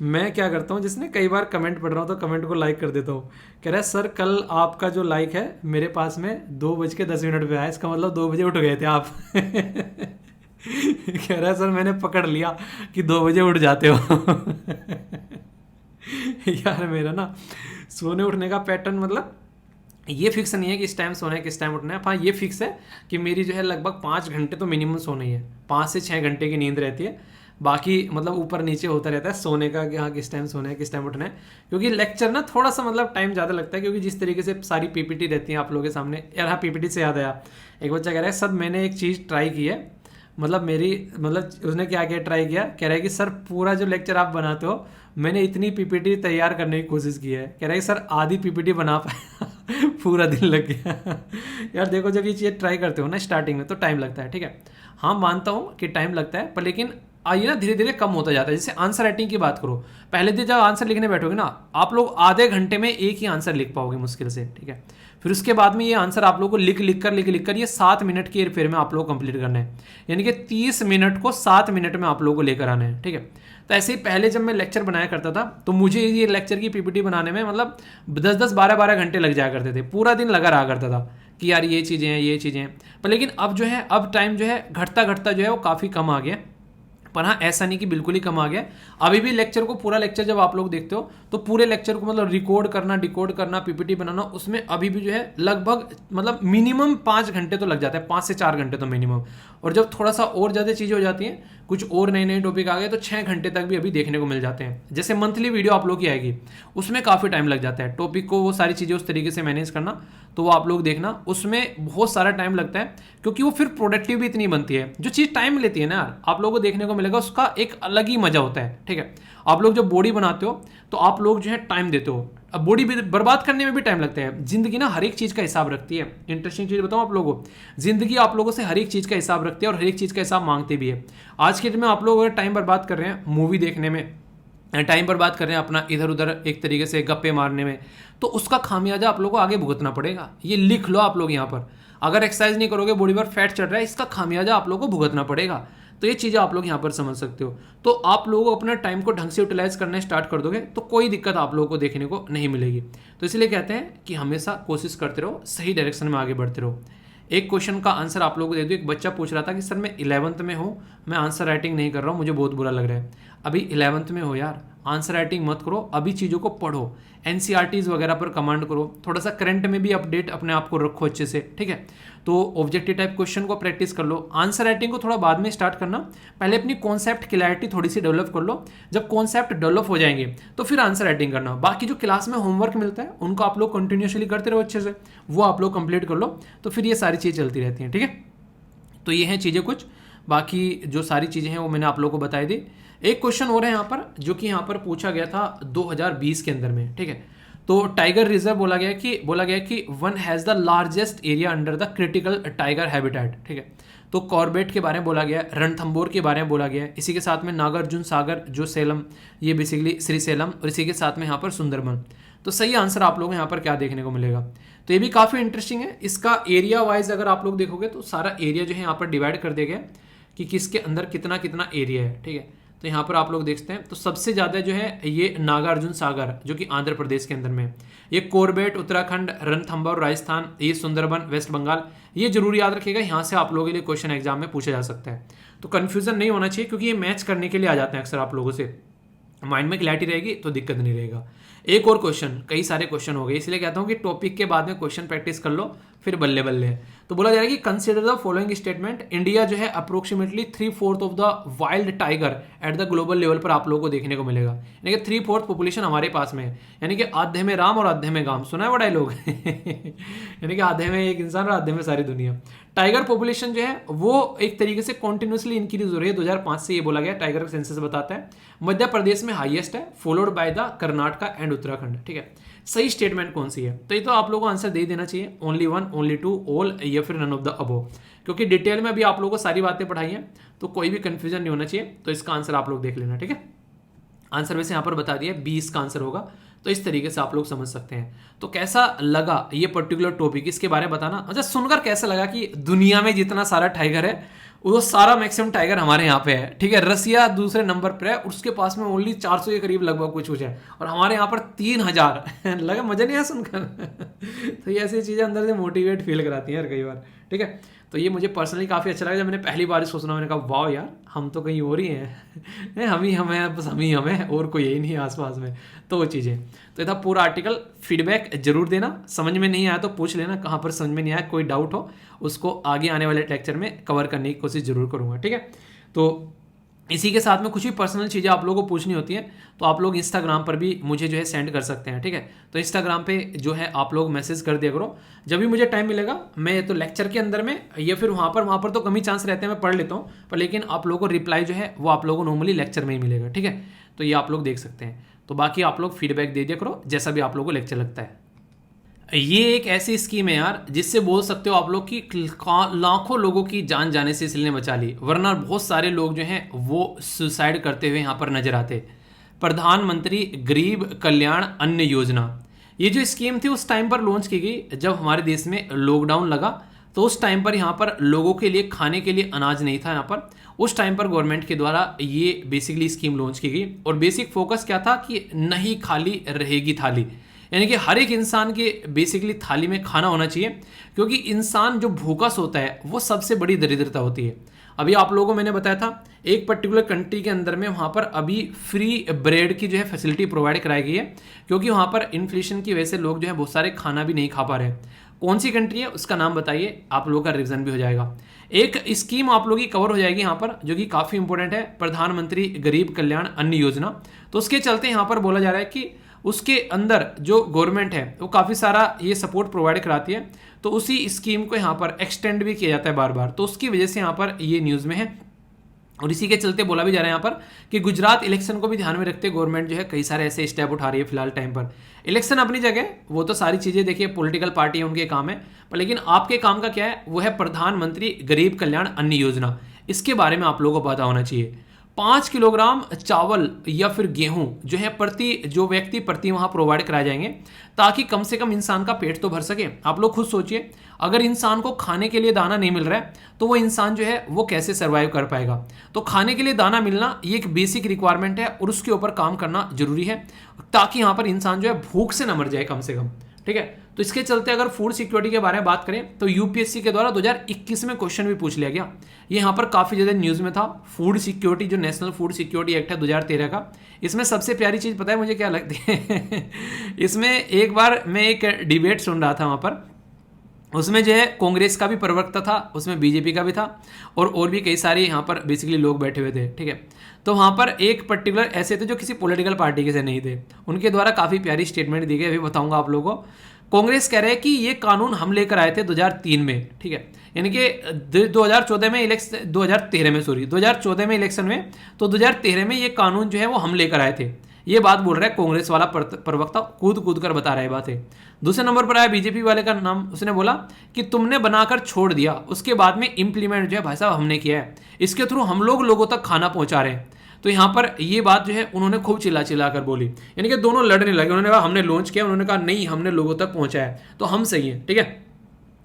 मैं क्या करता हूँ, जिसने कई बार कमेंट पढ़ रहा हूँ तो कमेंट को लाइक कर देता हूँ। कह रहा है सर कल आपका जो लाइक है मेरे पास में 2:10 पे आया, इसका मतलब 2 बजे उठ गए थे आप। कह रहा है सर मैंने पकड़ लिया कि 2 बजे उठ जाते हो। यार मेरा ना सोने उठने का पैटर्न मतलब ये फिक्स नहीं है कि इस टाइम सोना है किस टाइम उठना है। हाँ ये फिक्स है कि मेरी जो है लगभग 5 घंटे तो मिनिमम सोना ही है, 5 से 6 घंटे की नींद रहती है, बाकी मतलब ऊपर नीचे होता रहता है सोने का कि हाँ किस टाइम सोना है किस टाइम उठना है। क्योंकि लेक्चर ना थोड़ा सा मतलब टाइम ज़्यादा लगता है, क्योंकि जिस तरीके से सारी पीपीटी रहती है आप लोगों के सामने। यार हाँ पीपीटी से याद आया, एक बच्चा कह रहा है सर मैंने एक चीज़ ट्राई की है, मतलब उसने क्या क्या ट्राई किया, कह रहा है कि सर पूरा जो लेक्चर आप बनाते हो मैंने इतनी पीपीटी तैयार करने की कोशिश की है, कह रहा है कि सर आधी पीपीटी बना पाया। पूरा दिन लग गया। यार देखो जब ये चीज़ ट्राई करते हो ना स्टार्टिंग में तो टाइम लगता है, ठीक है, हाँ मानता हूँ कि टाइम लगता है, पर लेकिन आइए ना धीरे धीरे कम होता जाता है। जैसे आंसर राइटिंग की बात करो, पहले दिन जब आंसर लिखने बैठोगे ना, आप लोग आधे घंटे में एक ही आंसर लिख पाओगे मुश्किल से, ठीक है। फिर उसके बाद में ये आंसर आप लोग को लिख कर ये 7 मिनट की एयरफेयर में आप लोग को कंप्लीट करना है, यानी कि 30 मिनट को 7 मिनट में आप लोगों को लेकर आना है, ठीक है। तो ऐसे ही पहले जब मैं लेक्चर बनाया करता था तो मुझे ये लेक्चर की पीपीटी बनाने में मतलब 10-10 12-12 घंटे लग जाया करते थे, पूरा दिन लगा रहा करता था कि यार ये चीज़ें हैं ये चीज़ें हैं। पर लेकिन अब जो है, अब टाइम जो है घटता घटता जो है वो काफ़ी कम आ गया। पर हाँ, ऐसा नहीं कि बिल्कुल ही कम आ गया। अभी भी लेक्चर को, पूरा लेक्चर जब आप लोग देखते हो तो पूरे लेक्चर को मतलब रिकॉर्ड करना, डिकोड करना, पीपीटी बनाना, उसमें अभी भी जो है लगभग मतलब मिनिमम 5 घंटे तो लग जाता है, 5 से 4 घंटे तो मिनिमम। और जब थोड़ा सा और ज़्यादा चीज़ें हो जाती हैं, कुछ और नए नए टॉपिक आ गए तो 6 घंटे तक भी अभी देखने को मिल जाते हैं। जैसे मंथली वीडियो आप लोग की आएगी, उसमें काफ़ी टाइम लग जाता है टॉपिक को वो सारी चीज़ें उस तरीके से मैनेज करना, तो वो आप लोग देखना, उसमें बहुत सारा टाइम लगता है, क्योंकि वो फिर प्रोडक्टिव भी इतनी बनती है। जो चीज़ टाइम लेती है ना यार, आप लोगों को देखने को मिलेगा उसका एक अलग ही मजा होता है, ठीक है। आप लोग जब बॉडी बनाते हो तो आप लोग जो है टाइम देते हो, अब बॉडी बर्बाद करने में भी टाइम लगता है। जिंदगी ना हर एक चीज़ का हिसाब रखती है। इंटरेस्टिंग चीज़ बताऊँ आप लोगों को, जिंदगी आप लोगों से हर एक चीज़ का हिसाब रखती है और हर एक चीज़ का हिसाब मांगती भी है। आज के दिन में आप लोग अगर टाइम बर्बाद कर रहे हैं मूवी देखने में, टाइम बर्बाद कर रहे हैं अपना इधर उधर एक तरीके से गप्पे मारने में, तो उसका खामियाजा आप लोगों को आगे भुगतना पड़ेगा। ये लिख लो आप लोग यहाँ पर, अगर एक्सरसाइज नहीं करोगे, बॉडी पर फैट चढ़ रहा है, इसका खामियाजा आप लोगों को भुगतना पड़ेगा। तो ये चीज़ें आप लोग यहाँ पर समझ सकते हो। तो आप लोगों को अपना टाइम को ढंग से यूटिलाइज करना स्टार्ट कर दोगे तो कोई दिक्कत आप लोगों को देखने को नहीं मिलेगी। तो इसलिए कहते हैं कि हमेशा कोशिश करते रहो, सही डायरेक्शन में आगे बढ़ते रहो। एक क्वेश्चन का आंसर आप लोगों को दे दूँ। एक बच्चा पूछ रहा था कि सर मैं 11th में हूँ, मैं आंसर राइटिंग नहीं कर रहा हूँ, मुझे बहुत बुरा लग रहा है। अभी 11th में हो यार, आंसर राइटिंग मत करो, अभी चीज़ों को पढ़ो, एनसीईआरटीज़ वगैरह पर कमांड करो, थोड़ा सा करंट में भी अपडेट अपने आप को रखो अच्छे से, ठीक है। तो ऑब्जेक्टिव टाइप क्वेश्चन को प्रैक्टिस कर लो। आंसर राइटिंग को थोड़ा बाद में स्टार्ट करना, पहले अपनी कॉन्सेप्ट क्लैरिटी थोड़ी सी डेवलप कर लो। जब कॉन्सेप्ट डेवलप हो जाएंगे तो फिर आंसर राइटिंग करना। बाकी जो क्लास में होमवर्क मिलता है उनको आप लोग कंटिन्यूसली करते रहो अच्छे से, वो आप लोग कंप्लीट कर लो, तो फिर ये सारी चीज़ें चलती रहती हैं, ठीक है। तो ये हैं चीज़ें कुछ, बाकी जो सारी चीज़ें हैं वो मैंने आप लोगों को बताई दी। एक क्वेश्चन और है यहाँ पर, जो कि यहाँ पर पूछा गया था 2020 के अंदर में, ठीक है। तो टाइगर रिजर्व बोला गया कि one has the largest area under the critical tiger habitat, ठीक है। तो कॉर्बेट के बारे में बोला गया, रणथंबोर के बारे में बोला गया, इसी के साथ में नागार्जुन सागर जो सेलम, ये बेसिकली श्रीसेलम, और इसी के साथ में यहाँ पर सुंदरबन। तो सही आंसर आप लोगों को यहाँ पर क्या देखने को मिलेगा, तो ये भी काफ़ी इंटरेस्टिंग है। इसका एरिया वाइज अगर आप लोग देखोगे तो सारा एरिया जो है यहाँ पर डिवाइड कर दिया गया कि किसके अंदर कितना कितना एरिया है, ठीक है। तो यहाँ पर आप लोग देखते हैं तो सबसे ज़्यादा जो है ये नागार्जुन सागर जो कि आंध्र प्रदेश के अंदर में, ये कॉर्बेट उत्तराखंड, रणथंबोर राजस्थान, ये सुंदरबन वेस्ट बंगाल। ये जरूर याद रखिएगा, यहाँ से आप लोगों के लिए क्वेश्चन एग्जाम में पूछा जा सकता है। तो कन्फ्यूजन नहीं होना चाहिए, क्योंकि ये मैच करने के लिए आ जाते हैं अक्सर आप लोगों से। माइंड में क्लैरिटी रहेगी तो दिक्कत नहीं रहेगा। एक और क्वेश्चन, कई सारे क्वेश्चन हो गए, इसलिए कहता हूँ कि टॉपिक के बाद में क्वेश्चन प्रैक्टिस कर लो, फिर बल्ले बल्ले। तो बोला जा रहा है कि consider the following statement, India जो है approximately 3/4 of the wild tiger at the global level पर आप लोगों को देखने को मिलेगा, यानी कि 3/4 पॉपुलेशन हमारे पास में है, यानी कि आधे में राम और आधे में गाम। सुना है वो डायलॉग यानी कि आधे में एक इंसान और आधे में सारी दुनिया। टाइगर पॉपुलेशन जो है वो एक तरीके से कॉन्टिन्यूसली इंक्रीज हो रही है 2005 से, ये बोला गया, टाइगर का सेंसस बताता है। मध्य प्रदेश में हाईएस्ट है, followed by the Karnataka and Uttarakhand, ठीक है। सही स्टेटमेंट कौन सी है, तो ये तो आप लोगों को आंसर दे देना चाहिए, only one, only two, all, या फिर नन ऑफ द अबव, क्योंकि डिटेल में अभी आप लोगों को सारी बातें पढ़ाई हैं, तो कोई भी कंफ्यूजन नहीं होना चाहिए। तो इसका आंसर आप लोग देख लेना, ठीक है। आंसर वैसे यहाँ पर बता दिया, 20 का आंसर होगा, तो इस तरीके से आप लोग समझ सकते हैं। तो कैसा लगा ये पर्टिकुलर टॉपिक, इसके बारे में बताना। अच्छा, सुनकर कैसा लगा कि दुनिया में जितना सारा टाइगर है वो सारा मैक्सिमम टाइगर हमारे यहाँ पे है, ठीक है। रसिया दूसरे नंबर पर है, उसके पास में ओनली 400 के करीब लगभग कुछ है, और हमारे यहाँ पर 3000 लगा, मजा नहीं आया सुनकर तो ये ऐसी चीज़ें अंदर से मोटिवेट फील कराती हैं यार कई बार, ठीक है। तो ये मुझे पर्सनली काफ़ी अच्छा लगा। जब मैंने पहली बार इसको सुना, मैंने कहा वाह यार, हम तो कहीं और ही हैं हम ही हैं, बस हम ही हमें, और कोई यही नहीं है आसपास में। तो वो चीज़ें, तो ये था पूरा आर्टिकल। फीडबैक जरूर देना, समझ में नहीं आया तो पूछ लेना कहाँ पर समझ में नहीं आया, कोई डाउट हो उसको आगे आने वाले लेक्चर में कवर करने की कोशिश जरूर करूँगा, ठीक है। तो इसी के साथ में कुछ भी पर्सनल चीज़ें आप लोगों को पूछनी होती हैं तो आप लोग इंस्टाग्राम पर भी मुझे जो है सेंड कर सकते हैं, ठीक है। तो इंस्टाग्राम पे जो है आप लोग मैसेज कर दिया करो, जब भी मुझे टाइम मिलेगा। मैं तो लेक्चर के अंदर में या फिर वहाँ पर तो कम ही चांस रहते हैं, मैं पढ़ लेता हूँ, पर लेकिन आप लोगों को रिप्लाई जो है वो आप लोगों को नॉर्मली लेक्चर में ही मिलेगा, ठीक है। तो ये आप लोग देख सकते हैं। तो बाकी आप लोग फीडबैक दे दिया करो जैसा भी आप लोगों को लेक्चर लगता है। ये एक ऐसी स्कीम है यार जिससे बोल सकते हो आप लोग कि लाखों लोगों की जान जाने से इसलिए बचा ली, वरना बहुत सारे लोग जो हैं वो सुसाइड करते हुए यहाँ पर नजर आते। प्रधानमंत्री गरीब कल्याण अन्न योजना, ये जो स्कीम थी उस टाइम पर लॉन्च की गई जब हमारे देश में लॉकडाउन लगा। तो उस टाइम पर यहाँ पर लोगों के लिए खाने के लिए अनाज नहीं था। यहाँ पर उस टाइम पर गवर्नमेंट के द्वारा ये बेसिकली स्कीम लॉन्च की गई और बेसिक फोकस क्या था कि नहीं खाली रहेगी थाली, यानी कि हर एक इंसान के बेसिकली थाली में खाना होना चाहिए, क्योंकि इंसान जो भूखा सोता है वो सबसे बड़ी दरिद्रता होती है। अभी आप लोगों को मैंने बताया था एक पर्टिकुलर कंट्री के अंदर में वहाँ पर अभी फ्री ब्रेड की जो है फैसिलिटी प्रोवाइड कराई गई है, क्योंकि वहाँ पर इन्फ्लेशन की वजह से लोग जो है बहुत सारे खाना भी नहीं खा पा रहे हैं। कौन सी कंट्री है उसका नाम बताइए, आप लोगों का रिवीजन भी हो जाएगा। एक स्कीम आप लोगों की कवर हो जाएगी यहाँ पर जो कि काफ़ी इंपॉर्टेंट है, प्रधानमंत्री गरीब कल्याण अन्न योजना। तो उसके चलते यहाँ पर बोला जा रहा है कि उसके अंदर जो गवर्नमेंट है वो काफ़ी सारा ये सपोर्ट प्रोवाइड कराती है, तो उसी स्कीम को यहाँ पर एक्सटेंड भी किया जाता है बार बार, तो उसकी वजह से यहाँ पर ये न्यूज़ में है। और इसी के चलते बोला भी जा रहा है यहाँ पर कि गुजरात इलेक्शन को भी ध्यान में रखते गवर्नमेंट जो है कई सारे ऐसे स्टेप उठा रही है फिलहाल टाइम पर। इलेक्शन अपनी जगह, वो तो सारी चीज़ें देखिए पॉलिटिकल पार्टी है उनके काम है, पर लेकिन आपके काम का क्या है, वो है प्रधानमंत्री गरीब कल्याण अन्न योजना। इसके बारे में आप लोगों को पता होना चाहिए। 5 किलोग्राम चावल या फिर गेहूं जो है जो व्यक्ति प्रति वहां प्रोवाइड कराए जाएंगे, ताकि कम से कम इंसान का पेट तो भर सके। आप लोग खुद सोचिए, अगर इंसान को खाने के लिए दाना नहीं मिल रहा है तो वो इंसान जो है वो कैसे सर्वाइव कर पाएगा। तो खाने के लिए दाना मिलना ये एक बेसिक रिक्वायरमेंट है और उसके ऊपर काम करना जरूरी है, ताकि यहाँ पर इंसान जो है भूख से ना मर जाए कम से कम। ठीक है, तो इसके चलते अगर फूड सिक्योरिटी के बारे में बात करें तो यूपीएससी के द्वारा 2021 में क्वेश्चन भी पूछ लिया गया। ये यहाँ पर काफ़ी ज़्यादा न्यूज़ में था। फूड सिक्योरिटी जो नेशनल फूड सिक्योरिटी एक्ट है 2013 का, इसमें सबसे प्यारी चीज़ पता है मुझे क्या लगती है इसमें एक बार मैं एक डिबेट सुन रहा था वहाँ पर, उसमें जो है कांग्रेस का भी प्रवक्ता था, उसमें बीजेपी का भी था और भी कई सारे यहाँ पर बेसिकली लोग बैठे हुए थे। ठीक है, तो वहाँ पर एक पर्टिकुलर ऐसे थे जो किसी पॉलिटिकल पार्टी के से नहीं थे, उनके द्वारा काफ़ी प्यारी स्टेटमेंट दी गई, अभी बताऊंगा आप लोगों को। कांग्रेस कह रहे हैं कि ये कानून हम लेकर आए थे 2003 में। ठीक है, यानी कि 2014 में इलेक्शन 2014 में इलेक्शन में, तो 2013 में ये कानून जो है वो हम लेकर आए थे। ये बात बोल रहा है कांग्रेस वाला प्रवक्ता, कूद कूद कर बता रहा है बात है। दूसरे नंबर पर आया बीजेपी वाले का नाम, उसने बोला कि तुमने बनाकर छोड़ दिया, उसके बाद में इंप्लीमेंट जो है भाई साहब हमने किया है, इसके थ्रू हम लोगों तक खाना पहुंचा रहे हैं। तो यहाँ पर ये बात जो है उन्होंने खूब चिल्ला चिल्ला कर बोली, यानी कि दोनों लड़ने लगे। उन्होंने कहा हमने लॉन्च किया, उन्होंने कहा नहीं हमने लोगों तक पहुंचाया, तो हम सही है। ठीक है,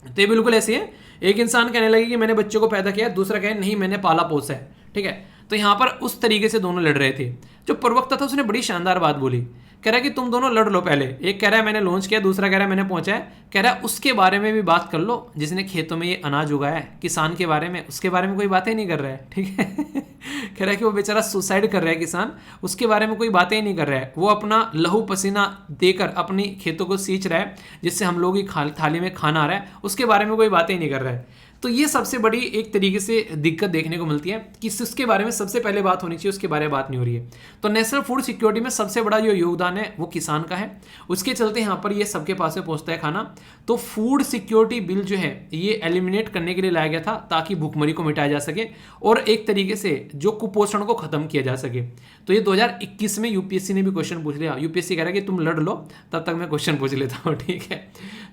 तो ये बिल्कुल ऐसे है, एक इंसान कहने लगे कि मैंने बच्चे को पैदा किया, दूसरा कहे नहीं मैंने पाला पोसा है। ठीक है, तो यहाँ पर उस तरीके से दोनों लड़ रहे थे। जो प्रवक्ता था उसने बड़ी शानदार बात बोली, कह रहा है कि तुम दोनों लड़ लो पहले, एक कह रहा है मैंने लॉन्च किया, दूसरा कह रहा है मैंने पहुंचाया, कह रहा है उसके बारे में भी बात कर लो जिसने खेतों में ये अनाज उगाया है, किसान के बारे में, उसके बारे में कोई बातें नहीं कर रहा है। ठीक है कह रहा है कि वो बेचारा सुसाइड कर रहा है किसान, उसके बारे में कोई बातें ही नहीं कर रहा है, वो अपना लहू पसीना देकर अपनी खेतों को सींच रहा है जिससे हम लोग की थाली में खाना आ रहा है, उसके बारे में कोई बातें ही नहीं कर रहा है। तो ये सबसे बड़ी एक तरीके से दिक्कत देखने को मिलती है कि उसके बारे में सबसे पहले बात होनी चाहिए, उसके बारे में बात नहीं हो रही है। तो नेशनल फूड सिक्योरिटी में सबसे बड़ा जो योगदान है वो किसान का है, उसके चलते यहाँ पर ये सबके पास में पहुँचता है खाना। तो फूड सिक्योरिटी बिल जो है ये एलिमिनेट करने के लिए लाया गया था ताकि भूखमरी को मिटाया जा सके और एक तरीके से जो कुपोषण को खत्म किया जा सके। तो ये 2021 में यूपीएससी ने भी क्वेश्चन पूछ लिया, यूपीएससी कह रहा है कि तुम लड़ लो तब तक मैं क्वेश्चन पूछ लेता हूँ। ठीक है,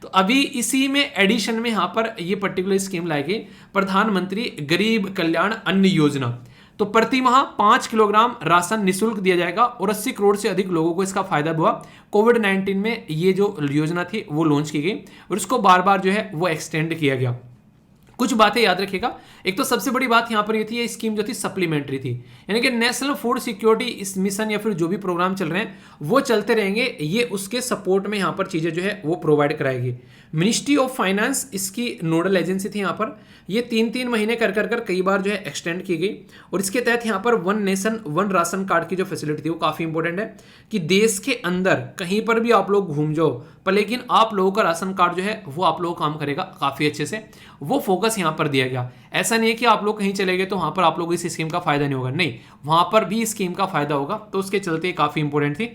तो अभी इसी में एडिशन में यहाँ पर ये पर्टिकुलर स्कीम लाई गई, प्रधानमंत्री गरीब कल्याण अन्न योजना। तो प्रति माह 5 किलोग्राम राशन निःशुल्क दिया जाएगा और 80 करोड़ से अधिक लोगों को इसका फायदा हुआ। कोविड-19 में ये जो योजना थी वो लॉन्च की गई और इसको बार बार जो है वो एक्सटेंड किया गया। कुछ बातें याद रखिएगा, एक तो सबसे बड़ी बात यहाँ पर ये थी, ये स्कीम जो थी सप्लीमेंट्री थी, यानी कि नेशनल फूड सिक्योरिटी इस मिशन या फिर जो भी प्रोग्राम चल रहे हैं वो चलते रहेंगे, ये उसके सपोर्ट में यहाँ पर चीज़ें जो है वो प्रोवाइड कराएगी। मिनिस्ट्री ऑफ फाइनेंस इसकी नोडल एजेंसी थी यहाँ पर, ये 3-3 महीने कर कई बार जो है एक्सटेंड की गई और इसके तहत यहाँ पर one nation one ration card की जो फैसिलिटी थी वो काफ़ी इंपॉर्टेंट है कि देश के अंदर कहीं पर भी आप लोग घूम जाओ पर लेकिन आप लोगों का राशन कार्ड जो है वो आप लोगों को काम करेगा काफ़ी अच्छे से, वो फोकस यहाँ पर दिया गया। ऐसा नहीं है कि आप लोग कहीं चले गए तो वहाँ पर आप लोगों को इस स्कीम का फायदा नहीं होगा, नहीं, वहाँ पर भी इस स्कीम का फायदा होगा। तो उसके चलते काफ़ी इंपॉर्टेंट थी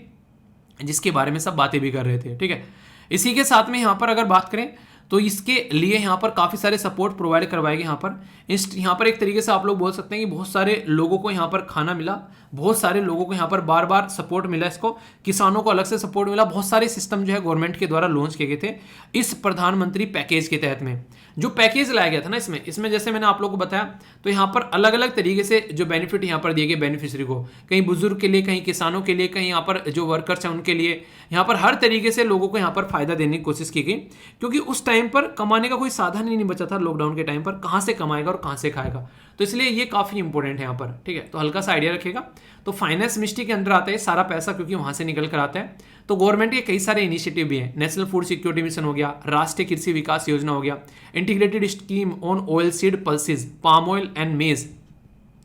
जिसके बारे में सब बातें भी कर रहे थे। ठीक है, इसी के साथ में यहाँ पर अगर बात करें तो इसके लिए यहाँ पर काफ़ी सारे सपोर्ट प्रोवाइड करवाए गए। यहाँ पर एक तरीके से आप लोग बोल सकते हैं कि बहुत सारे लोगों को यहाँ पर खाना मिला, बहुत सारे लोगों को यहाँ पर बार बार सपोर्ट मिला, इसको किसानों को अलग से सपोर्ट मिला, बहुत सारे सिस्टम जो है गवर्नमेंट के द्वारा लॉन्च किए गए थे इस प्रधानमंत्री पैकेज के तहत में। जो पैकेज लाया गया था ना इसमें जैसे मैंने आप लोगों को बताया, तो यहाँ पर अलग अलग तरीके से जो बेनिफिट यहाँ पर दिए गए बेनिफिशियरी को, कहीं बुजुर्ग के लिए, कहीं किसानों के लिए, कहीं यहाँ पर जो वर्कर्स हैं उनके लिए, यहाँ पर हर तरीके से लोगों को यहाँ पर फायदा देने की कोशिश की गई, क्योंकि उस टाइम पर कमाने का कोई साधन ही नहीं बचा था लॉकडाउन के टाइम पर, कहाँ से कमाएगा और कहाँ से खाएगा। तो इसलिए ये काफ़ी इंपॉर्टेंट है यहाँ पर, ठीक है। तो हल्का सा आइडिया रखेगा। तो फाइनेंस मिनिस्ट्री के अंदर आता है सारा पैसा, क्योंकि वहाँ से निकल कर आता है। तो गवर्नमेंट के कई सारे इनिशिएटिव भी हैं, नेशनल फूड सिक्योरिटी मिशन हो गया, राष्ट्रीय कृषि विकास योजना हो गया, integrated scheme on oil seed pulses, palm oil and मेज,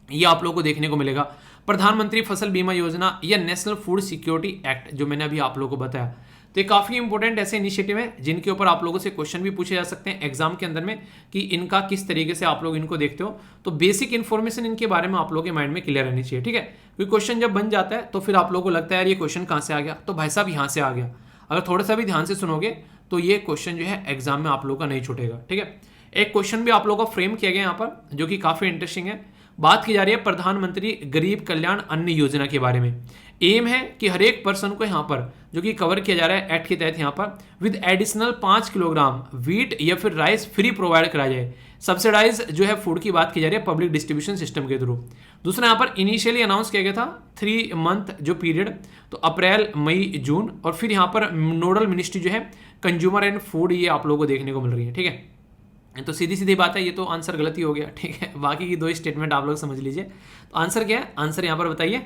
ये आप लोगों को देखने को मिलेगा, प्रधानमंत्री फसल बीमा योजना या नेशनल फूड सिक्योरिटी एक्ट जो मैंने अभी आप लोगों को बताया। तो ये काफ़ी इंपॉर्टेंट ऐसे इनिशिएटिव हैं जिनके ऊपर आप लोगों से क्वेश्चन भी पूछे जा सकते हैं एग्जाम के अंदर में, कि इनका किस तरीके से आप लोग इनको देखते हो। तो बेसिक इन्फॉर्मेशन इनके बारे में आप लोगों के माइंड में क्लियर रहनी चाहिए, ठीक है। क्योंकि क्वेश्चन जब बन जाता है तो फिर आप लोगों को लगता है यार ये क्वेश्चन कहाँ से आ गया, तो भाई साहब यहाँ से आ गया। अगर थोड़ा सा भी ध्यान से सुनोगे तो ये क्वेश्चन जो है एग्जाम में आप लोगों का नहीं छूटेगा, ठीक है। एक क्वेश्चन भी आप लोगों का फ्रेम किया गया यहाँ पर जो कि काफ़ी इंटरेस्टिंग है। बात की जा रही है प्रधानमंत्री गरीब कल्याण अन्न योजना के बारे में। एम है कि हर एक पर्सन को यहाँ पर जो कि कवर किया जा रहा है एक्ट के तहत, यहाँ पर विद एडिशनल 5 किलोग्राम वीट या फिर राइस फ्री प्रोवाइड कराया जाए। सब्सिडाइज जो है फूड की बात की जा रही है पब्लिक डिस्ट्रीब्यूशन सिस्टम के थ्रू। दूसरा यहाँ पर इनिशियली अनाउंस किया गया था 3 मंथ जो पीरियड, तो अप्रैल मई जून, और फिर यहाँ पर नोडल मिनिस्ट्री जो है कंज्यूमर एंड फूड, ये आप लोगों को देखने को मिल रही है, ठीक है। तो सीधी सीधी बात है, ये तो आंसर गलत ही हो गया, ठीक है। बाकी की 2 स्टेटमेंट आप लोग समझ लीजिए। तो आंसर क्या है, आंसर यहाँ पर बताइए,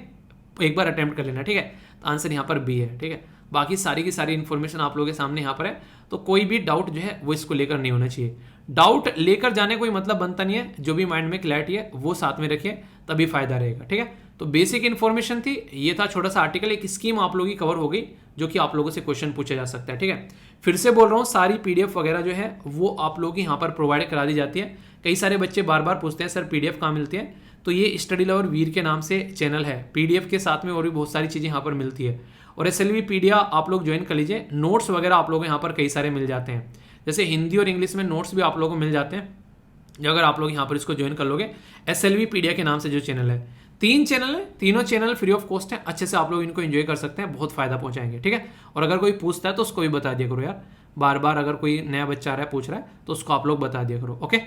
एक बार अटेम्प्ट कर लेना, ठीक है। तो आंसर यहाँ पर बी है, ठीक है। बाकी सारी की सारी इन्फॉर्मेशन आप लोगों के सामने यहाँ पर है, तो कोई भी डाउट जो है वो इसको लेकर नहीं होना चाहिए। डाउट लेकर जाने कोई मतलब बनता नहीं है, जो भी माइंड में क्लैरिटी है वो साथ में रखिए, तभी फायदा रहेगा, ठीक है। तो बेसिक इन्फॉर्मेशन थी, ये था छोटा सा आर्टिकल, एक स्कीम आप लोगों की कवर हो गई जो कि आप लोगों से क्वेश्चन पूछा जा सकता है, ठीक है। फिर से बोल रहा हूँ, सारी पीडीएफ वगैरह जो है वो आप लोगों की यहाँ पर प्रोवाइड करा दी जाती है। कई सारे बच्चे बार बार पूछते हैं सर पीडीएफ कहाँ मिलती है, तो ये स्टडी लवर वीर के नाम से चैनल है। पीडीएफ के साथ में और भी बहुत सारी चीज़ें यहाँ पर मिलती है, और एसएलवी पीडिया आप लोग ज्वाइन कर लीजिए। नोट्स वगैरह आप लोग यहाँ पर कई सारे मिल जाते हैं, जैसे हिंदी और इंग्लिश में नोट्स भी आप लोगों को मिल जाते हैं, जो अगर आप लोग यहाँ पर इसको ज्वाइन कर लोगे। एसएलवी पीडिया के नाम से जो चैनल है, 3 चैनल है, तीनों चैनल फ्री ऑफ कॉस्ट है, अच्छे से आप लोग इनको एंजॉय कर सकते हैं, बहुत फायदा पहुंचाएंगे, ठीक है। और अगर कोई पूछता है तो उसको भी बता दिया करो यार, बार बार अगर कोई नया बच्चा आ रहा है पूछ रहा है तो उसको आप लोग बता दिया करो, ओके।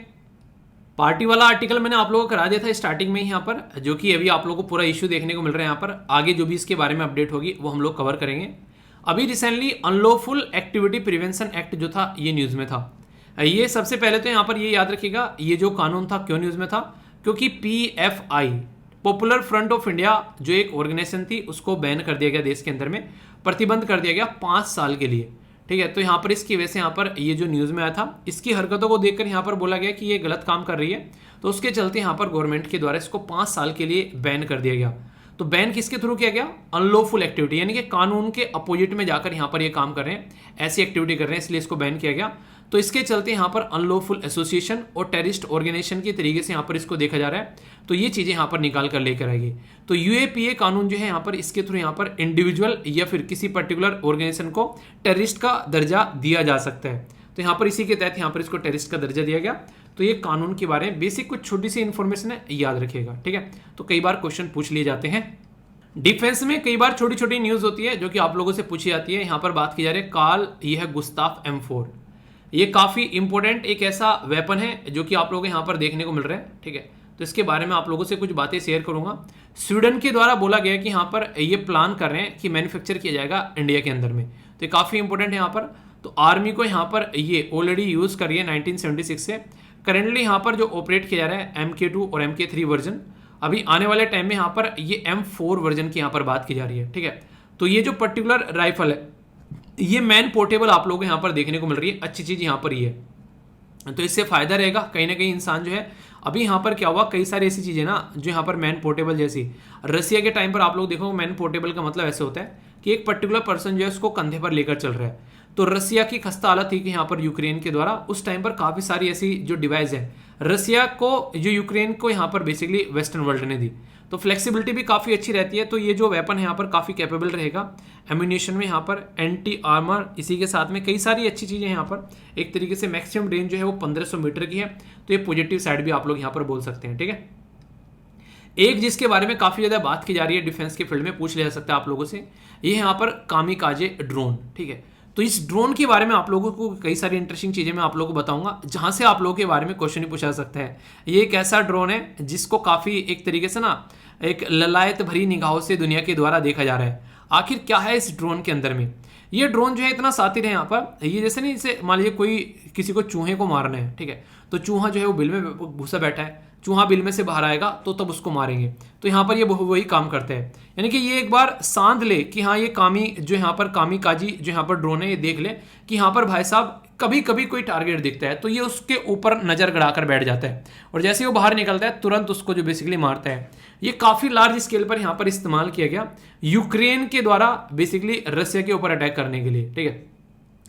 पार्टी वाला आर्टिकल मैंने आप लोगों को करा दिया था स्टार्टिंग में ही यहाँ पर, जो कि अभी आप लोगों को पूरा इश्यू देखने को मिल रहा है यहाँ पर। आगे जो भी इसके बारे में अपडेट होगी वो हम लोग कवर करेंगे। अभी recently unlawful activity prevention act जो था ये न्यूज़ में था। ये सबसे पहले तो यहाँ पर ये याद रखिएगा, ये जो कानून था क्यों न्यूज़ में था, क्योंकि PFI popular front of India जो एक ऑर्गेनाइजेशन थी उसको बैन कर दिया गया देश के अंदर में, प्रतिबंध कर दिया गया 5 साल के लिए, ठीक है। तो यहाँ पर इसकी वजह से यहाँ पर ये जो न्यूज़ में आया था, इसकी हरकतों को देखकर यहाँ पर बोला गया कि ये गलत काम कर रही है, तो उसके चलते यहाँ पर गवर्नमेंट के द्वारा इसको 5 साल के लिए बैन कर दिया गया। तो बैन किसके थ्रू किया गया, अनलॉफुल एक्टिविटी, यानी कि कानून के अपोजिट में जाकर यहाँ पर ये काम कर रहे हैं, ऐसी एक्टिविटी कर रहे हैं, इसलिए इसको बैन किया गया। तो इसके चलते यहाँ पर अनलॉफुल एसोसिएशन और टेररिस्ट ऑर्गेनाइजेशन के तरीके से यहाँ पर इसको देखा जा रहा है, तो ये चीज़ें यहाँ पर निकाल कर लेकर आएगी। तो UAPA कानून जो है यहाँ पर, इसके थ्रू यहाँ पर इंडिविजुअल या फिर किसी पर्टिकुलर ऑर्गेनाइजेशन को टेररिस्ट का दर्जा दिया जा सकता है। तो यहाँ पर इसी के तहत यहाँ पर इसको टेररिस्ट का दर्जा दिया गया। तो ये कानून के बारे में बेसिक कुछ छोटी सी इन्फॉर्मेशन है, याद रखिएगा, ठीक है। तो कई बार क्वेश्चन पूछ लिए जाते हैं। डिफेंस में कई बार छोटी छोटी न्यूज़ होती है जो कि आप लोगों से पूछी जाती है। यहाँ पर बात की जा रही है कार्ल, ये है गुस्ताफ M4, ये काफ़ी इंपॉर्टेंट एक ऐसा वेपन है जो कि आप लोगों को यहाँ पर देखने को मिल रहा है, ठीक है। तो इसके बारे में आप लोगों से कुछ बातें शेयर करूंगा। स्वीडन के द्वारा बोला गया कि यहाँ पर ये प्लान कर रहे हैं कि मैन्युफैक्चर किया जाएगा इंडिया के अंदर में, तो ये काफ़ी इंपॉर्टेंट है यहाँ पर। तो आर्मी को यहाँ पर ये ऑलरेडी यूज़ कर रही है 1976 से। करेंटली यहाँ पर जो ऑपरेट किया जा रहा है MK2 और MK3 वर्जन, अभी आने वाले टाइम में यहाँ पर ये M4 वर्जन की यहाँ पर बात की जा रही है, ठीक है। तो ये जो पर्टिकुलर राइफल है ये मैन पोर्टेबल आप लोगों को यहाँ पर देखने को मिल रही है, अच्छी चीज़ यहाँ पर ये है। तो इससे फायदा रहेगा कहीं ना कहीं इंसान जो है, अभी यहाँ पर क्या हुआ, कई सारी ऐसी चीज़ें ना जो यहाँ पर मैन पोर्टेबल, जैसी रसिया के टाइम पर आप लोग देखो मैन पोर्टेबल का मतलब ऐसे होता है कि एक पर्टिकुलर पर्सन जो है उसको कंधे पर लेकर चल रहा है। तो रसिया की खस्ता हालत थी कि यहाँ पर यूक्रेन के द्वारा उस टाइम पर काफ़ी सारी ऐसी जो डिवाइस है रसिया को, जो यूक्रेन को यहाँ पर बेसिकली वेस्टर्न वर्ल्ड ने दी। तो फ्लेक्सिबिलिटी भी काफ़ी अच्छी रहती है। तो ये जो वेपन है यहाँ पर काफ़ी कैपेबल रहेगा एम्यूनिशन में, यहाँ पर एंटी आर्मर, इसी के साथ में कई सारी अच्छी चीज़ें यहाँ पर। एक तरीके से मैक्सिमम रेंज जो है वो 1500 मीटर की है। तो ये पॉजिटिव साइड भी आप लोग यहाँ पर बोल सकते हैं, ठीक है। एक जिसके बारे में काफ़ी ज़्यादा बात की जा रही है डिफेंस के फील्ड में, पूछ लिया जा सकता है आप लोगों से, ये यहाँ पर कामिकाजे ड्रोन, ठीक है। तो इस ड्रोन के बारे में आप लोगों को कई सारी इंटरेस्टिंग चीज़ें मैं आप लोगों को बताऊंगा, जहां से आप लोगों के बारे में क्वेश्चन ही पूछा जा सकता है। ये एक ऐसा ड्रोन है जिसको काफ़ी एक तरीके से ना एक ललायत भरी निगाहों से दुनिया के द्वारा देखा जा रहा है। आखिर क्या है इस ड्रोन के अंदर में? ये ड्रोन जो है इतना सातिर है यहाँ पर, ये जैसे नहीं, जैसे मान लीजिए कोई किसी को चूहे को मारना है, ठीक है, तो चूहा जो है वो बिल में घुसा बैठा है, चूहा बिल में से बाहर आएगा तो तब उसको मारेंगे। तो यहाँ पर ये वही काम करते हैं, यानी कि ये एक बार सांध ले कि हाँ ये कामी जो यहाँ पर कामिकाजी जो यहाँ पर ड्रोन है, ये देख ले कि यहाँ पर भाई साहब कभी कभी कोई टारगेट दिखता है तो ये उसके ऊपर नजर गड़ाकर बैठ जाता है और जैसे ही वो बाहर निकलता है तुरंत उसको जो बेसिकली मारता है। ये काफी लार्ज स्केल पर यहाँ पर इस्तेमाल किया गया यूक्रेन के द्वारा बेसिकली रसिया के ऊपर अटैक करने के लिए, ठीक है।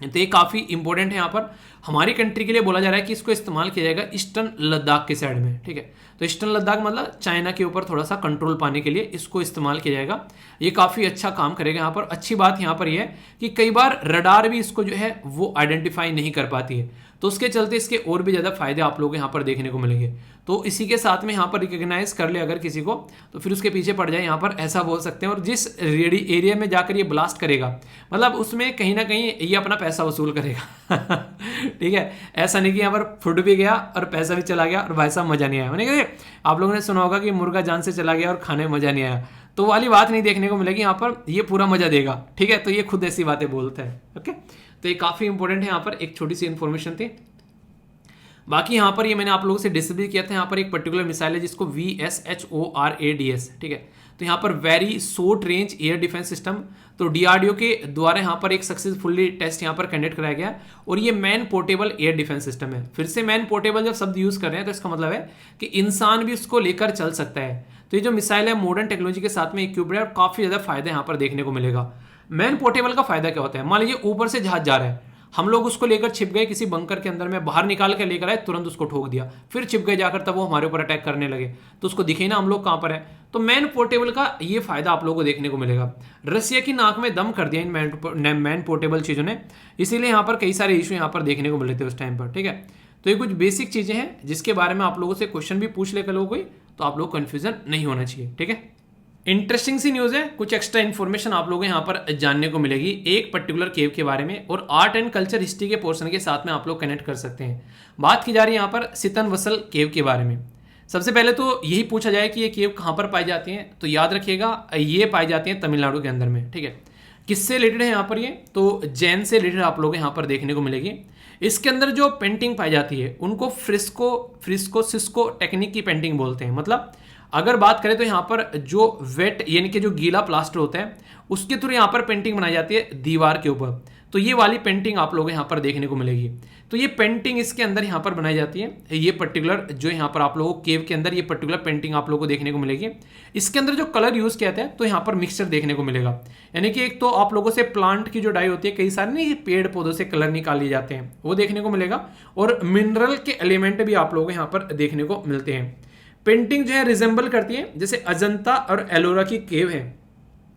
तो ये काफ़ी इंपॉर्टेंट है। यहाँ पर हमारी कंट्री के लिए बोला जा रहा है कि इसको इस्तेमाल किया जाएगा ईस्टर्न लद्दाख के साइड में, ठीक है। तो ईस्टर्न लद्दाख मतलब चाइना के ऊपर थोड़ा सा कंट्रोल पाने के लिए इसको इस्तेमाल किया जाएगा। ये काफ़ी अच्छा काम करेगा यहाँ पर। अच्छी बात यहाँ पर यह है कि कई बार रडार भी इसको जो है वो आइडेंटिफाई नहीं कर पाती है, तो उसके चलते इसके और भी ज़्यादा फायदे आप लोग यहाँ पर देखने को मिलेंगे। तो इसी के साथ में यहाँ पर रिकग्नाइज कर ले अगर किसी को, तो फिर उसके पीछे पड़ जाए, यहाँ पर ऐसा बोल सकते हैं। और जिस रेडी एरिया में जाकर ये ब्लास्ट करेगा, मतलब उसमें कहीं ना कहीं ये अपना पैसा वसूल करेगा ठीक है। ऐसा नहीं कि यहाँ पर फुट भी गया और पैसा भी चला गया और भाई साहब मजा नहीं आया। मैंने आप लोगों ने सुना होगा कि मुर्गा जान से चला गया और खाने में मजा नहीं आया, तो वाली बात नहीं देखने को मिलेगी। यहाँ पर ये पूरा मजा देगा, ठीक है। तो ये खुद ऐसी बातें बोलता है, ओके। तो ये काफ़ी इंपॉर्टेंट है, यहाँ पर एक छोटी सी इन्फॉर्मेशन थी। बाकी यहाँ पर ये मैंने आप लोगों से डिस्कस किया था, यहाँ पर एक पर्टिकुलर मिसाइल है जिसको VSHORADS, ठीक है। तो यहाँ पर very short range air defence system, तो DRDO के द्वारा यहाँ पर एक सक्सेसफुली टेस्ट यहाँ पर कंडक्ट कराया गया और ये man portable air defence system है। फिर से मैन पोर्टेबल जब शब्द यूज कर रहे हैं तो इसका मतलब है कि इंसान भी उसको लेकर चल सकता है। तो ये जो मिसाइल है मॉडर्न टेक्नोलॉजी के साथ में इक्विप्ड है और काफ़ी ज़्यादा फायदा यहाँ पर देखने को मिलेगा। मैन पोर्टेबल का फायदा क्या होता है? मान लीजिए ऊपर से जहाज जा रहा है, हम लोग उसको लेकर छिप गए किसी बंकर के अंदर में, बाहर निकाल के लेकर आए, तुरंत उसको ठोक दिया, फिर छिप गए जाकर, तब वो हमारे ऊपर अटैक करने लगे तो उसको दिखे ना हम लोग कहाँ पर है। तो मैन पोर्टेबल का ये फायदा आप लोगों को देखने को मिलेगा। रसिया की नाक में दम कर दिया इन मैन पोर्टेबल चीज़ों ने, इसीलिए यहाँ पर कई सारे इशू यहाँ पर देखने को मिल रहे थे उस टाइम पर, ठीक है। तो ये कुछ बेसिक चीज़ें हैं जिसके बारे में आप लोगों से क्वेश्चन भी पूछ लेकर लोगों कोई, तो आप लोग कन्फ्यूजन नहीं होना चाहिए, ठीक है। इंटरेस्टिंग सी न्यूज़ है, कुछ एक्स्ट्रा इन्फॉर्मेशन आप लोगों को यहाँ पर जानने को मिलेगी एक पर्टिकुलर केव के बारे में, और आर्ट एंड कल्चर हिस्ट्री के पोर्शन के साथ में आप लोग कनेक्ट कर सकते हैं। बात की जा रही है यहाँ पर सितनवसल केव के बारे में। सबसे पहले तो यही पूछा जाए कि ये केव कहाँ पर पाई जाती हैं, तो याद रखिएगा ये पाई जाती हैं तमिलनाडु के अंदर में, ठीक है। किससे रिलेटेड है यहाँ पर ये, तो जैन से रिलेटेड आप लोग यहाँ पर देखने को मिलेगी। इसके अंदर जो पेंटिंग पाई जाती है उनको सिस्को टेक्निक की पेंटिंग बोलते हैं। मतलब अगर बात करें तो यहाँ पर जो वेट यानी कि जो गीला प्लास्टर होता है उसके थ्रू यहाँ पर पेंटिंग बनाई जाती है दीवार के ऊपर, तो ये वाली पेंटिंग आप लोग यहाँ पर देखने को मिलेगी। तो ये पेंटिंग इसके अंदर यहाँ पर बनाई जाती है, ये पर्टिकुलर जो यहाँ पर आप लोगों को केव के अंदर ये पर्टिकुलर पेंटिंग आप लोगों को देखने को मिलेगी। इसके अंदर जो कलर यूज़ किया जाता है तो यहाँ पर मिक्सचर देखने को मिलेगा, यानी कि एक तो आप लोगों से प्लांट की जो डाई होती है, कई सारे नहीं पेड़ पौधों से कलर निकाल लिए जाते हैं, वो देखने को मिलेगा, और मिनरल के एलिमेंट भी आप लोगों को यहाँ पर देखने को मिलते हैं। पेंटिंग जो है रिजेंबल करती है जैसे अजंता और एलोरा की केव है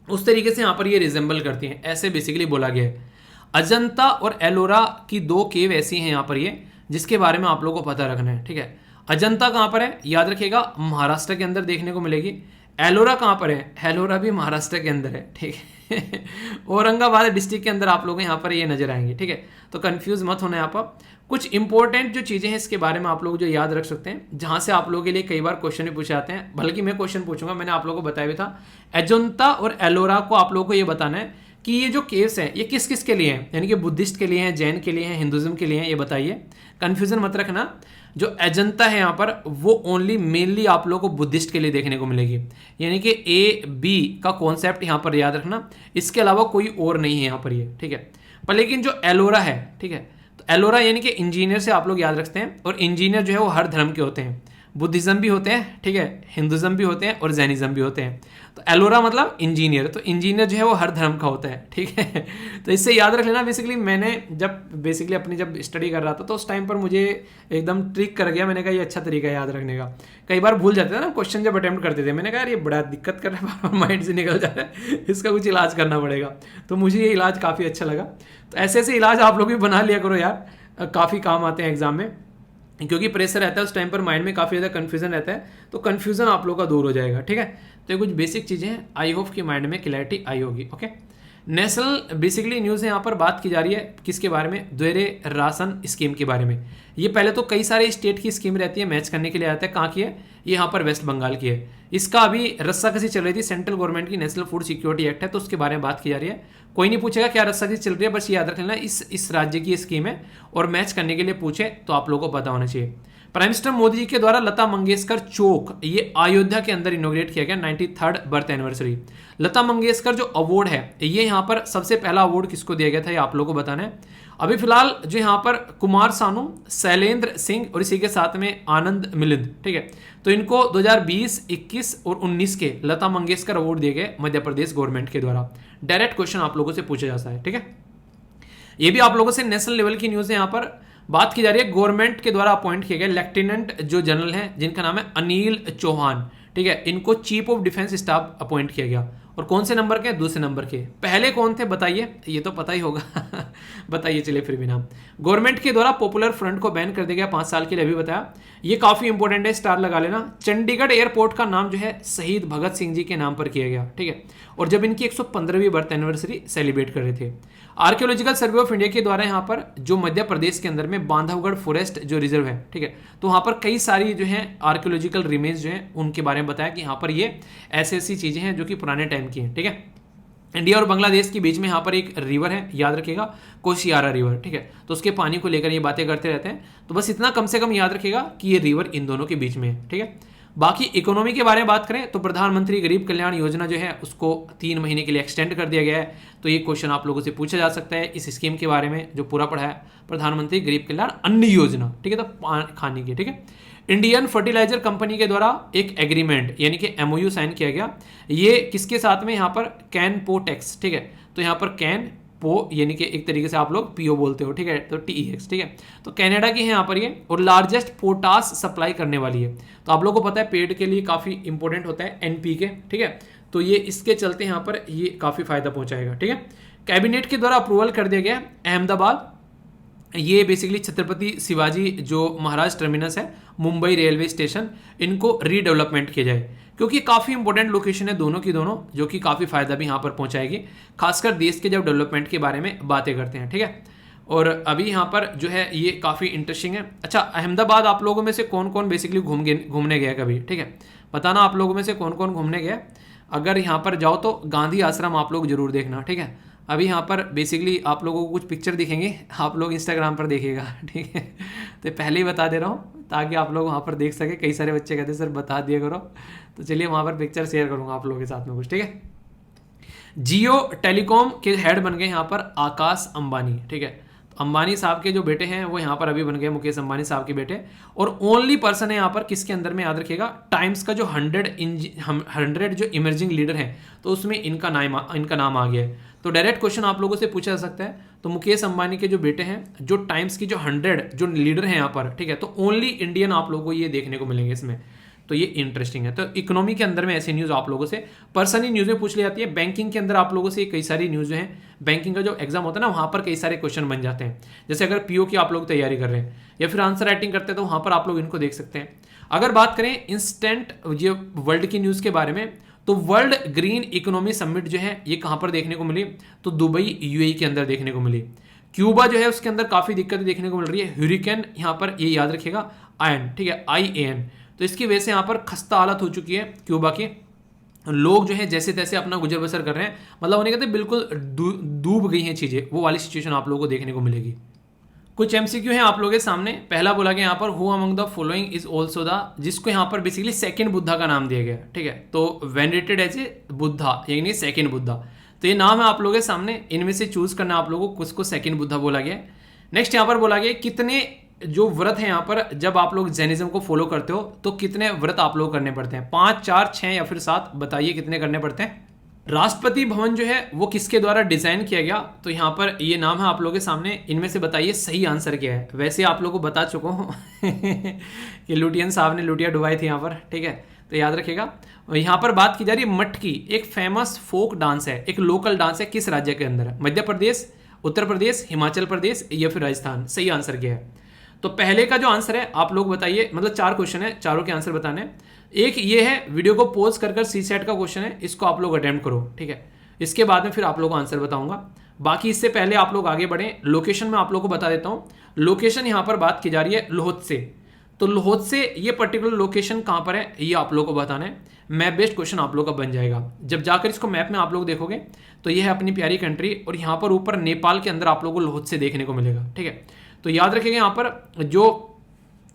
उस तरीके से यहाँ पर ये रिजेंबल करती हैं, ऐसे बेसिकली बोला गया है। अजंता और एलोरा की दो केव ऐसी हैं यहाँ पर ये, जिसके बारे में आप लोगों को पता रखना है, ठीक है। अजंता कहाँ पर है, याद रखिएगा महाराष्ट्र के अंदर देखने को मिलेगी। एलोरा कहाँ पर है, एलोरा भी महाराष्ट्र के अंदर है, ठीक है औरंगाबाद डिस्ट्रिक्ट के अंदर आप लोग यहाँ पर ये नजर आएंगे, ठीक है। तो कंफ्यूज मत होना यहाँ पर। कुछ इंपॉर्टेंट जो चीज़ें हैं इसके बारे में आप लोग जो याद रख सकते हैं, जहाँ से आप लोगों के लिए कई बार क्वेश्चन भी पूछे जाते हैं, बल्कि मैं क्वेश्चन पूछूंगा, मैंने आप लोगों को बताया भी था। अजंता और एलोरा को आप लोगों को ये बताना है कि ये जो केव्स हैं ये किस किस के लिए हैं, यानी कि बुद्धिस्ट के लिए हैं, जैन के लिए हैं, हिंदुज्म के लिए हैं, ये बताइए। कन्फ्यूजन मत रखना। जो अजंता है यहाँ पर वो ओनली मेनली आप लोगों को बुद्धिस्ट के लिए देखने को मिलेगी, यानी कि A-B का कॉन्सेप्ट यहाँ पर याद रखना, इसके अलावा कोई और नहीं है यहाँ पर ये, ठीक है। पर लेकिन जो एलोरा है, ठीक है, तो एलोरा यानी कि इंजीनियर से आप लोग याद रखते हैं, और इंजीनियर जो है वो हर धर्म के होते हैं। बुद्धिज्म भी होते हैं, ठीक है, हिंदुज्म भी होते हैं और जैनिज्म भी होते हैं। तो एलोरा मतलब इंजीनियर, तो इंजीनियर जो है वो हर धर्म का होता है, ठीक है। तो इससे याद रख लेना। बेसिकली मैंने जब स्टडी कर रहा था तो उस टाइम पर मुझे एकदम ट्रिक कर गया, मैंने कहा ये अच्छा तरीका है याद रखने का। कई बार भूल जाते थे ना क्वेश्चन जब अटेम्प्ट करते थे, मैंने कहा यार ये बड़ा दिक्कत कर रहा है, माइंड से निकल जा रहा है, इसका कुछ इलाज करना पड़ेगा। तो मुझे ये इलाज काफ़ी अच्छा लगा। तो ऐसे ऐसे इलाज आप लोग भी बना लिया करो यार, काफ़ी काम आते हैं एग्जाम में, क्योंकि प्रेशर रहता है उस टाइम पर, माइंड में काफ़ी ज़्यादा कन्फ्यूजन रहता है, तो कन्फ्यूजन आप लोग का दूर हो जाएगा, ठीक है। तो ये कुछ बेसिक चीज़ें हैं, आई होप कि माइंड में क्लैरिटी आई होगी। ओके, नेशनल बेसिकली न्यूज़ है, यहाँ पर बात की जा रही है किसके बारे में, दोहरे राशन स्कीम के बारे में। ये पहले तो कई सारे स्टेट की स्कीम रहती है, मैच करने के लिए आता है, कहाँ की है ये, यहाँ पर वेस्ट बंगाल की है। इसका अभी रस्साकसी चल रही थी, सेंट्रल गवर्नमेंट की नेशनल फूड सिक्योरिटी एक्ट है, तो उसके बारे में बात की जा रही है। कोई नहीं पूछेगा क्या रस्साकसी चल रही है, बस याद रख लेना इस राज्य की स्कीम है, और मैच करने के लिए पूछे तो आप लोगों को पता होना चाहिए। प्राइम मिनिस्टर मोदी जी के द्वारा लता मंगेशकर चौक ये अयोध्या के अंदर इनोग्रेट किया गया, 93rd birth anniversary. Lata Mangeshkar जो अवार्ड है ये यहाँ पर सबसे पहला अवार्ड किसको दिया गया था, ये आप लोगों को बताना है। अभी फिलहाल जो यहाँ पर कुमार सानू, शैलेंद्र सिंह और इसी के साथ में आनंद मिलिंद, ठीक है, तो इनको 2020, 21 और 19 के लता मंगेशकर अवार्ड दिए गए मध्य प्रदेश गवर्नमेंट के द्वारा। डायरेक्ट क्वेश्चन आप लोगों से पूछा जाता है, ठीक है। ये भी आप लोगों से नेशनल लेवल की न्यूज़ है, यहाँ पर बात की जा रही है गवर्नमेंट के द्वारा अपॉइंट किए गए लेफ्टिनेंट जो जनरल हैं जिनका नाम है अनिल चौहान, ठीक है, इनको chief of defence staff appoint किया गया। और कौन से नंबर के, दूसरे नंबर के। पहले कौन थे बताइए, ये तो पता ही होगा बताइए चलिए फिर भी नाम। गवर्नमेंट के द्वारा पॉपुलर फ्रंट को बैन कर दिया गया 5 साल के लिए, अभी बताया, ये काफी इंपॉर्टेंट है, स्टार लगा लेना। चंडीगढ़ एयरपोर्ट का नाम जो है शहीद भगत सिंह जी के नाम पर किया गया, ठीक है, और जब इनकी 115वीं बर्थ एनिवर्सरी सेलिब्रेट कर रहे थे। आर्कियोलॉजिकल सर्वे ऑफ इंडिया के द्वारा यहाँ पर जो मध्य प्रदेश के अंदर में बांधवगढ़ फॉरेस्ट जो रिजर्व है, ठीक है, तो वहाँ पर कई सारी जो है आर्कियोलॉजिकल रिमेन्स जो है उनके बारे में बताया कि यहाँ पर ये ऐसी ऐसी चीजें हैं जो कि पुराने टाइम की हैं, ठीक है। इंडिया और बांग्लादेश के बीच में यहाँ पर एक रिवर है, याद रखिएगा, कोशियारा रिवर, ठीक है, तो उसके पानी को लेकर ये बातें करते रहते हैं, तो बस इतना कम से कम याद रखिएगा कि ये रिवर इन दोनों के बीच में है, ठीक है। बाकी इकोनॉमी के बारे में बात करें तो प्रधानमंत्री गरीब कल्याण योजना जो है उसको 3 महीने के लिए एक्सटेंड कर दिया गया है। तो ये क्वेश्चन आप लोगों से पूछा जा सकता है इस स्कीम के बारे में जो पूरा पढ़ा है, प्रधानमंत्री गरीब कल्याण अन्न योजना, ठीक है, तो खाने की, ठीक है। इंडियन फर्टिलाइजर कंपनी के द्वारा एक एग्रीमेंट यानी कि MOU साइन किया गया, ये किसके साथ में, यहाँ पर कैनपोटेक्स, ठीक है, तो यहाँ पर कैन पो यानी कि एक तरीके से आप लोग PO बोलते हो, ठीक है, तो TEX, ठीक है, तो कनाडा की है यहाँ पर ये, और लार्जेस्ट पोटास सप्लाई करने वाली है। तो आप लोगों को पता है पेड़ के लिए काफ़ी इंपॉर्टेंट होता है NPK, ठीक है, तो ये इसके चलते यहाँ पर ये काफ़ी फायदा पहुंचाएगा, ठीक है। कैबिनेट के द्वारा अप्रूवल कर दिया गया अहमदाबाद, ये बेसिकली छत्रपति शिवाजी जो महाराज टर्मिनस है मुंबई रेलवे स्टेशन, इनको रीडेवलपमेंट किया जाए, क्योंकि काफ़ी इंपॉर्टेंट लोकेशन है दोनों की दोनों, जो कि काफ़ी फायदा भी यहाँ पर पहुँचाएगी, खासकर देश के जब डेवलपमेंट के बारे में बातें करते हैं, ठीक है। और अभी यहाँ पर जो है ये काफ़ी इंटरेस्टिंग है। अच्छा, अहमदाबाद आप लोगों में से कौन कौन बेसिकली घूमने गया कभी, ठीक है, बताना आप लोगों में से कौन कौन घूमने गया। अगर यहाँ पर जाओ तो गांधी आश्रम आप लोग जरूर देखना, ठीक है। अभी यहाँ पर बेसिकली आप लोगों को कुछ पिक्चर दिखेंगे, आप लोग इंस्टाग्राम पर देखिएगा, ठीक है, तो पहले ही बता दे रहा हूँ ताकि आप लोग वहाँ पर देख सके। कई सारे बच्चे कहते हैं सर बता दिया करो, तो चलिए वहाँ पर पिक्चर शेयर करूँगा आप लोगों के साथ में कुछ, ठीक है। जियो टेलीकॉम के हेड बन गए यहाँ पर आकाश अंबानी, ठीक है, अंबानी साहब के जो बेटे हैं वो यहाँ पर अभी बन गए मुकेश अंबानी साहब के बेटे, और ओनली पर्सन है यहाँ पर किसके अंदर में, याद रखिएगा, टाइम्स का जो 100 जो इमर्जिंग लीडर हैं तो उसमें इनका नाम आ गया है। तो डायरेक्ट क्वेश्चन आप लोगों से पूछा जा सकता है, तो मुकेश अंबानी के जो बेटे हैं जो टाइम्स की जो 100 जो लीडर हैं यहाँ पर, ठीक है, तो ओनली इंडियन आप लोगों को ये देखने को मिलेंगे इसमें, तो ये इंटरेस्टिंग है। तो इकोनॉमी के अंदर में ऐसी न्यूज़ आप लोगों से पर्सनली न्यूज़ में पूछ ली जाती है। बैंकिंग के अंदर आप लोगों से कई सारी न्यूज़ हैं, बैंकिंग का जो एग्जाम होता है ना वहाँ पर कई सारे क्वेश्चन बन जाते हैं। जैसे अगर PO की आप लोग तैयारी कर रहे हैं या फिर आंसर राइटिंग करते हैं तो वहाँ पर आप लोग इनको देख सकते हैं। अगर बात करें इंस्टेंट ये वर्ल्ड की न्यूज़ के बारे में, तो वर्ल्ड ग्रीन इकोनॉमी समिट जो है ये कहाँ पर देखने को मिली, तो दुबई UAE के अंदर देखने को मिली। क्यूबा जो है उसके अंदर काफ़ी दिक्कतें देखने को मिल रही है, ह्यूरिकेन यहाँ पर ये याद रखिएगा IAN, ठीक है, IAN, तो इसकी वजह से यहाँ पर खस्ता हालत हो चुकी है क्यूबा की, लोग जो है जैसे तैसे अपना गुजर बसर कर रहे हैं, मतलब उन्हें कहते हैं बिल्कुल डूब गई हैं चीज़ें, वो वाली सिचुएशन आप लोगों को देखने को मिलेगी। कुछ MCQ हैं आप लोगों के सामने। पहला बोला गया यहाँ पर who among the following is also the, जिसको यहाँ पर बेसिकली सेकंड बुद्धा का नाम दिया गया, ठीक है, तो वेनरेटेड एज ए बुद्धा यानी सेकंड बुद्धा, तो ये नाम है आप लोगों के सामने, इनमें से चूज करना आप लोगों को किसको सेकंड बुद्धा बोला गया। नेक्स्ट यहाँ पर बोला गया कितने जो व्रत है यहाँ पर, जब आप लोग जैनिज्म को फॉलो करते हो तो कितने व्रत आप लोग करने पड़ते हैं? 5, 4, 6 या फिर 7? बताइए कितने करने पड़ते हैं। राष्ट्रपति भवन जो है वो किसके द्वारा डिजाइन किया गया? तो यहाँ पर ये नाम है आप लोगों के सामने, इनमें से बताइए सही आंसर क्या है। वैसे आप लोगों को बता चुका हूँ कि लुटियन साहब ने लुटिया डुबाई थी यहाँ पर, ठीक है, तो याद रखिएगा। यहाँ पर बात की जा रही है मटकी, एक फेमस फोक डांस है, एक लोकल डांस है, किस राज्य के अंदर है? मध्य प्रदेश, उत्तर प्रदेश, हिमाचल प्रदेश या फिर राजस्थान? सही आंसर क्या है? तो पहले का जो आंसर है आप लोग बताइए, मतलब 4 क्वेश्चन है, चारों के आंसर बताने। एक ये है, वीडियो को पॉज कर सी सेट का क्वेश्चन है, इसको आप लोग अटेम्प्ट करो, ठीक है। इसके बाद में फिर आप लोगों को आंसर बताऊंगा। बाकी इससे पहले आप लोग आगे बढ़े, लोकेशन में आप लोग को बता देता हूं। लोकेशन यहां पर बात की जा रही है लोहत से, तो लोहत से ये पर्टिकुलर लोकेशन कहां पर है ये आप लोग को बताना है। मैप बेस्ड क्वेश्चन आप लोग का बन जाएगा। जब जाकर इसको मैप में आप लोग देखोगे तो ये है अपनी प्यारी कंट्री, और यहाँ पर ऊपर नेपाल के अंदर आप लोगों को लोहत से देखने को मिलेगा, ठीक है। तो याद रखिएगा यहाँ पर जो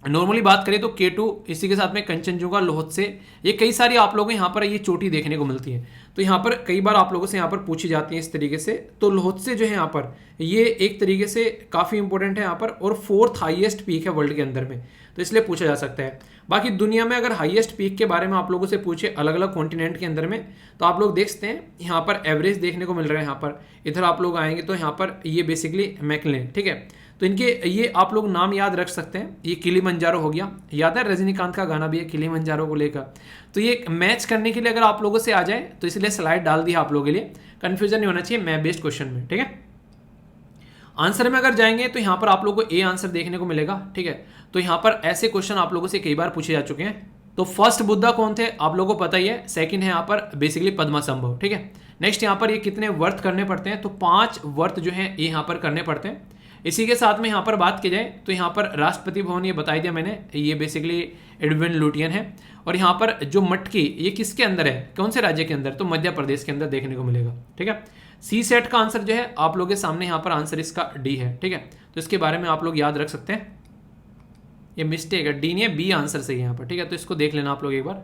नॉर्मली बात करें तो K2, इसी के साथ में कंचनजुंगा, लोहत से, ये कई सारी आप लोगों को यहाँ पर ये चोटी देखने को मिलती है। तो यहाँ पर कई बार आप लोगों से यहाँ पर पूछी जाती है इस तरीके से। तो लोहत से जो है यहाँ पर ये एक तरीके से काफ़ी इंपॉर्टेंट है यहाँ पर, और 4th हाईएस्ट पीक है वर्ल्ड के अंदर में, तो इसलिए पूछा जा सकता है। बाकी दुनिया में अगर हाईएस्ट पीक के बारे में आप लोगों से पूछे अलग अलग कॉन्टिनेंट के अंदर में, तो आप लोग देख सकते हैं यहाँ पर एवरेस्ट देखने को मिल रहा है। यहाँ पर इधर आप लोग आएंगे तो यहाँ पर ये बेसिकली मैकलेन, ठीक है। तो इनके ये आप लोग नाम याद रख सकते हैं। ये किलीमंजारो हो गया, याद है रजनीकांत का गाना भी है किलीमंजारो को लेकर। तो ये मैच करने के लिए अगर आप लोगों से आ जाए तो इसलिए स्लाइड डाल दिया आप लोगों के लिए, कंफ्यूजन नहीं होना चाहिए मैप बेस्ड क्वेश्चन में, ठीक है। आंसर में अगर जाएंगे तो यहाँ पर आप लोगों को ए आंसर देखने को मिलेगा, ठीक है। तो यहाँ पर ऐसे क्वेश्चन आप लोगों से कई बार पूछे जा चुके हैं। तो फर्स्ट बुद्धा कौन थे आप लोगों को पता ही है, सेकंड है यहाँ पर बेसिकली पद्मासंभव, ठीक है। नेक्स्ट यहाँ पर ये कितने व्रत करने पड़ते हैं? तो 5 व्रत जो है ये यहाँ पर करने पड़ते हैं। इसी के साथ में यहाँ पर बात की जाए तो यहाँ पर राष्ट्रपति भवन ये बता दिया मैंने, ये बेसिकली एडविन लुटियन है। और यहाँ पर जो मटकी ये किसके अंदर है, कौन से राज्य के अंदर? तो मध्य प्रदेश के अंदर देखने को मिलेगा, ठीक है। सी सेट का आंसर जो है आप लोगों के सामने यहाँ पर आंसर इसका डी है, ठीक है। तो इसके बारे में आप लोग याद रख सकते हैं। ये मिस्टेक है, डी नहीं है, बी आंसर सही है यहाँ पर, ठीक है। तो इसको देख लेना आप लोग एक बार।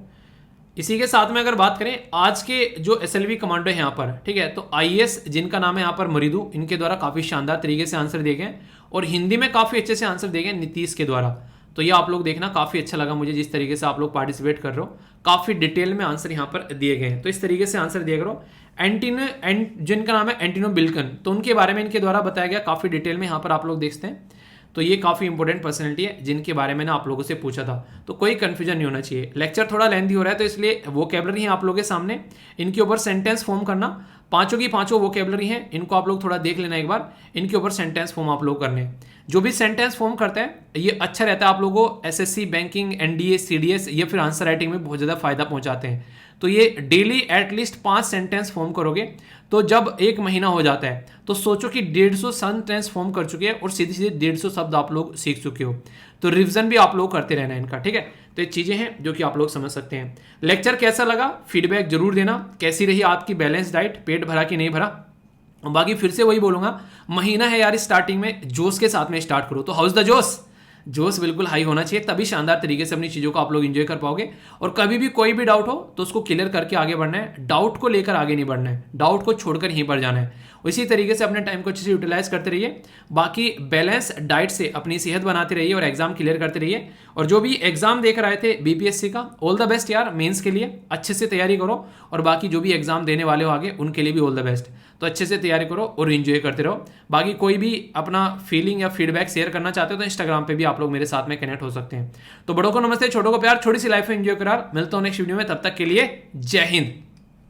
इसी के साथ में अगर बात करें आज के जो एसएलवी कमांडो है यहाँ पर, ठीक है, तो आईएएस जिनका नाम है यहाँ पर मृदु, इनके द्वारा काफी शानदार तरीके से आंसर दिए गए, और हिंदी में काफी अच्छे से आंसर दिए गए नीतीश के द्वारा। तो ये आप लोग देखना, काफी अच्छा लगा मुझे जिस तरीके से आप लोग पार्टिसिपेट कर रहे हो, काफी डिटेल में आंसर यहाँ पर दिए गए हैं। तो इस तरीके से आंसर दिया करो। जिनका नाम है एंटिनो बिल्कन, तो उनके बारे में इनके द्वारा बताया गया काफी डिटेल में, यहाँ पर आप लोग देखते हैं। तो ये काफ़ी इंपॉर्टेंट पर्सनैलिटी है जिनके बारे में ना आप लोगों से पूछा था, तो कोई कंफ्यूजन नहीं होना चाहिए। लेक्चर थोड़ा लेंथी हो रहा है तो इसलिए वोकैबुलरी है आप लोगों के सामने, इनके ऊपर सेंटेंस फॉर्म करना, पांचों की पांचों वोकैबुलरी हैं, इनको आप लोग थोड़ा देख लेना एक बार, इनके ऊपर सेंटेंस फॉर्म आप लोग करने। जो भी सेंटेंस फॉर्म करता है ये अच्छा रहता है आप लोगों को, एसएससी, बैंकिंग, एनडीए, सीडीएस या फिर आंसर राइटिंग में बहुत ज़्यादा फायदा पहुंचाते हैं। तो ये डेली एटलीस्ट 5 सेंटेंस फॉर्म करोगे तो जब 1 महीना हो जाता है तो सोचो कि 150 सेंटेंस फॉर्म कर चुके हैं और सीधे सीधे 150 शब्द आप लोग सीख चुके हो। तो रिवीजन भी आप लोग करते रहना है इनका, ठीक है। तो ये चीज़ें हैं जो कि आप लोग समझ सकते हैं। लेक्चर कैसा लगा फीडबैक जरूर देना, कैसी रही आपकी बैलेंस डाइट, पेट भरा कि नहीं भरा। बाकी फिर से वही बोलूंगा, महीना है यार, स्टार्टिंग में जोश के साथ में स्टार्ट करो। तो हाउस द जोश, जोश बिल्कुल हाई होना चाहिए, तभी शानदार तरीके से अपनी चीज़ों को आप लोग एंजॉय कर पाओगे। और कभी भी कोई भी डाउट हो तो उसको क्लियर करके आगे बढ़ना है, डाउट को लेकर आगे नहीं बढ़ना है, डाउट को छोड़कर यहीं पर जाना है। इसी तरीके से अपने टाइम को अच्छे से यूटिलाइज करते रहिए। बाकी बैलेंस डाइट से अपनी सेहत बनाते रहिए और एग्जाम क्लियर करते रहिए। और जो भी एग्जाम देकर आए थे बीपीएससी का, ऑल द बेस्ट यार, मेंस के लिए अच्छे से तैयारी करो। और बाकी जो भी एग्जाम देने वाले हो आगे उनके लिए भी ऑल द बेस्ट। तो अच्छे से तैयारी करो और एंजॉय करते रहो। बाकी कोई भी अपना फीलिंग या फीडबैक शेयर करना चाहते हो तो इंस्टाग्राम पे भी आप लोग मेरे साथ में कनेक्ट हो सकते हैं। तो बड़ों को नमस्ते, छोटों को प्यार, छोटी सी लाइफ में एंजॉय करार। मिलता हूं नेक्स्ट वीडियो में, तब तक के लिए जय हिंद।